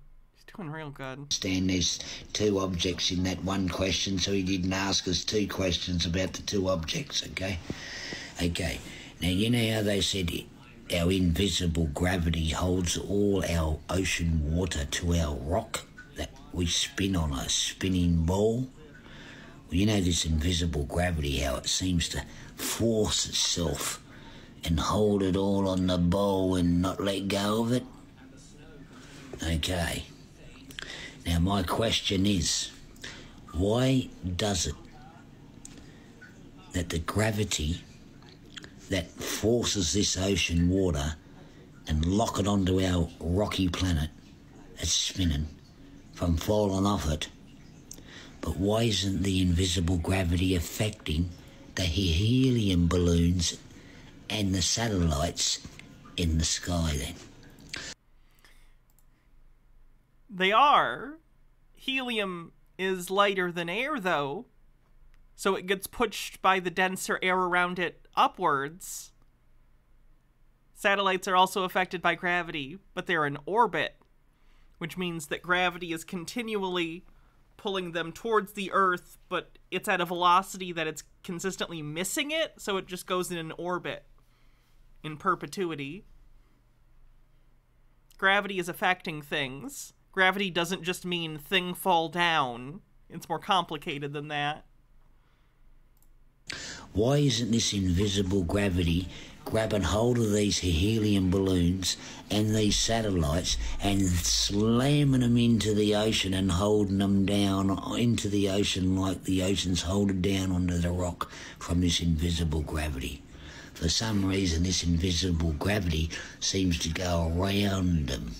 real good. Stan, there's 2 objects in that one question, so he didn't ask us 2 questions about the 2 objects, okay? Okay. Now, you know how they said our invisible gravity holds all our ocean water to our rock that we spin on a spinning ball? Well, you know this invisible gravity, how it seems to force itself and hold it all on the ball and not let go of it? Okay. Now my question is, why does it that the gravity that forces this ocean water and lock it onto our rocky planet that's spinning from falling off it, but why isn't the invisible gravity affecting the helium balloons and the satellites in the sky then? They are. Helium is lighter than air, though. so it gets pushed by the denser air around it upwards. Satellites are also affected by gravity, but they're in orbit, which means that gravity is continually pulling them towards the Earth, but it's at a velocity that it's consistently missing it, so it just goes in an orbit in perpetuity. Gravity is affecting things. Gravity doesn't just mean thing fall down. It's more complicated than that. Why isn't this invisible gravity grabbing hold of these helium balloons and these satellites and slamming them into the ocean and holding them down into the ocean like the ocean's holding down onto the rock from this invisible gravity? For some reason, this invisible gravity seems to go around them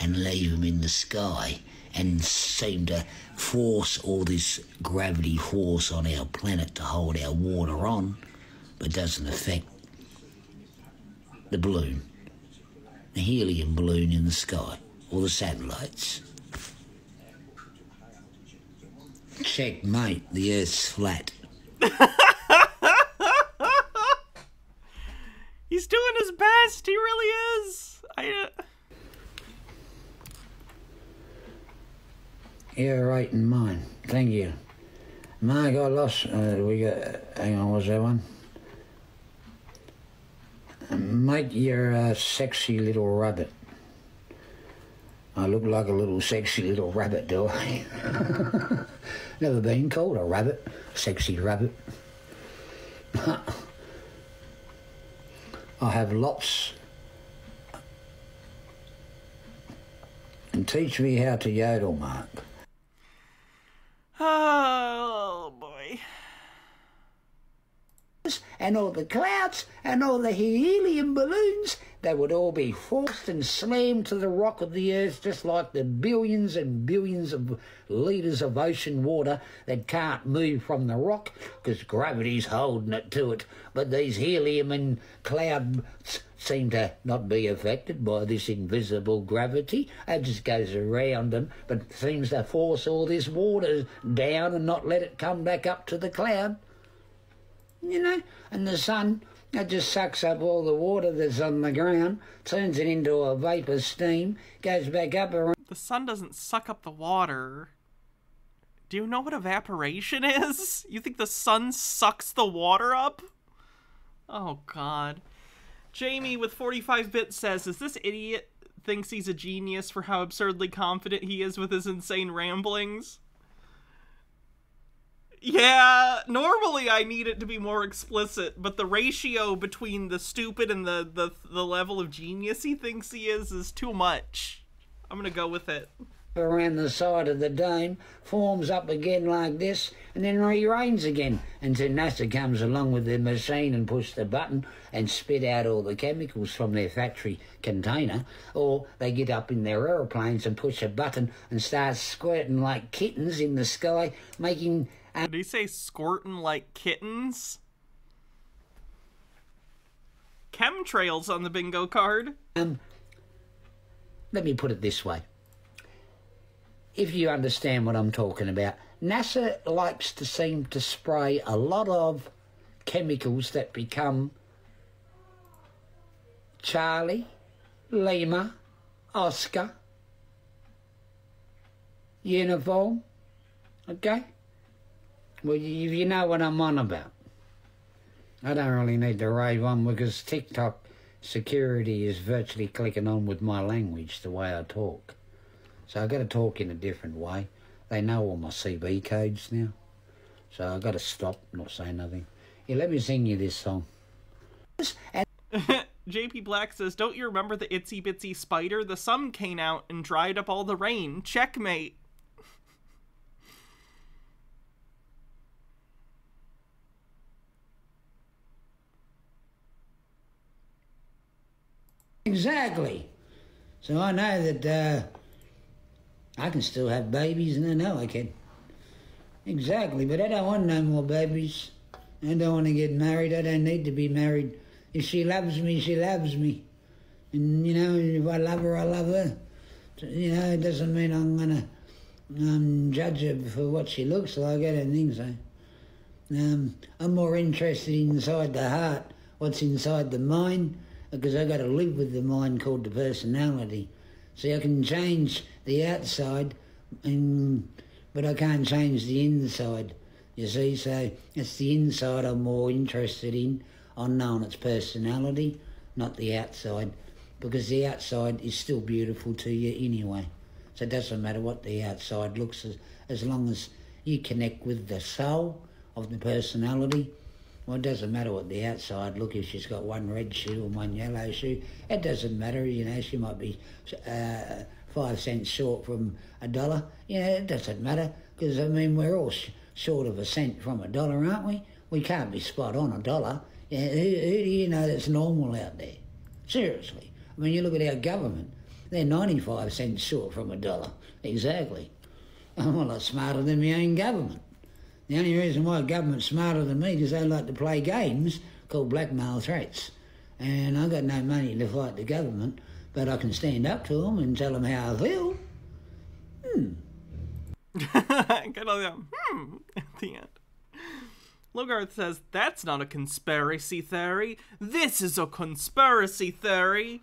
and leave them in the sky and seem to force all this gravity force on our planet to hold our water on, but doesn't affect the balloon, the helium balloon in the sky, or the satellites. Checkmate, the Earth's flat. He's doing his best, he really is. You're right in mine. Thank you. My God, lost. Hang on, what's that one? Mike, you're a sexy little rabbit. I look like a little sexy little rabbit, do I? Never been called a rabbit. Sexy rabbit. I have lots. And teach me how to yodel, Mark. Oh, boy. And all the clouds and all the helium balloons, they would all be forced and slammed to the rock of the Earth, just like the billions and billions of litres of ocean water that can't move from the rock because gravity's holding it to it. But these helium and clouds seem to not be affected by this invisible gravity. It just goes around them, but seems to force all this water down and not let it come back up to the cloud. You know, and the sun, it just sucks up all the water that's on the ground, turns it into a vapour steam, goes back up around. The sun doesn't suck up the water. Do you know what evaporation is? You think the sun sucks the water up? Oh, God. Jamie with 45-bit says, is this idiot thinks he's a genius for how absurdly confident he is with his insane ramblings? Yeah, normally I need it to be more explicit, but the ratio between the stupid and the level of genius he thinks he is too much. I'm gonna go with it. Around the side of the dome, forms up again like this, and then re-rains again, until NASA comes along with their machine and push the button and spit out all the chemicals from their factory container, or they get up in their aeroplanes and push a button and start squirting like kittens in the sky, making... Did he say squirting like kittens? Chemtrails on the bingo card. Let me put it this way. If you understand what I'm talking about, NASA likes to seem to spray a lot of chemicals that become Charlie, Lima, Oscar, uniform, okay? Well, you know what I'm on about. I don't really need to rave on because TikTok security is virtually clicking on with my language, the way I talk. So I've got to talk in a different way. They know all my CB codes now. So I've got to stop, not say nothing. Here, let me sing you this song. JP Black says, don't you remember the itsy bitsy spider? The sun came out and dried up all the rain. Checkmate. Exactly. So I know that I can still have babies, and I know I can. Exactly, but I don't want no more babies. I don't want to get married. I don't need to be married. If she loves me, she loves me. And, you know, if I love her, I love her. So, you know, it doesn't mean I'm going to judge her for what she looks like. I don't think so. I'm more interested inside the heart, what's inside the mind, because I got to live with the mind called the personality. See, I can change the outside, but I can't change the inside. You see, so it's the inside I'm more interested in, on knowing its personality, not the outside, because the outside is still beautiful to you anyway. So it doesn't matter what the outside looks, as long as you connect with the soul of the personality. Well, it doesn't matter what the outside look, if she's got one red shoe and one yellow shoe. It doesn't matter, you know, she might be 5 cents short from $1. You know, it doesn't matter, because, I mean, we're all short of a cent from $1, aren't we? We can't be spot on $1. Yeah, who do you know that's normal out there? Seriously. I mean, you look at our government, they're 95 cents short from $1. Exactly. I'm a lot smarter than my own government. The only reason why government's smarter than me is they like to play games called blackmail threats. And I've got no money to fight the government, but I can stand up to them and tell them how I feel. Get all the at the end. Logarth says, that's not a conspiracy theory. This is a conspiracy theory.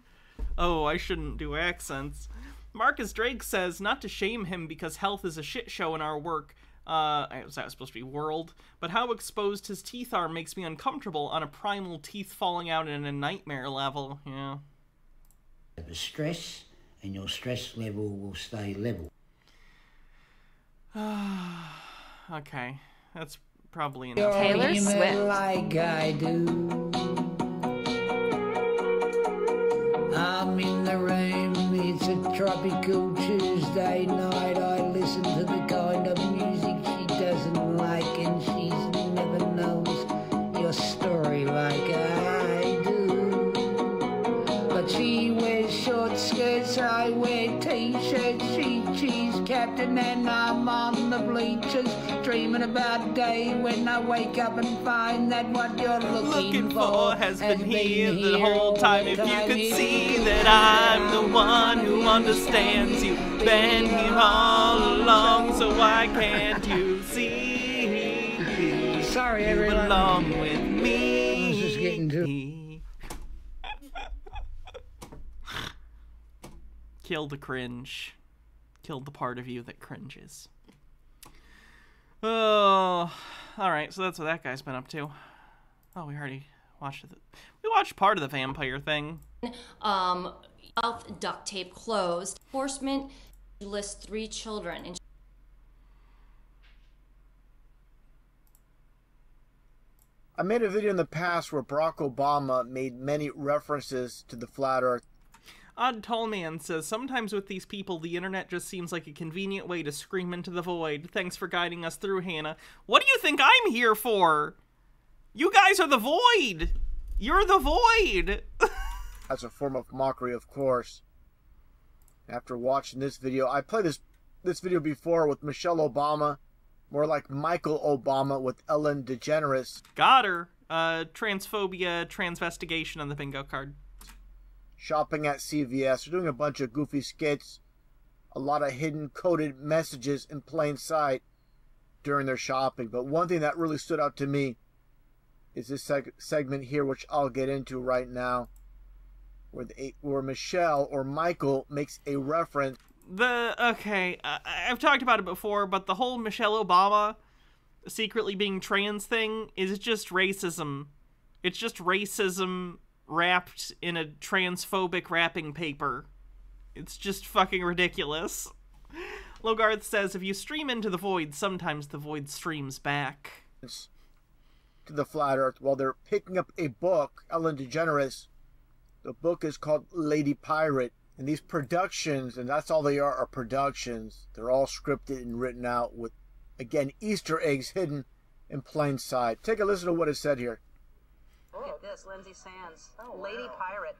Oh, I shouldn't do accents. Marcus Drake says, not to shame him because health is a shit show in our work. Was that supposed to be world? But how exposed his teeth are makes me uncomfortable on a primal teeth falling out in a nightmare level. Yeah. The stress, and your stress level will stay level. Okay, that's probably enough. Taylor Swift. Like I do. I'm in the room, it's a tropical Tuesday night. I listen to the kind of music she doesn't like, and she's never knows your story like I do. But she wears short skirts, I wear t-shirts, she's captain and I'm on the bleachers, dreaming about day when I wake up and find that what you're looking for has been here the whole time. If you could see that I'm the one who understands you, been here all along, so why can't you see? Sorry, you everyone. belong with me. I was just getting to... Kill the cringe. Kill the part of you that cringes. Oh, alright, so that's what that guy's been up to. Oh, we already watched it. We watched part of the vampire thing. Mouth duct tape closed. Enforcement lists 3 children. And I made a video in the past where Barack Obama made many references to the flat earth. Odd Tallman says, sometimes with these people, the internet just seems like a convenient way to scream into the void. Thanks for guiding us through, Hannah. What do you think I'm here for? You guys are the void! You're the void! As a form of mockery, of course. After watching this video, I played this video before with Michelle Obama, more like Michael Obama with Ellen DeGeneres. Got her. Transphobia, transvestigation on the bingo card. Shopping at CVS. They're doing a bunch of goofy skits. A lot of hidden coded messages in plain sight during their shopping. But one thing that really stood out to me is this segment here, which I'll get into right now, where Michelle or Michael makes a reference. I've talked about it before, but the whole Michelle Obama secretly being trans thing is just racism. It's just racism wrapped in a transphobic wrapping paper. It's just fucking ridiculous. Logarth says, if you stream into the void, sometimes the void streams back. To the flat earth while they're picking up a book, Ellen DeGeneres. The book is called Lady Pirate. And these productions, and that's all they are productions. They're all scripted and written out with, again, Easter eggs hidden in plain sight. Take a listen to what is said here. Look at this, Lindsay Sands, Lady Pirate.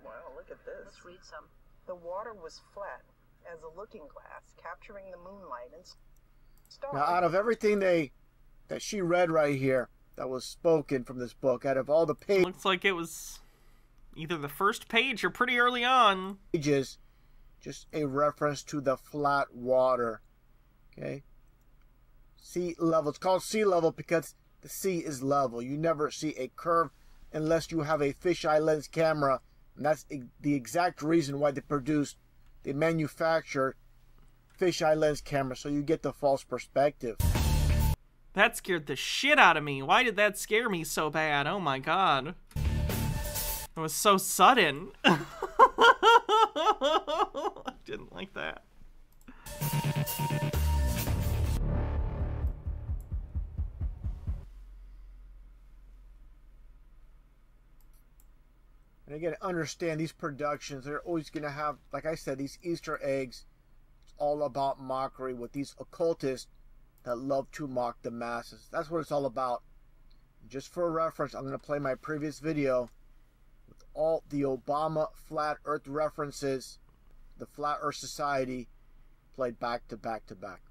Wow, look at this. Let's read some. The water was flat as a looking glass, capturing the moonlight and stars. Now, out of everything that she read right here, that was spoken from this book, out of all the pages... Looks like it was either the first page or pretty early on. Pages, just a reference to the flat water. Okay? Sea level. It's called sea level because the sea is level. You never see a curve unless you have a fisheye lens camera. And that's the exact reason why they manufacture fisheye lens camera, so you get the false perspective. That scared the shit out of me. Why did that scare me so bad? Oh my god. It was so sudden. I didn't like that. And again, understand these productions, they're always going to have, like I said, these Easter eggs. It's all about mockery with these occultists that love to mock the masses. That's what it's all about. Just for reference, I'm going to play my previous video with all the Obama Flat Earth references, the Flat Earth Society, played back to back to back.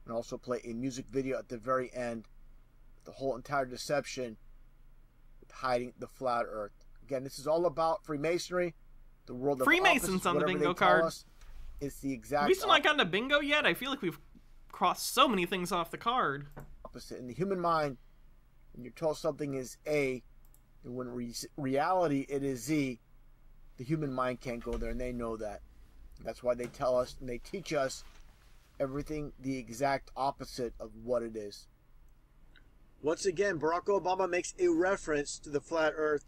And also play a music video at the very end, the whole entire deception with hiding the Flat Earth. Again, this is all about Freemasonry, the world of Freemasons on the bingo card. It's the exact Have we still not gotten to bingo yet? I feel like we've crossed so many things off the card. Opposite. In the human mind, when you're told something is A, and when reality it is Z, the human mind can't go there, and they know that. That's why they tell us and they teach us everything the exact opposite of what it is. Once again, Barack Obama makes a reference to the flat earth.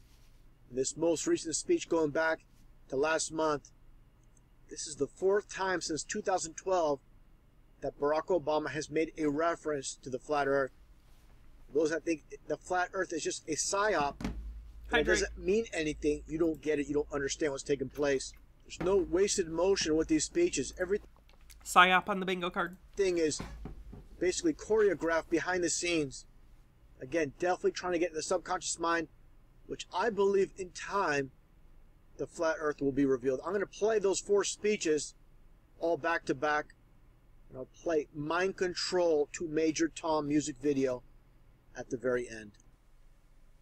In this most recent speech going back to last month, this is the 4th time since 2012 that Barack Obama has made a reference to the flat earth. Those that think the flat earth is just a psyop, it doesn't mean anything, you don't get it, you don't understand what's taking place. There's no wasted motion with these speeches. Everything psyop on the bingo card. Thing is basically choreographed behind the scenes. Again, definitely trying to get in the subconscious mind, which I believe in time the flat earth will be revealed. I'm going to play those 4 speeches all back to back, and I'll play Mind Control to Major Tom music video at the very end.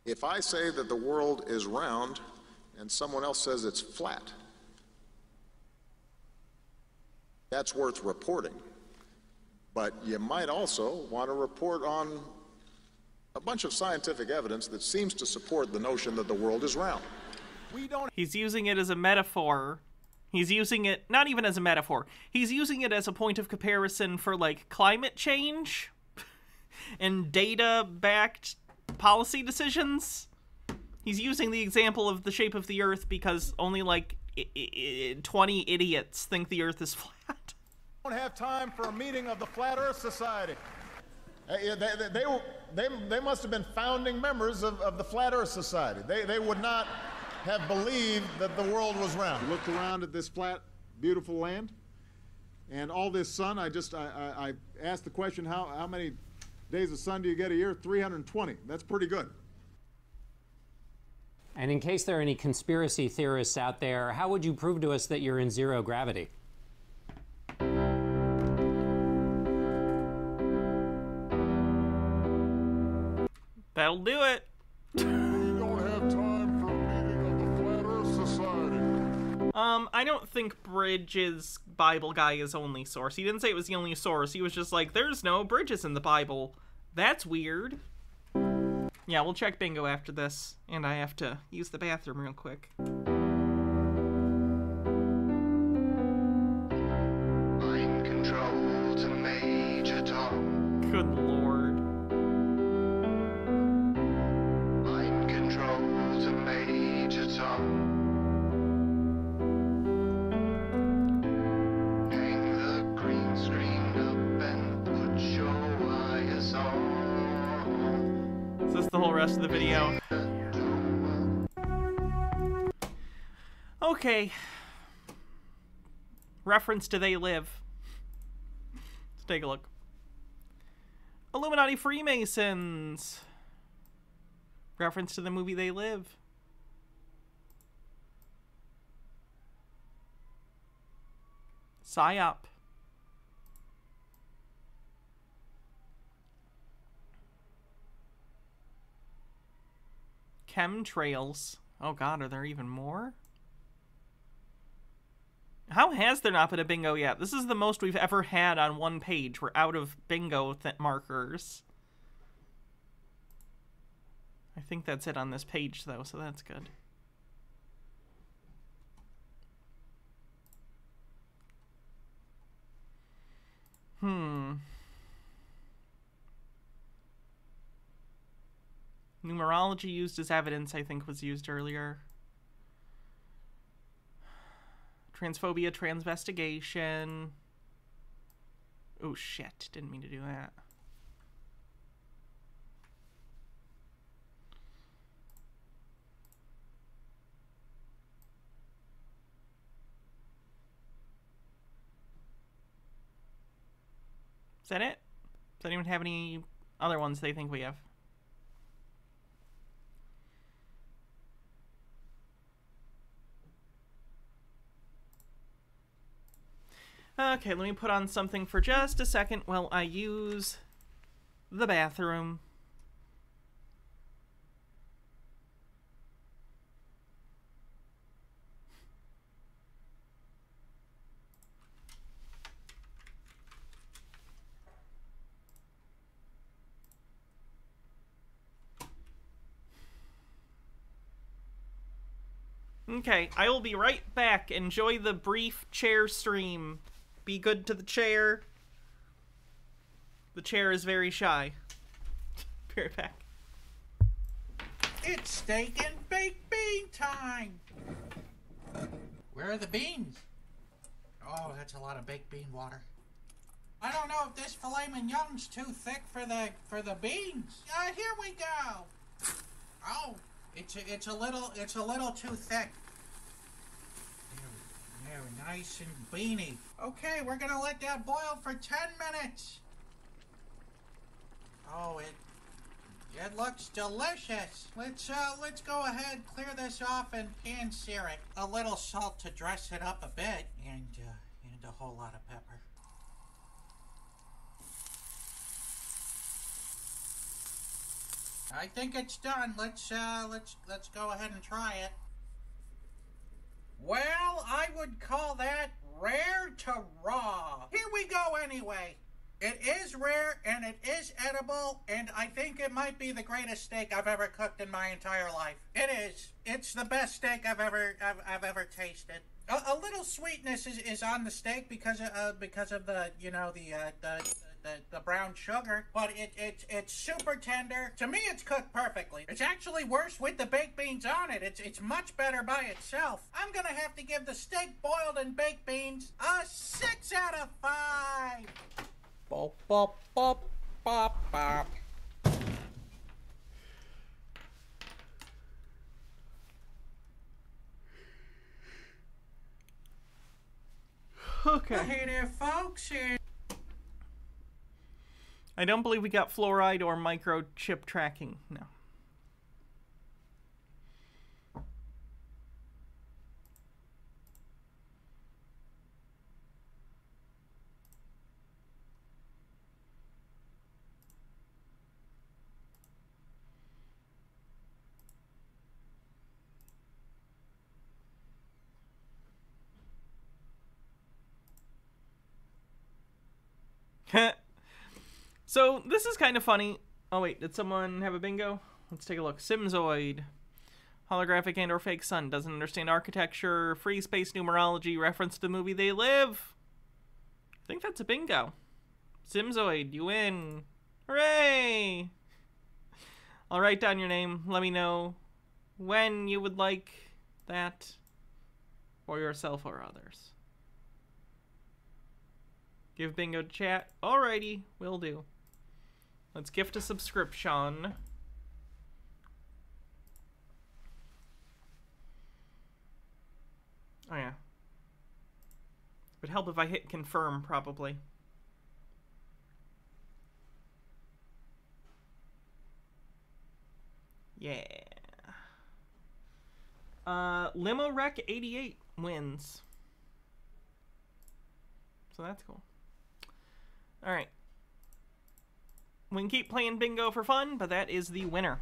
If I say that the world is round and someone else says it's flat, that's worth reporting. But you might also want to report on a bunch of scientific evidence that seems to support the notion that the world is round. He's using it as a metaphor. He's using it not even as a metaphor. He's using it as a point of comparison for like climate change and data-backed policy decisions. He's using the example of the shape of the Earth because only like 20 idiots think the Earth is flat. We don't have time for a meeting of the Flat Earth Society. They must have been founding members of the Flat Earth Society. They would not have believed that the world was round. Looked around at this flat, beautiful land, and all this sun. I asked the question, how many days of sun do you get a year? 320. That's pretty good. And in case there are any conspiracy theorists out there, how would you prove to us that you're in zero gravity? That'll do it. We don't have time for a meeting of the Flat Earth Society. I don't think Bridges' Bible guy is only source. He didn't say it was the only source. He was just like, there's no bridges in the Bible. That's weird. Yeah, we'll check bingo after this, and I have to use the bathroom real quick. Mind control to Major Tom. Good lord. Mind control to Major Tom. Hang the green screen up and put your wires on. Is this the whole rest of the video? Okay. Reference to They Live. Let's take a look. Illuminati Freemasons. Reference to the movie They Live. PSYOP. Chemtrails. Oh god, are there even more? How has there not been a bingo yet? This is the most we've ever had on one page. We're out of bingo markers. I think that's it on this page, though, so that's good. Numerology used as evidence, I think, was used earlier. Transphobia, transvestigation. Oh, shit. Didn't mean to do that. Is that it? Does anyone have any other ones they think we have? Okay, let me put on something for just a second while I use the bathroom. Okay, I will be right back. Enjoy the brief chair stream. Be good to the chair. The chair is very shy. Be right back. It's steak and baked bean time! Where are the beans? Oh, that's a lot of baked bean water. I don't know if this filet mignon's too thick for the beans. Here we go. Oh, it's a little too thick. There, nice and beany. Okay, we're gonna let that boil for 10 minutes. Oh, it looks delicious. Let's go ahead, clear this off, and pan sear it. A little salt to dress it up a bit, and a whole lot of pepper. I think it's done. Let's go ahead and try it. Well, I would call that rare to raw. Here we go anyway. It is rare and it is edible, and I think it might be the greatest steak I've ever cooked in my entire life. It is. It's the best steak I've ever tasted. A little sweetness is on the steak because of the the brown sugar, but it's super tender. To me, it's cooked perfectly. It's actually worse with the baked beans on it. It's much better by itself. I'm gonna have to give the steak boiled and baked beans a 6 out of 5. Bop bop bop bop bop. Okay. Hey there, folks. I don't believe we got fluoride or microchip tracking. No. So, this is kind of funny. Oh, wait, did someone have a bingo? Let's take a look. Simzoid. Holographic and or fake sun. Doesn't understand architecture. Free space numerology. Reference to the movie They Live. I think that's a bingo. Simzoid, you win. Hooray! I'll write down your name. Let me know when you would like that for yourself or others. Give bingo to chat. Alrighty, will do. Let's gift a subscription. Oh yeah. It would help if I hit confirm, probably. Yeah. Limo Wreck 88 wins. So that's cool. Alright. We can keep playing bingo for fun, but that is the winner.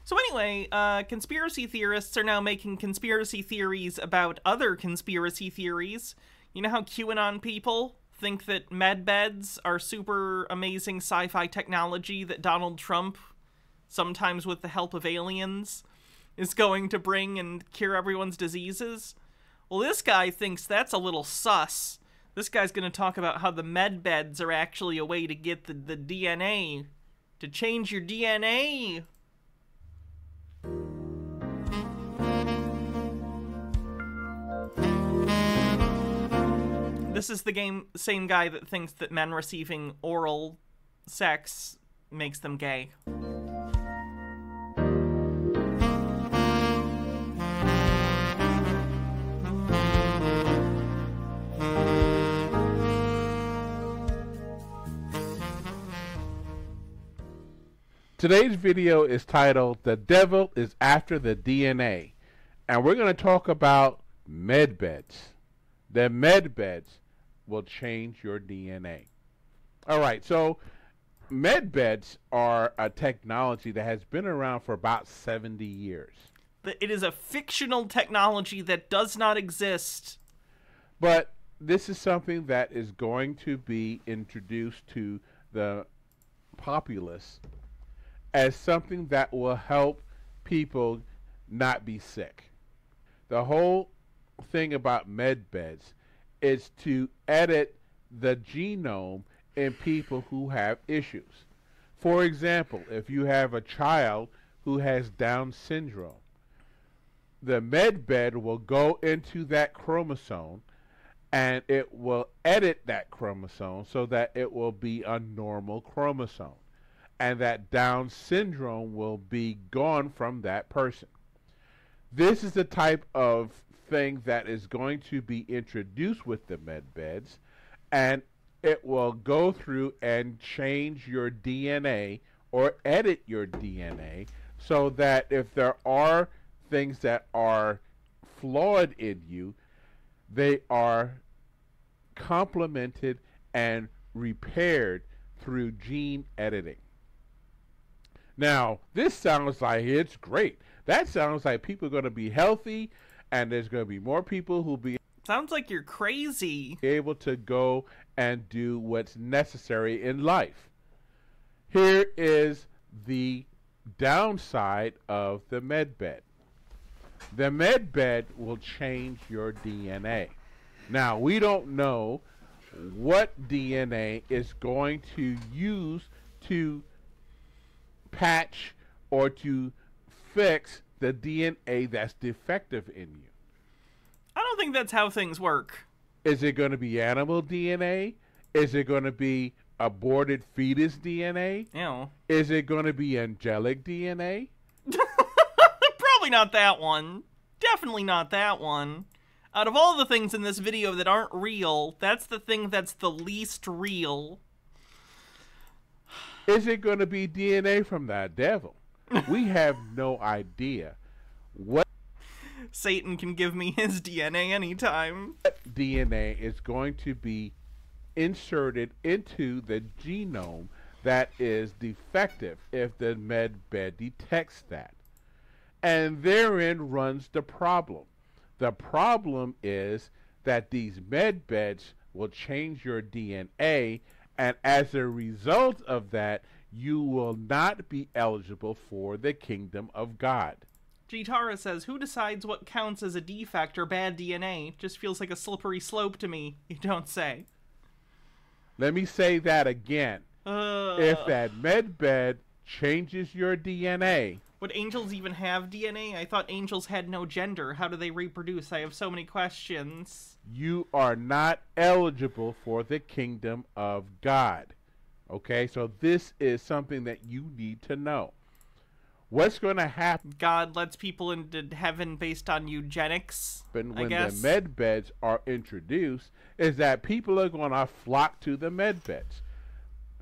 So anyway, conspiracy theorists are now making conspiracy theories about other conspiracy theories. You know how QAnon people think that med beds are super amazing sci-fi technology that Donald Trump, sometimes with the help of aliens, is going to bring and cure everyone's diseases? Well, this guy thinks that's a little sus. This guy's going to talk about how the med beds are actually a way to get the DNA, to change your DNA. This is the same guy that thinks that men receiving oral sex makes them gay. Today's video is titled, "The Devil is After the DNA," and we're going to talk about med beds. The med beds will change your DNA. All right, so med beds are a technology that has been around for about 70 years. It is a fictional technology that does not exist. But this is something that is going to be introduced to the populace as something that will help people not be sick. The whole thing about med beds is to edit the genome in people who have issues. For example, if you have a child who has Down syndrome, the med bed will go into that chromosome and it will edit that chromosome so that it will be a normal chromosome, and that Down syndrome will be gone from that person. This is the type of thing that is going to be introduced with the med beds, and it will go through and change your DNA or edit your DNA so that if there are things that are flawed in you, they are complemented and repaired through gene editing. Now, this sounds like it's great. That sounds like people are going to be healthy, and there's going to be more people who will be Sounds like you're crazy. able to go and do what's necessary in life. Here is the downside of the med bed. The med bed will change your DNA. Now, we don't know what DNA is going to use to patch or to fix the DNA that's defective in you. I don't think that's how things work. Is it going to be animal DNA? Is it going to be aborted fetus DNA? Ew. Is it going to be angelic DNA? Probably not that one. Definitely not that one. Out of all the things in this video that aren't real, that's the thing that's the least real. Is it going to be DNA from that devil? We have no idea what Satan can give me his DNA anytime. DNA is going to be inserted into the genome that is defective if the med bed detects that. And therein runs the problem. The problem is that these med beds will change your DNA, and as a result of that, you will not be eligible for the kingdom of God. Gitara says, who decides what counts as a defect or bad DNA? Just feels like a slippery slope to me, you don't say. Let me say that again. If that med bed changes your DNA... Would angels even have DNA? I thought angels had no gender. How do they reproduce? I have so many questions. You are not eligible for the kingdom of God. Okay, so this is something that you need to know. What's going to happen? God lets people into heaven based on eugenics, when the med beds are introduced, is that people are going to flock to the med beds.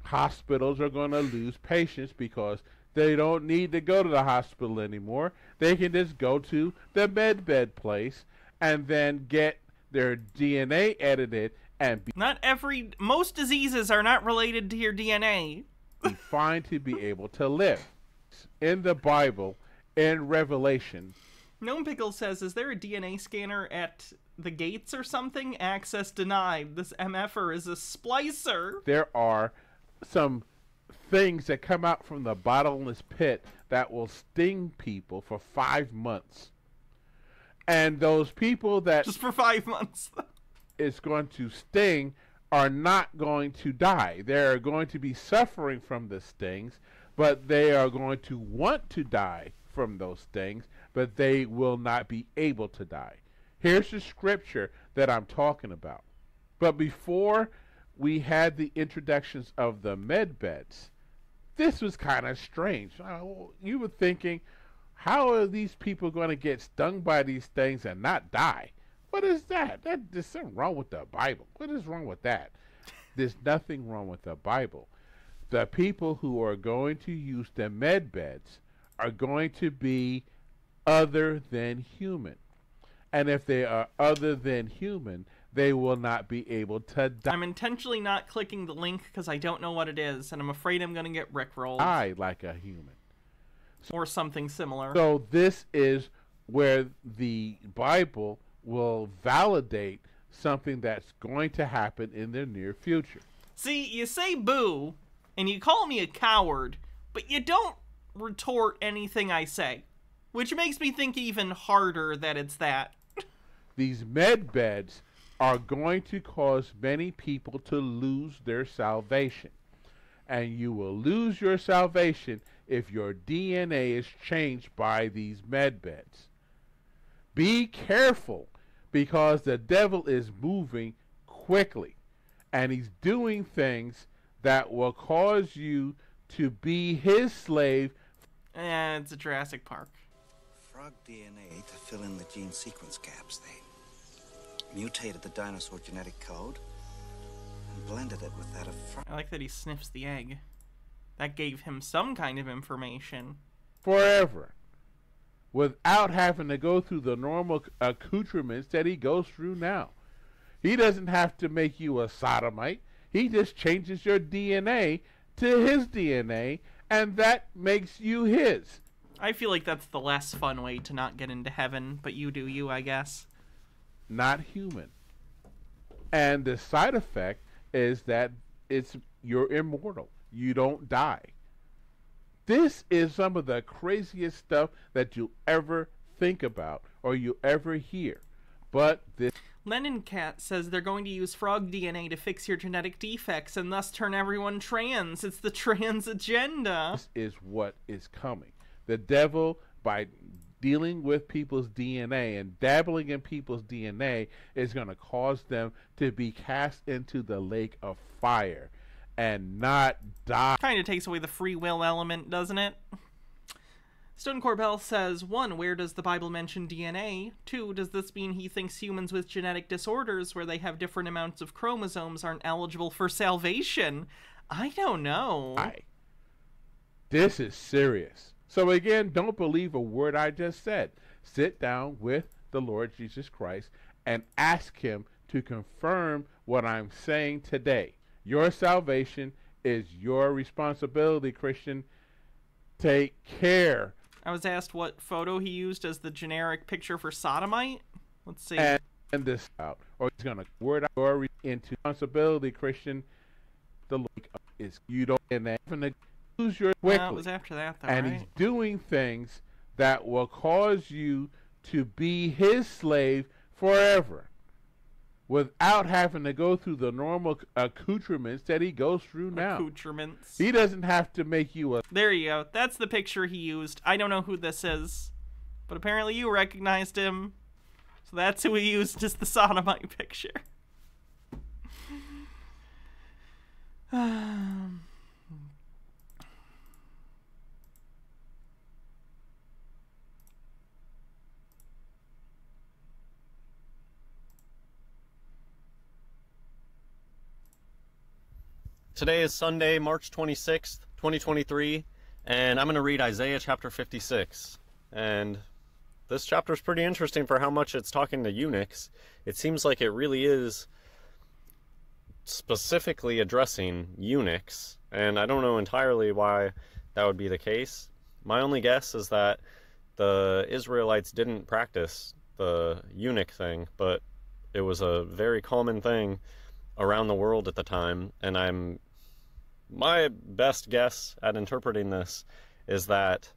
Hospitals are going to lose patients because they don't need to go to the hospital anymore. They can just go to the med bed place and then get their DNA edited and be most diseases are not related to your DNA. Be fine to be able to live. In the Bible, in Revelation, Gnome Pickle says, is there a DNA scanner at the gates or something? Access denied. This MFer is a splicer. There are some things that come out from the bottomless pit that will sting people for 5 months. And those people that... Just for 5 months. ...is going to sting are not going to die. They're going to be suffering from the stings, but they are going to want to die from those stings, but they will not be able to die. Here's the scripture that I'm talking about. But before we had the introductions of the med beds, this was kind of strange. You were thinking, how are these people going to get stung by these things and not die? What is that? There's something wrong with the Bible. What is wrong with that? There's nothing wrong with the Bible. The people who are going to use the med beds are going to be other than human. And if they are other than human, they will not be able to die. I'm intentionally not clicking the link because I don't know what it is, and I'm afraid I'm going to get rickrolled. Die like a human. Or something similar. So this is where the Bible will validate something that's going to happen in the near future. See, you say boo, and you call me a coward, but you don't retort anything I say, which makes me think even harder that it's that. These med beds are going to cause many people to lose their salvation. And you will lose your salvation if your DNA is changed by these med beds. Be careful, because the devil is moving quickly, and he's doing things that will cause you to be his slave. It's a Jurassic Park. Frog DNA to fill in the gene sequence gaps. They mutated the dinosaur genetic code and blended it with that of frog. I like that he sniffs the egg. That gave him some kind of information. Forever. Without having to go through the normal accoutrements that he goes through now. He doesn't have to make you a sodomite. He just changes your DNA to his DNA, and that makes you his. I feel like that's the less fun way to not get into heaven, but you do you, I guess. Not human. And the side effect is that you're immortal. You don't die. This is some of the craziest stuff that you'll ever think about or you'll ever hear. But this... Lennon Cat says they're going to use frog DNA to fix your genetic defects and thus turn everyone trans. It's the trans agenda. This is what is coming. The devil, by dealing with people's DNA and dabbling in people's DNA, is going to cause them to be cast into the lake of fire and not die. Kind of takes away the free will element, doesn't it? Stone Corbell says, 1, where does the Bible mention DNA? 2, does this mean he thinks humans with genetic disorders where they have different amounts of chromosomes aren't eligible for salvation? I don't know. This is serious. So again, don't believe a word I just said. Sit down with the Lord Jesus Christ and ask him to confirm what I'm saying today. Your salvation is your responsibility, Christian. Take care. I was asked what photo he used as the generic picture for sodomite. Let's see. And this out, or he's gonna word out your into responsibility, Christian. The look is you don't and lose your quickly. It was after that, though, and right? he's doing things that will cause you to be his slave forever, without having to go through the normal accoutrements that he goes through now. Accoutrements. He doesn't have to make you a... There you go. That's the picture he used. I don't know who this is, but apparently you recognized him. So that's who he used as the sodomite picture. Today is Sunday, March 26th, 2023, and I'm going to read Isaiah chapter 56. And this chapter is pretty interesting for how much it's talking to eunuchs. It seems like it really is specifically addressing eunuchs, and I don't know entirely why that would be the case. My only guess is that the Israelites didn't practice the eunuch thing, but it was a very common thing around the world at the time, and my best guess at interpreting this is that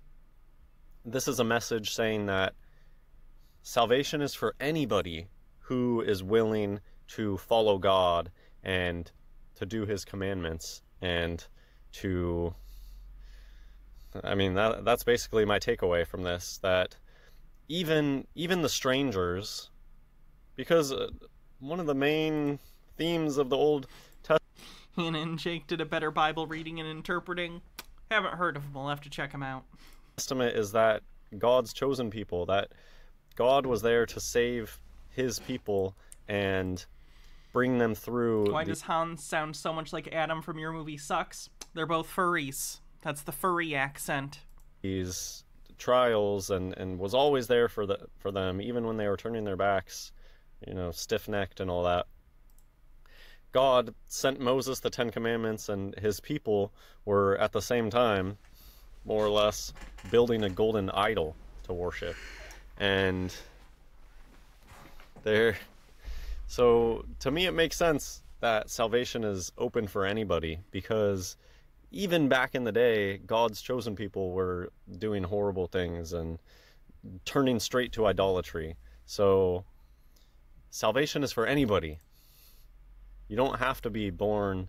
this is a message saying that salvation is for anybody who is willing to follow God and to do his commandments and to, I mean, that's basically my takeaway from this, that even the strangers, because one of the main themes of the Old Testament... Hannah and Jake did a better Bible reading and interpreting. Haven't heard of them, we'll have to check them out. Testament is that God's chosen people, that God was there to save his people and bring them through. Why does Hans sound so much like Adam from your movie Sucks? They're both furries. That's the furry accent. These trials and was always there for them, even when they were turning their backs, you know, stiff-necked and all that. God sent Moses the 10 Commandments, and his people were at the same time, more or less, building a golden idol to worship. And so to me it makes sense that salvation is open for anybody, because even back in the day, God's chosen people were doing horrible things and turning straight to idolatry. So salvation is for anybody. You don't have to be born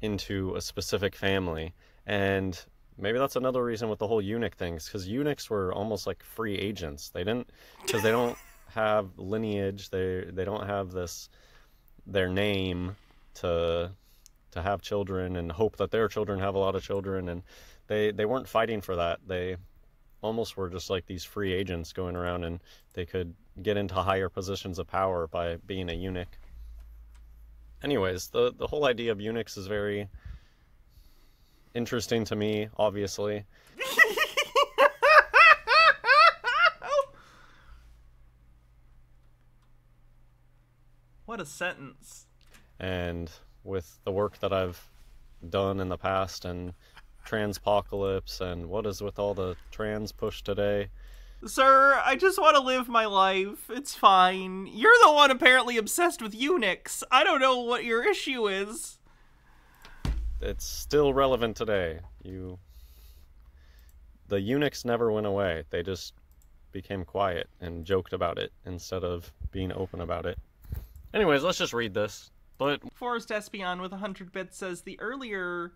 into a specific family. And maybe that's another reason with the whole eunuch things, because eunuchs were almost like free agents. They don't have lineage. They don't have their name to have children and hope that their children have a lot of children, and they weren't fighting for that. They almost were just like these free agents going around, and they could get into higher positions of power by being a eunuch. Anyways, the whole idea of eunuchs is very interesting to me, obviously. What a sentence. And with the work that I've done in the past and transpocalypse and what is with all the trans push today. Sir, I just want to live my life. It's fine. You're the one apparently obsessed with eunuchs. I don't know what your issue is. It's still relevant today. The eunuchs never went away. They just became quiet and joked about it instead of being open about it. Anyways, let's just read this. But Forrest Espion with 100 bits says the earlier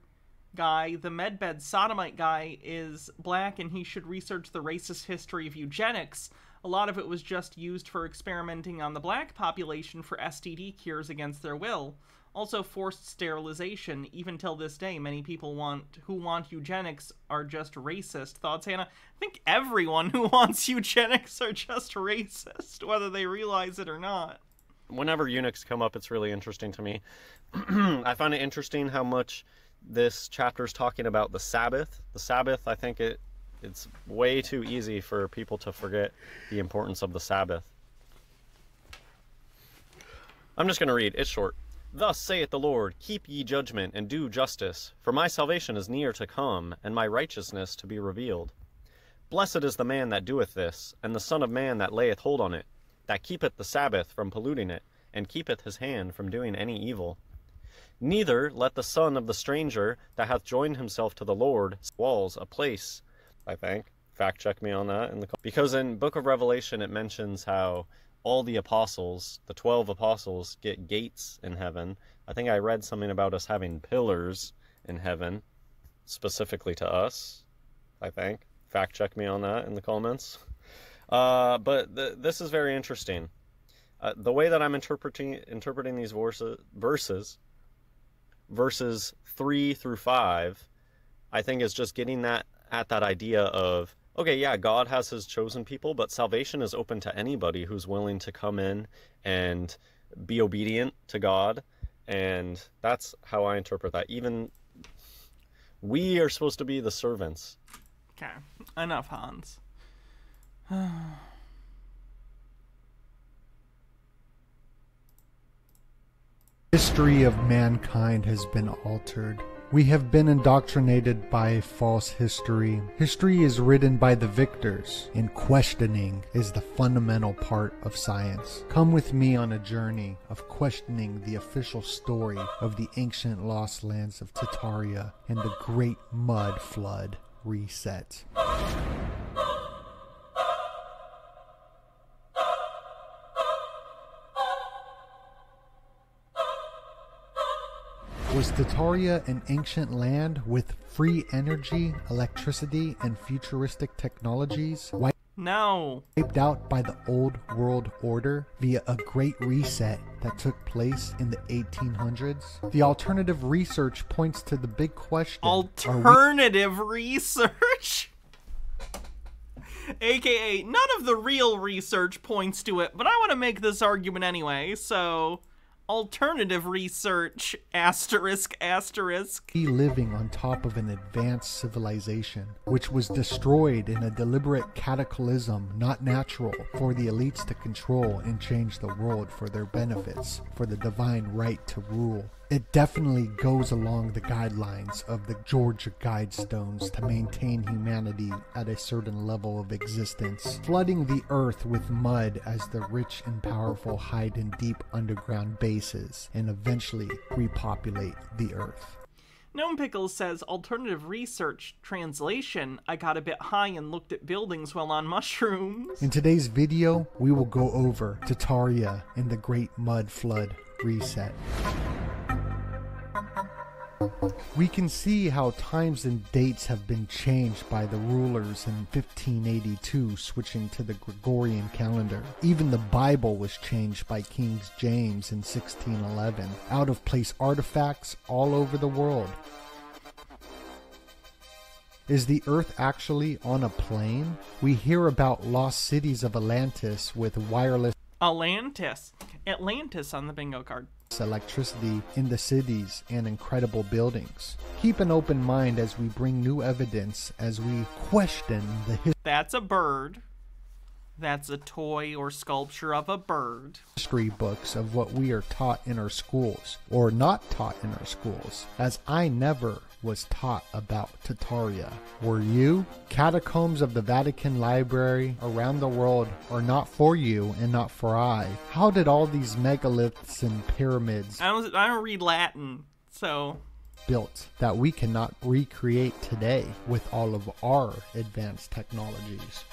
guy, the medbed sodomite guy, is black and he should research the racist history of eugenics. A lot of it was just used for experimenting on the black population for STD cures against their will. Also forced sterilization. Even till this day, many people who want eugenics are just racist. Thoughts, Hannah? I think everyone who wants eugenics are just racist, whether they realize it or not. Whenever eunuchs come up, it's really interesting to me. I find it interesting how much this chapter is talking about the Sabbath. The Sabbath, I think it's way too easy for people to forget the importance of the Sabbath. I'm just going to read. It's short. Thus saith the Lord, keep ye judgment and do justice, for my salvation is near to come, and my righteousness to be revealed. Blessed is the man that doeth this, and the Son of Man that layeth hold on it, that keepeth the Sabbath from polluting it, and keepeth his hand from doing any evil. Neither let the son of the stranger that hath joined himself to the Lord walls a place, I think. Fact check me on that. Because in Book of Revelation it mentions how all the apostles, the 12 apostles, get gates in heaven. I think I read something about us having pillars in heaven, specifically to us, I think. Fact check me on that in the comments. But this is very interesting. The way that I'm interpreting these verses 3 through 5, I think is just getting at that idea of, okay, yeah, God has his chosen people, but salvation is open to anybody who's willing to come in and be obedient to God. And that's how I interpret that. Even we are supposed to be the servants. Okay, enough, Hans. History of mankind has been altered. We have been indoctrinated by false history. History is written by the victors, and questioning is the fundamental part of science. Come with me on a journey of questioning the official story of the ancient lost lands of Tartaria and the Great Mud Flood Reset. Was Tartaria an ancient land with free energy, electricity, and futuristic technologies? No. Wiped out by the old world order via a great reset that took place in the 1800s? The alternative research points to the big question. Alternative research? AKA, none of the real research points to it, but I want to make this argument anyway, so... Alternative research, asterisk, asterisk. Living on top of an advanced civilization, which was destroyed in a deliberate cataclysm, not natural, for the elites to control and change the world for their benefits, for the divine right to rule. It definitely goes along the guidelines of the Georgia Guidestones to maintain humanity at a certain level of existence, flooding the earth with mud as the rich and powerful hide in deep underground bases and eventually repopulate the earth. Gnome Pickles says, alternative research translation, I got a bit high and looked at buildings while on mushrooms. In today's video, we will go over Tartaria and the Great Mud Flood Reset. We can see how times and dates have been changed by the rulers in 1582, switching to the Gregorian calendar. Even the Bible was changed by King James in 1611. Out-of-place artifacts all over the world. Is the Earth actually on a plane? We hear about lost cities of Atlantis with wireless Atlantis on the bingo card. Electricity in the cities and incredible buildings. Keep an open mind as we bring new evidence, as we question the history. That's a bird. That's a toy or sculpture of a bird. History books of what we are taught in our schools, or not taught in our schools, as I never was taught about Tartaria. Were you? Catacombs of the Vatican Library around the world are not for you and not for I. How did all these megaliths and pyramids I don't read Latin, so built that we cannot recreate today with all of our advanced technologies?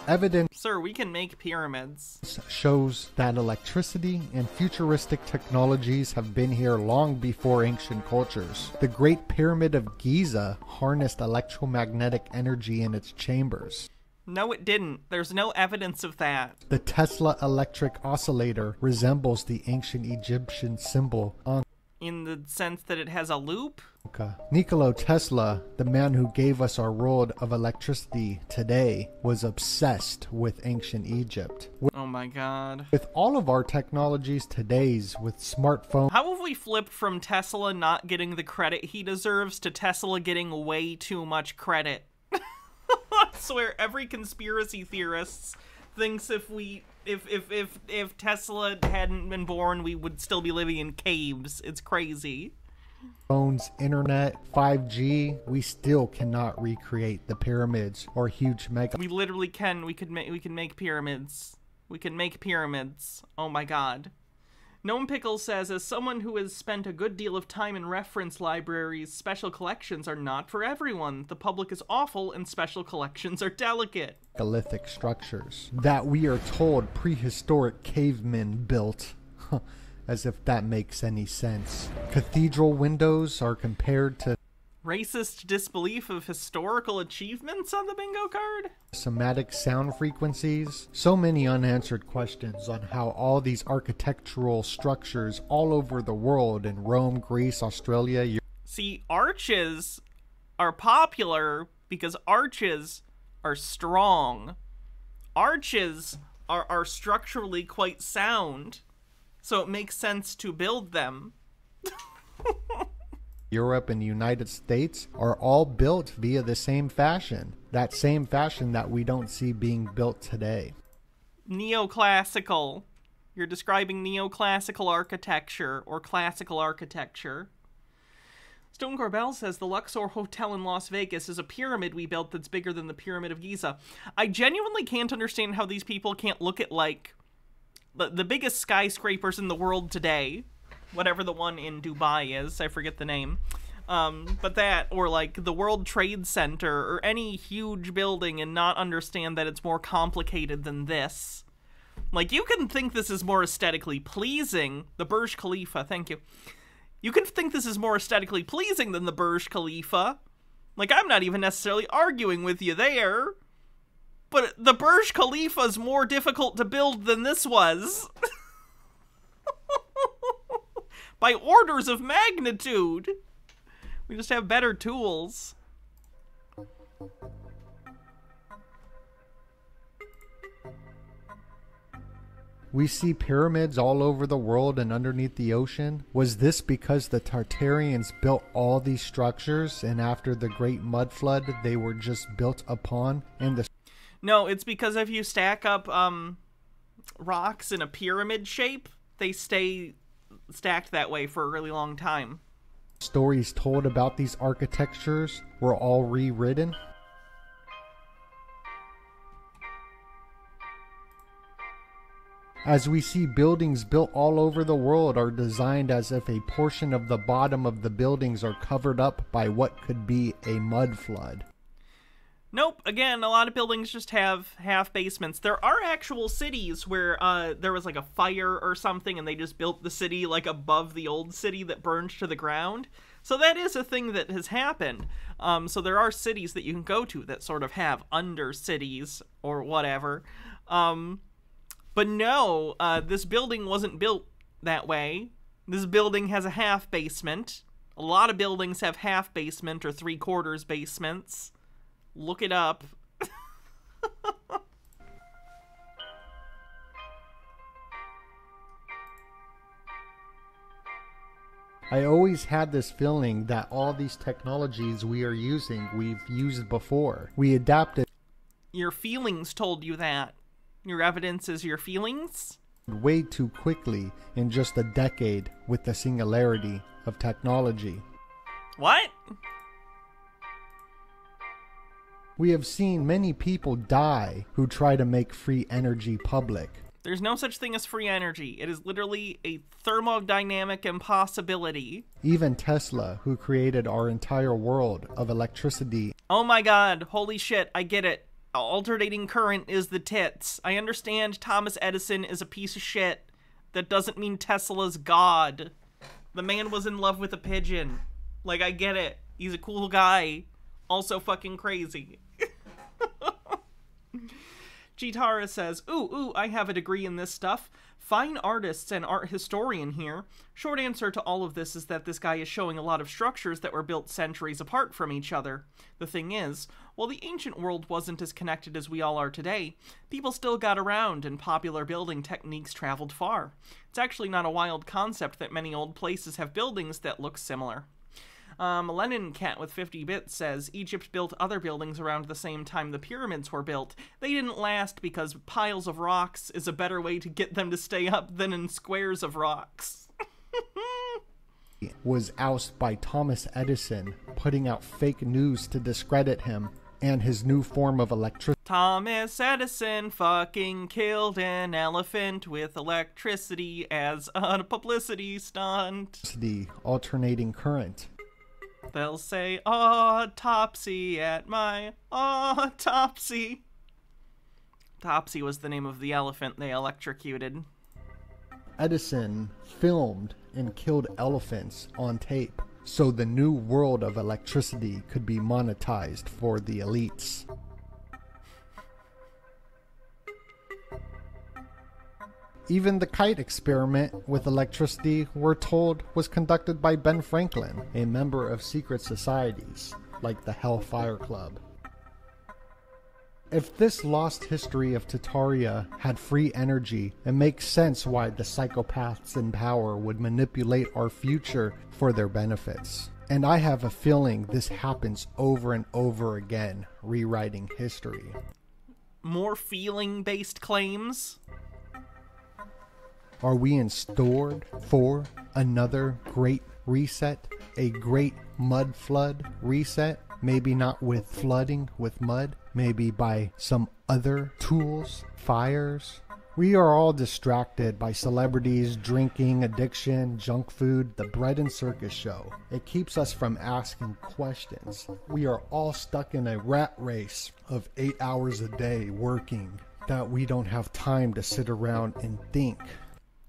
Evidence Sir, we can make pyramids. Shows that electricity and futuristic technologies have been here long before ancient cultures. The Great Pyramid of Giza harnessed electromagnetic energy in its chambers. No, it didn't. There's no evidence of that. The Tesla electric oscillator resembles the ancient Egyptian symbol on in the sense that it has a loop? Okay. Nikola Tesla, the man who gave us our world of electricity today, was obsessed with ancient Egypt. Oh my god. With all of our technologies today's, with smartphones... How have we flipped from Tesla not getting the credit he deserves to Tesla getting way too much credit? I swear, every conspiracy theorist thinks if Tesla hadn't been born, we would still be living in caves. It's crazy. Phones, internet, 5G, we still cannot recreate the pyramids or huge mega. We literally can. We can make pyramids. We can make pyramids. Oh my god. Gnome Pickle says, as someone who has spent a good deal of time in reference libraries, special collections are not for everyone. The public is awful and special collections are delicate. Megalithic structures that we are told prehistoric cavemen built. As if that makes any sense. Cathedral windows are compared to racist disbelief of historical achievements on the bingo card? Somatic sound frequencies. So many unanswered questions on how all these architectural structures all over the world in Rome, Greece, Australia. See, arches are popular because arches are strong. Arches are structurally quite sound, so it makes sense to build them. Europe and the United States are all built via the same fashion. That same fashion that we don't see being built today. Neoclassical. You're describing neoclassical architecture or classical architecture. Stone Corbell says the Luxor Hotel in Las Vegas is a pyramid we built that's bigger than the Pyramid of Giza. I genuinely can't understand how these people can't look at, like, the biggest skyscrapers in the world today. Whatever the one in Dubai is. I forget the name. But that, or like the World Trade Center, or any huge building, and not understand that it's more complicated than this. Like, you can think this is more aesthetically pleasing. The Burj Khalifa, thank you. You can think this is more aesthetically pleasing than the Burj Khalifa. Like, I'm not even necessarily arguing with you there. But the Burj Khalifa is more difficult to build than this was. By orders of magnitude. We just have better tools. We see pyramids all over the world and underneath the ocean. Was this because the Tartarians built all these structures and after the Great Mud Flood they were just built upon? And the No, it's because if you stack up rocks in a pyramid shape, they stay stacked that way for a really long time. Stories told about these architectures were all rewritten? As we see, buildings built all over the world are designed as if a portion of the bottom of the buildings are covered up by what could be a mud flood. Nope, again, a lot of buildings just have half basements. There are actual cities where there was like a fire or something and they just built the city like above the old city that burned to the ground. So that is a thing that has happened. So there are cities that you can go to that sort of have under cities or whatever. But no, this building wasn't built that way. This building has a half basement. A lot of buildings have half basement or 3/4 basements. Look it up. I always had this feeling that all these technologies we are using, we've used before. We adapted. Your feelings told you that. Your evidence is your feelings? Way too quickly in just a decade with the singularity of technology. What? We have seen many people die who try to make free energy public. There's no such thing as free energy. It is literally a thermodynamic impossibility. Even Tesla, who created our entire world of electricity. Oh my god, holy shit, I get it. Alternating current is the tits. I understand Thomas Edison is a piece of shit. That doesn't mean Tesla's God. The man was in love with a pigeon. Like, I get it. He's a cool guy. Also fucking crazy. Chitara says, ooh, I have a degree in this stuff. Fine artists and art historian here. Short answer to all of this is that this guy is showing a lot of structures that were built centuries apart from each other. The thing is, while the ancient world wasn't as connected as we all are today, people still got around and popular building techniques traveled far. It's actually not a wild concept that many old places have buildings that look similar. Lenin Cat with 50 bits says, Egypt built other buildings around the same time the pyramids were built. They didn't last because piles of rocks is a better way to get them to stay up than in squares of rocks. Was ousted by Thomas Edison, putting out fake news to discredit him and his new form of electricity. Thomas Edison fucking killed an elephant with electricity as a publicity stunt. The alternating current. They'll say, autopsy at my autopsy. Topsy was the name of the elephant they electrocuted. Edison filmed and killed elephants on tape, so the new world of electricity could be monetized for the elites. Even the kite experiment with electricity, we're told, was conducted by Ben Franklin, a member of secret societies, like the Hellfire Club. If this lost history of Tartaria had free energy, it makes sense why the psychopaths in power would manipulate our future for their benefits. And I have a feeling this happens over and over again, rewriting history. More feeling-based claims? Are we in store for another great reset? a great mud flood reset. Maybe not with flooding with mud, maybe by some other tools, fires. We are all distracted by celebrities, drinking, addiction, junk food, the bread and circus show. It keeps us from asking questions. We are all stuck in a rat race of 8 hours a day working that we don't have time to sit around and think.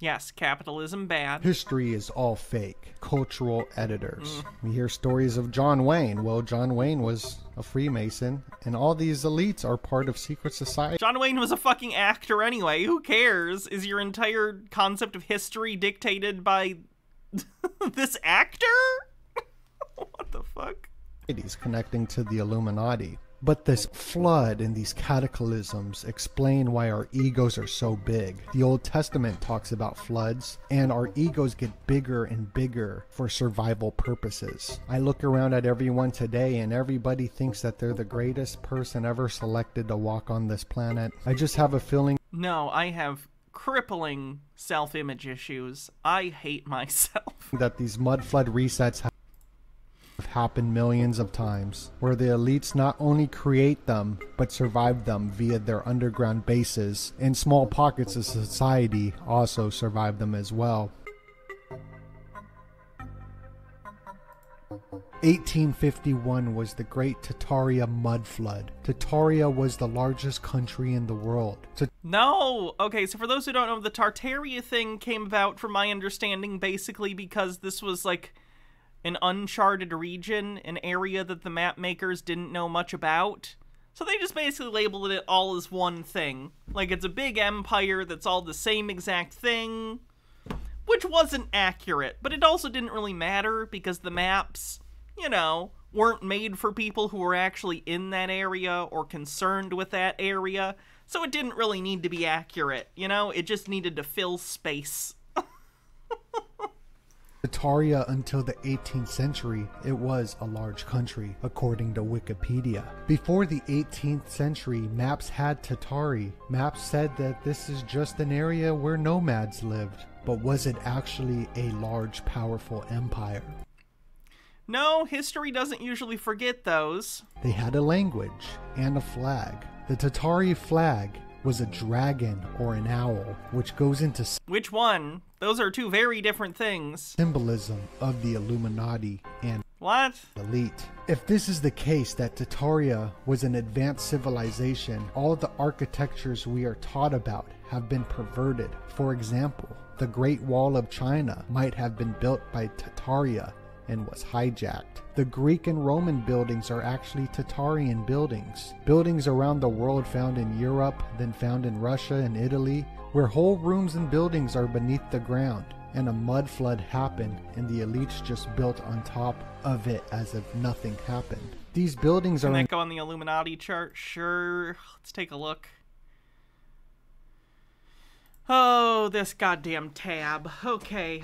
Yes, capitalism bad. History is all fake. Cultural editors. We hear stories of John Wayne. Well, John Wayne was a Freemason, and all these elites are part of secret society. John Wayne was a fucking actor anyway. Who cares? Is your entire concept of history dictated by this actor? What the fuck? He's connecting to the Illuminati. But this flood and these cataclysms explain why our egos are so big. The Old Testament talks about floods, and our egos get bigger and bigger for survival purposes. I look around at everyone today and everybody thinks that they're the greatest person ever selected to walk on this planet. I just have a feeling... No, I have crippling self-image issues. I hate myself. ...that these mud flood resets have happened millions of times, where the elites not only create them but survive them via their underground bases, and small pockets of society also survive them as well. 1851 was the Great Tartaria mud flood. Tartaria was the largest country in the world. No! Okay, so for those who don't know, the Tartaria thing came about, from my understanding, basically because this was like an uncharted region, an area that the map makers didn't know much about. So they just basically labeled it all as one thing. Like, it's a big empire that's all the same exact thing, which wasn't accurate, but it also didn't really matter because the maps, you know, weren't made for people who were actually in that area or concerned with that area, so it didn't really need to be accurate, you know? It just needed to fill space. Tartaria, until the 18th century, it was a large country, according to Wikipedia. Before the 18th century, maps had Tartari. Maps said that this is just an area where nomads lived. But was it actually a large, powerful empire? No, history doesn't usually forget those. They had a language and a flag. The Tartari flag was a dragon or an owl, which goes into... Which one? Those are two very different things. Symbolism of the Illuminati and... What? Elite. If this is the case that Tartaria was an advanced civilization, all the architectures we are taught about have been perverted. For example, the Great Wall of China might have been built by Tartaria and was hijacked. The Greek and Roman buildings are actually Tartarian buildings. Buildings around the world found in Europe, then found in Russia and Italy, where whole rooms and buildings are beneath the ground, and a mud flood happened and the elites just built on top of it as if nothing happened. These buildings are... Can that go on the Illuminati chart? Sure. Let's take a look. Oh, this goddamn tab. Okay,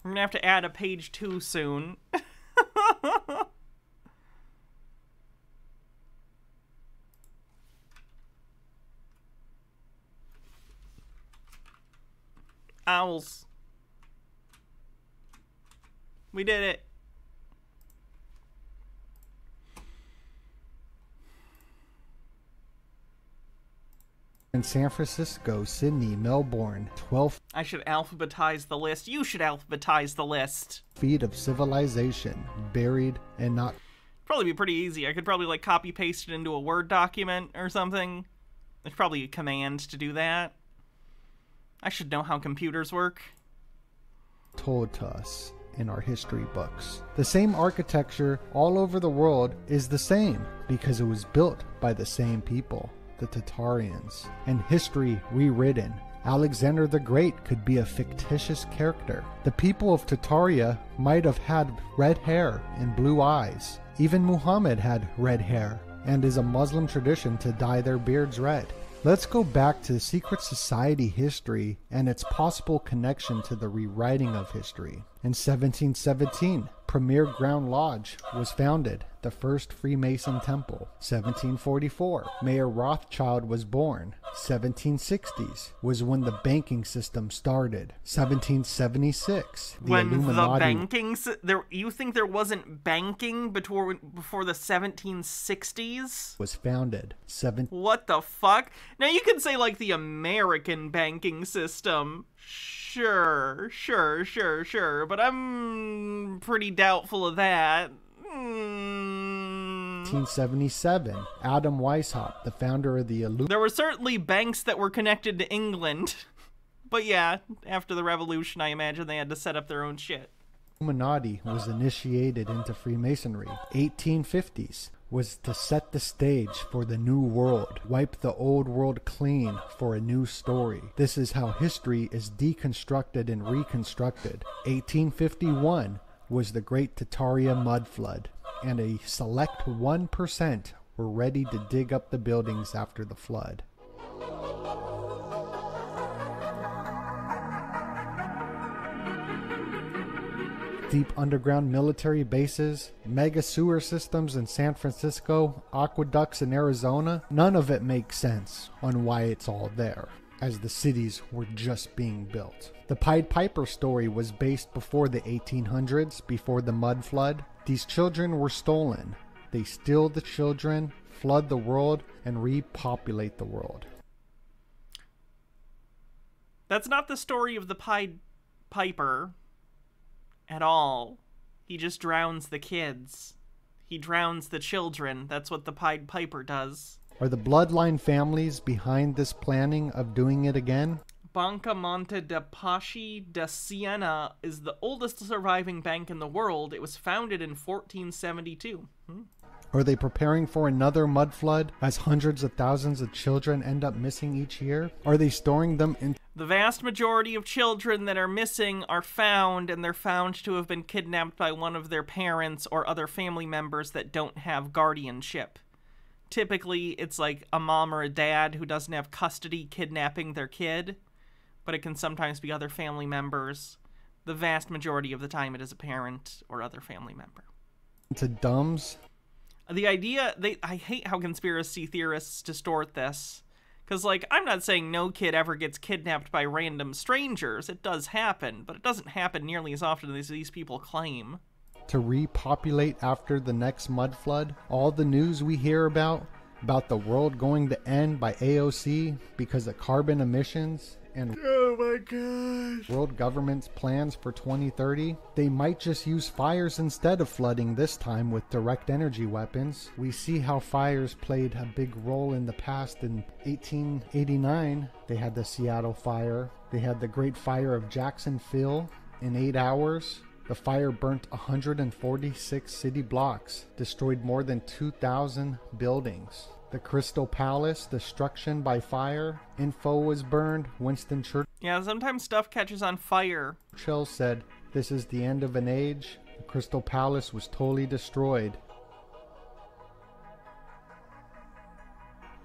we're gonna have to add a page 2 soon. Owls. We did it. In San Francisco, Sydney, Melbourne, 12 I should alphabetize the list. You should alphabetize the list. feet of civilization buried and not... Probably be pretty easy. I could probably like copy paste it into a Word document or something. There's probably a command to do that. I should know how computers work. Told to us in our history books. The same architecture all over the world is the same because it was built by the same people, the Tartarians, and history rewritten. Alexander the Great could be a fictitious character. The people of Tartaria might have had red hair and blue eyes. Even Muhammad had red hair, and is a Muslim tradition to dye their beards red. Let's go back to secret society history and its possible connection to the rewriting of history. In 1717, Premier Ground Lodge was founded, the first Freemason temple. 1744, Mayor Rothschild was born. 1760s was when the banking system started. 1776, the Illuminati. You think there wasn't banking before the 1760s? Was founded. What the fuck? Now you can say like the American banking system. Sure, but I'm pretty doubtful of that. 1877, Adam Weishaupt, the founder of the There were certainly banks that were connected to England. But yeah, after the revolution, I imagine they had to set up their own shit. Illuminati was initiated into Freemasonry. 1850s was to set the stage for the new world, wipe the old world clean for a new story. This is how history is deconstructed and reconstructed. 1851 was the Great Tataria Mud Flood, and a select 1% were ready to dig up the buildings after the flood. Deep underground military bases, mega sewer systems in San Francisco, aqueducts in Arizona, none of it makes sense on why it's all there, as the cities were just being built. The Pied Piper story was based before the 1800s, before the mud flood. These children were stolen. They steal the children, flood the world, and repopulate the world. That's not the story of the Pied Piper at all. He just drowns the kids. He drowns the children. That's what the Pied Piper does. Are the bloodline families behind this planning of doing it again? Banca Monte de Paschi de Siena is the oldest surviving bank in the world. It was founded in 1472. Are they preparing for another mud flood as hundreds of thousands of children end up missing each year? Are they storing them in... The vast majority of children that are missing are found, and they're found to have been kidnapped by one of their parents or other family members that don't have guardianship. Typically, it's like a mom or a dad who doesn't have custody kidnapping their kid, but it can sometimes be other family members. The vast majority of the time, it is a parent or other family member. To dumbs? The idea, I hate how conspiracy theorists distort this. Because, like, I'm not saying no kid ever gets kidnapped by random strangers. It does happen, but it doesn't happen nearly as often as these people claim. To repopulate after the next mud flood? All the news we hear about the world going to end by AOC because of carbon emissions and oh my gosh, world government's plans for 2030, they might just use fires instead of flooding this time with direct energy weapons. We see how fires played a big role in the past. In 1889, they had the Seattle fire. They had the Great Fire of Jacksonville in 8 hours. The fire burnt 146 city blocks, destroyed more than 2,000 buildings. The Crystal Palace, destruction by fire. Info was burned. Winston Churchill. Yeah, sometimes stuff catches on fire. Churchill said, "This is the end of an age." The Crystal Palace was totally destroyed.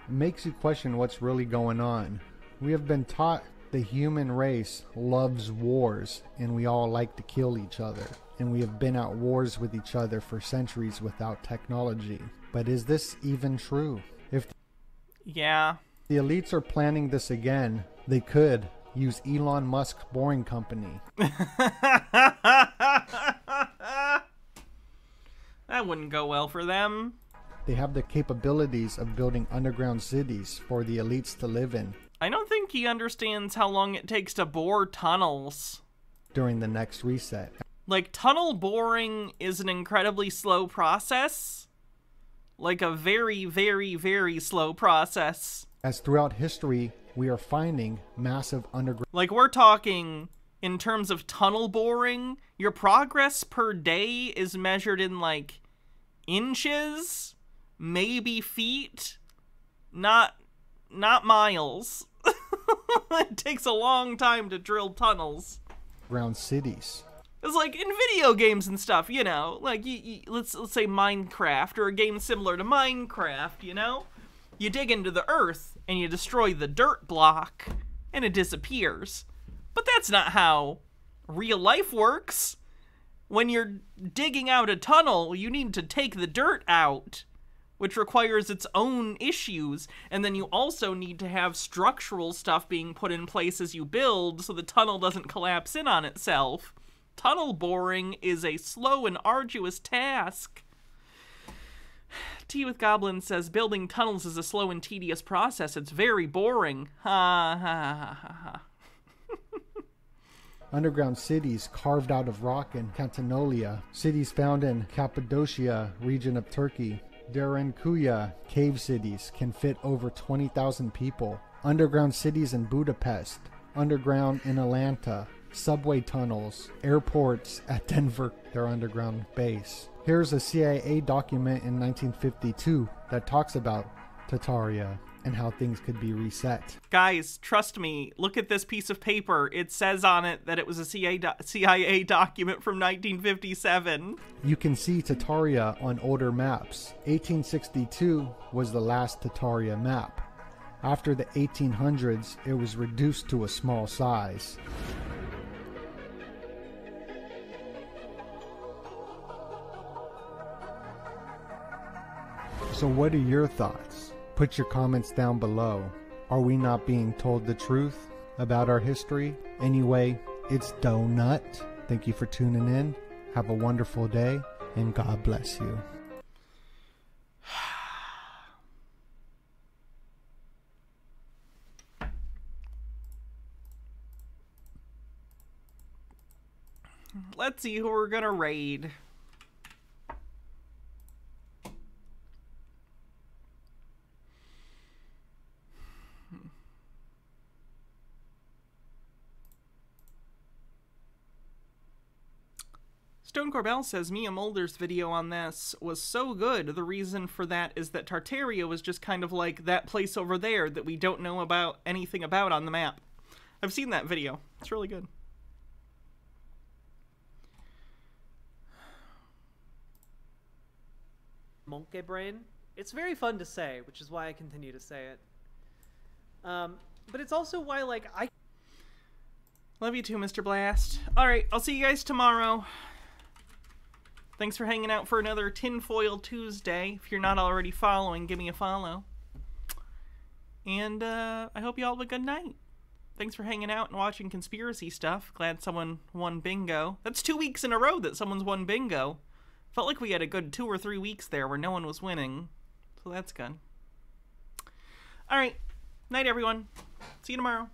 It makes you question what's really going on. We have been taught the human race loves wars, and we all like to kill each other. And we have been at wars with each other for centuries without technology. But is this even true? If yeah, the elites are planning this again, they could use Elon Musk's Boring Company. That wouldn't go well for them. They have the capabilities of building underground cities for the elites to live in. I don't think he understands how long it takes to bore tunnels. During the next reset. Like, tunnel boring is an incredibly slow process. Like a very, very, very slow process. As throughout history, we are finding massive underground... Like, we're talking, in terms of tunnel boring, your progress per day is measured in, like, inches, maybe feet, not miles. It takes a long time to drill tunnels. Around cities. It's like in video games and stuff, you know, like let's say Minecraft or a game similar to Minecraft, you know? You dig into the earth and you destroy the dirt block and it disappears. But that's not how real life works. when you're digging out a tunnel, you need to take the dirt out, which requires its own issues. And then you also need to have structural stuff being put in place as you build so the tunnel doesn't collapse in on itself. Tunnel boring is a slow and arduous task. Tea with Goblin says, building tunnels is a slow and tedious process. It's very boring. Ha ha ha ha. Underground cities carved out of rock in Catanolia, cities found in Cappadocia region of Turkey. Derinkuya cave cities can fit over 20,000 people. Underground cities in Budapest, underground in Atlanta, subway tunnels, airports at Denver, their underground base. Here's a CIA document in 1952 that talks about Tartaria and how things could be reset. Guys, trust me, look at this piece of paper. It says on it that it was a CIA document from 1957. You can see Tartaria on older maps. 1862 was the last Tartaria map. After the 1800s, it was reduced to a small size. So what are your thoughts? Put your comments down below. Are we not being told the truth about our history? Anyway, it's Donut. Thank you for tuning in. Have a wonderful day, and God bless you. Let's see who we're gonna raid. Stone Corbell says, Mia Mulder's video on this was so good. The reason for that is that Tartaria was just kind of like that place over there that we don't know about anything about on the map. I've seen that video. It's really good. Monkey brain. It's very fun to say, which is why I continue to say it. But it's also why, like, I... Love you too, Mr. Blast. Alright, I'll see you guys tomorrow. Thanks for hanging out for another Tinfoil Tuesday. If you're not already following, give me a follow. And I hope you all have a good night. Thanks for hanging out and watching conspiracy stuff. Glad someone won bingo. That's 2 weeks in a row that someone's won bingo. Felt like we had a good 2 or 3 weeks there where no one was winning. So that's good. Alright. Night, everyone. See you tomorrow.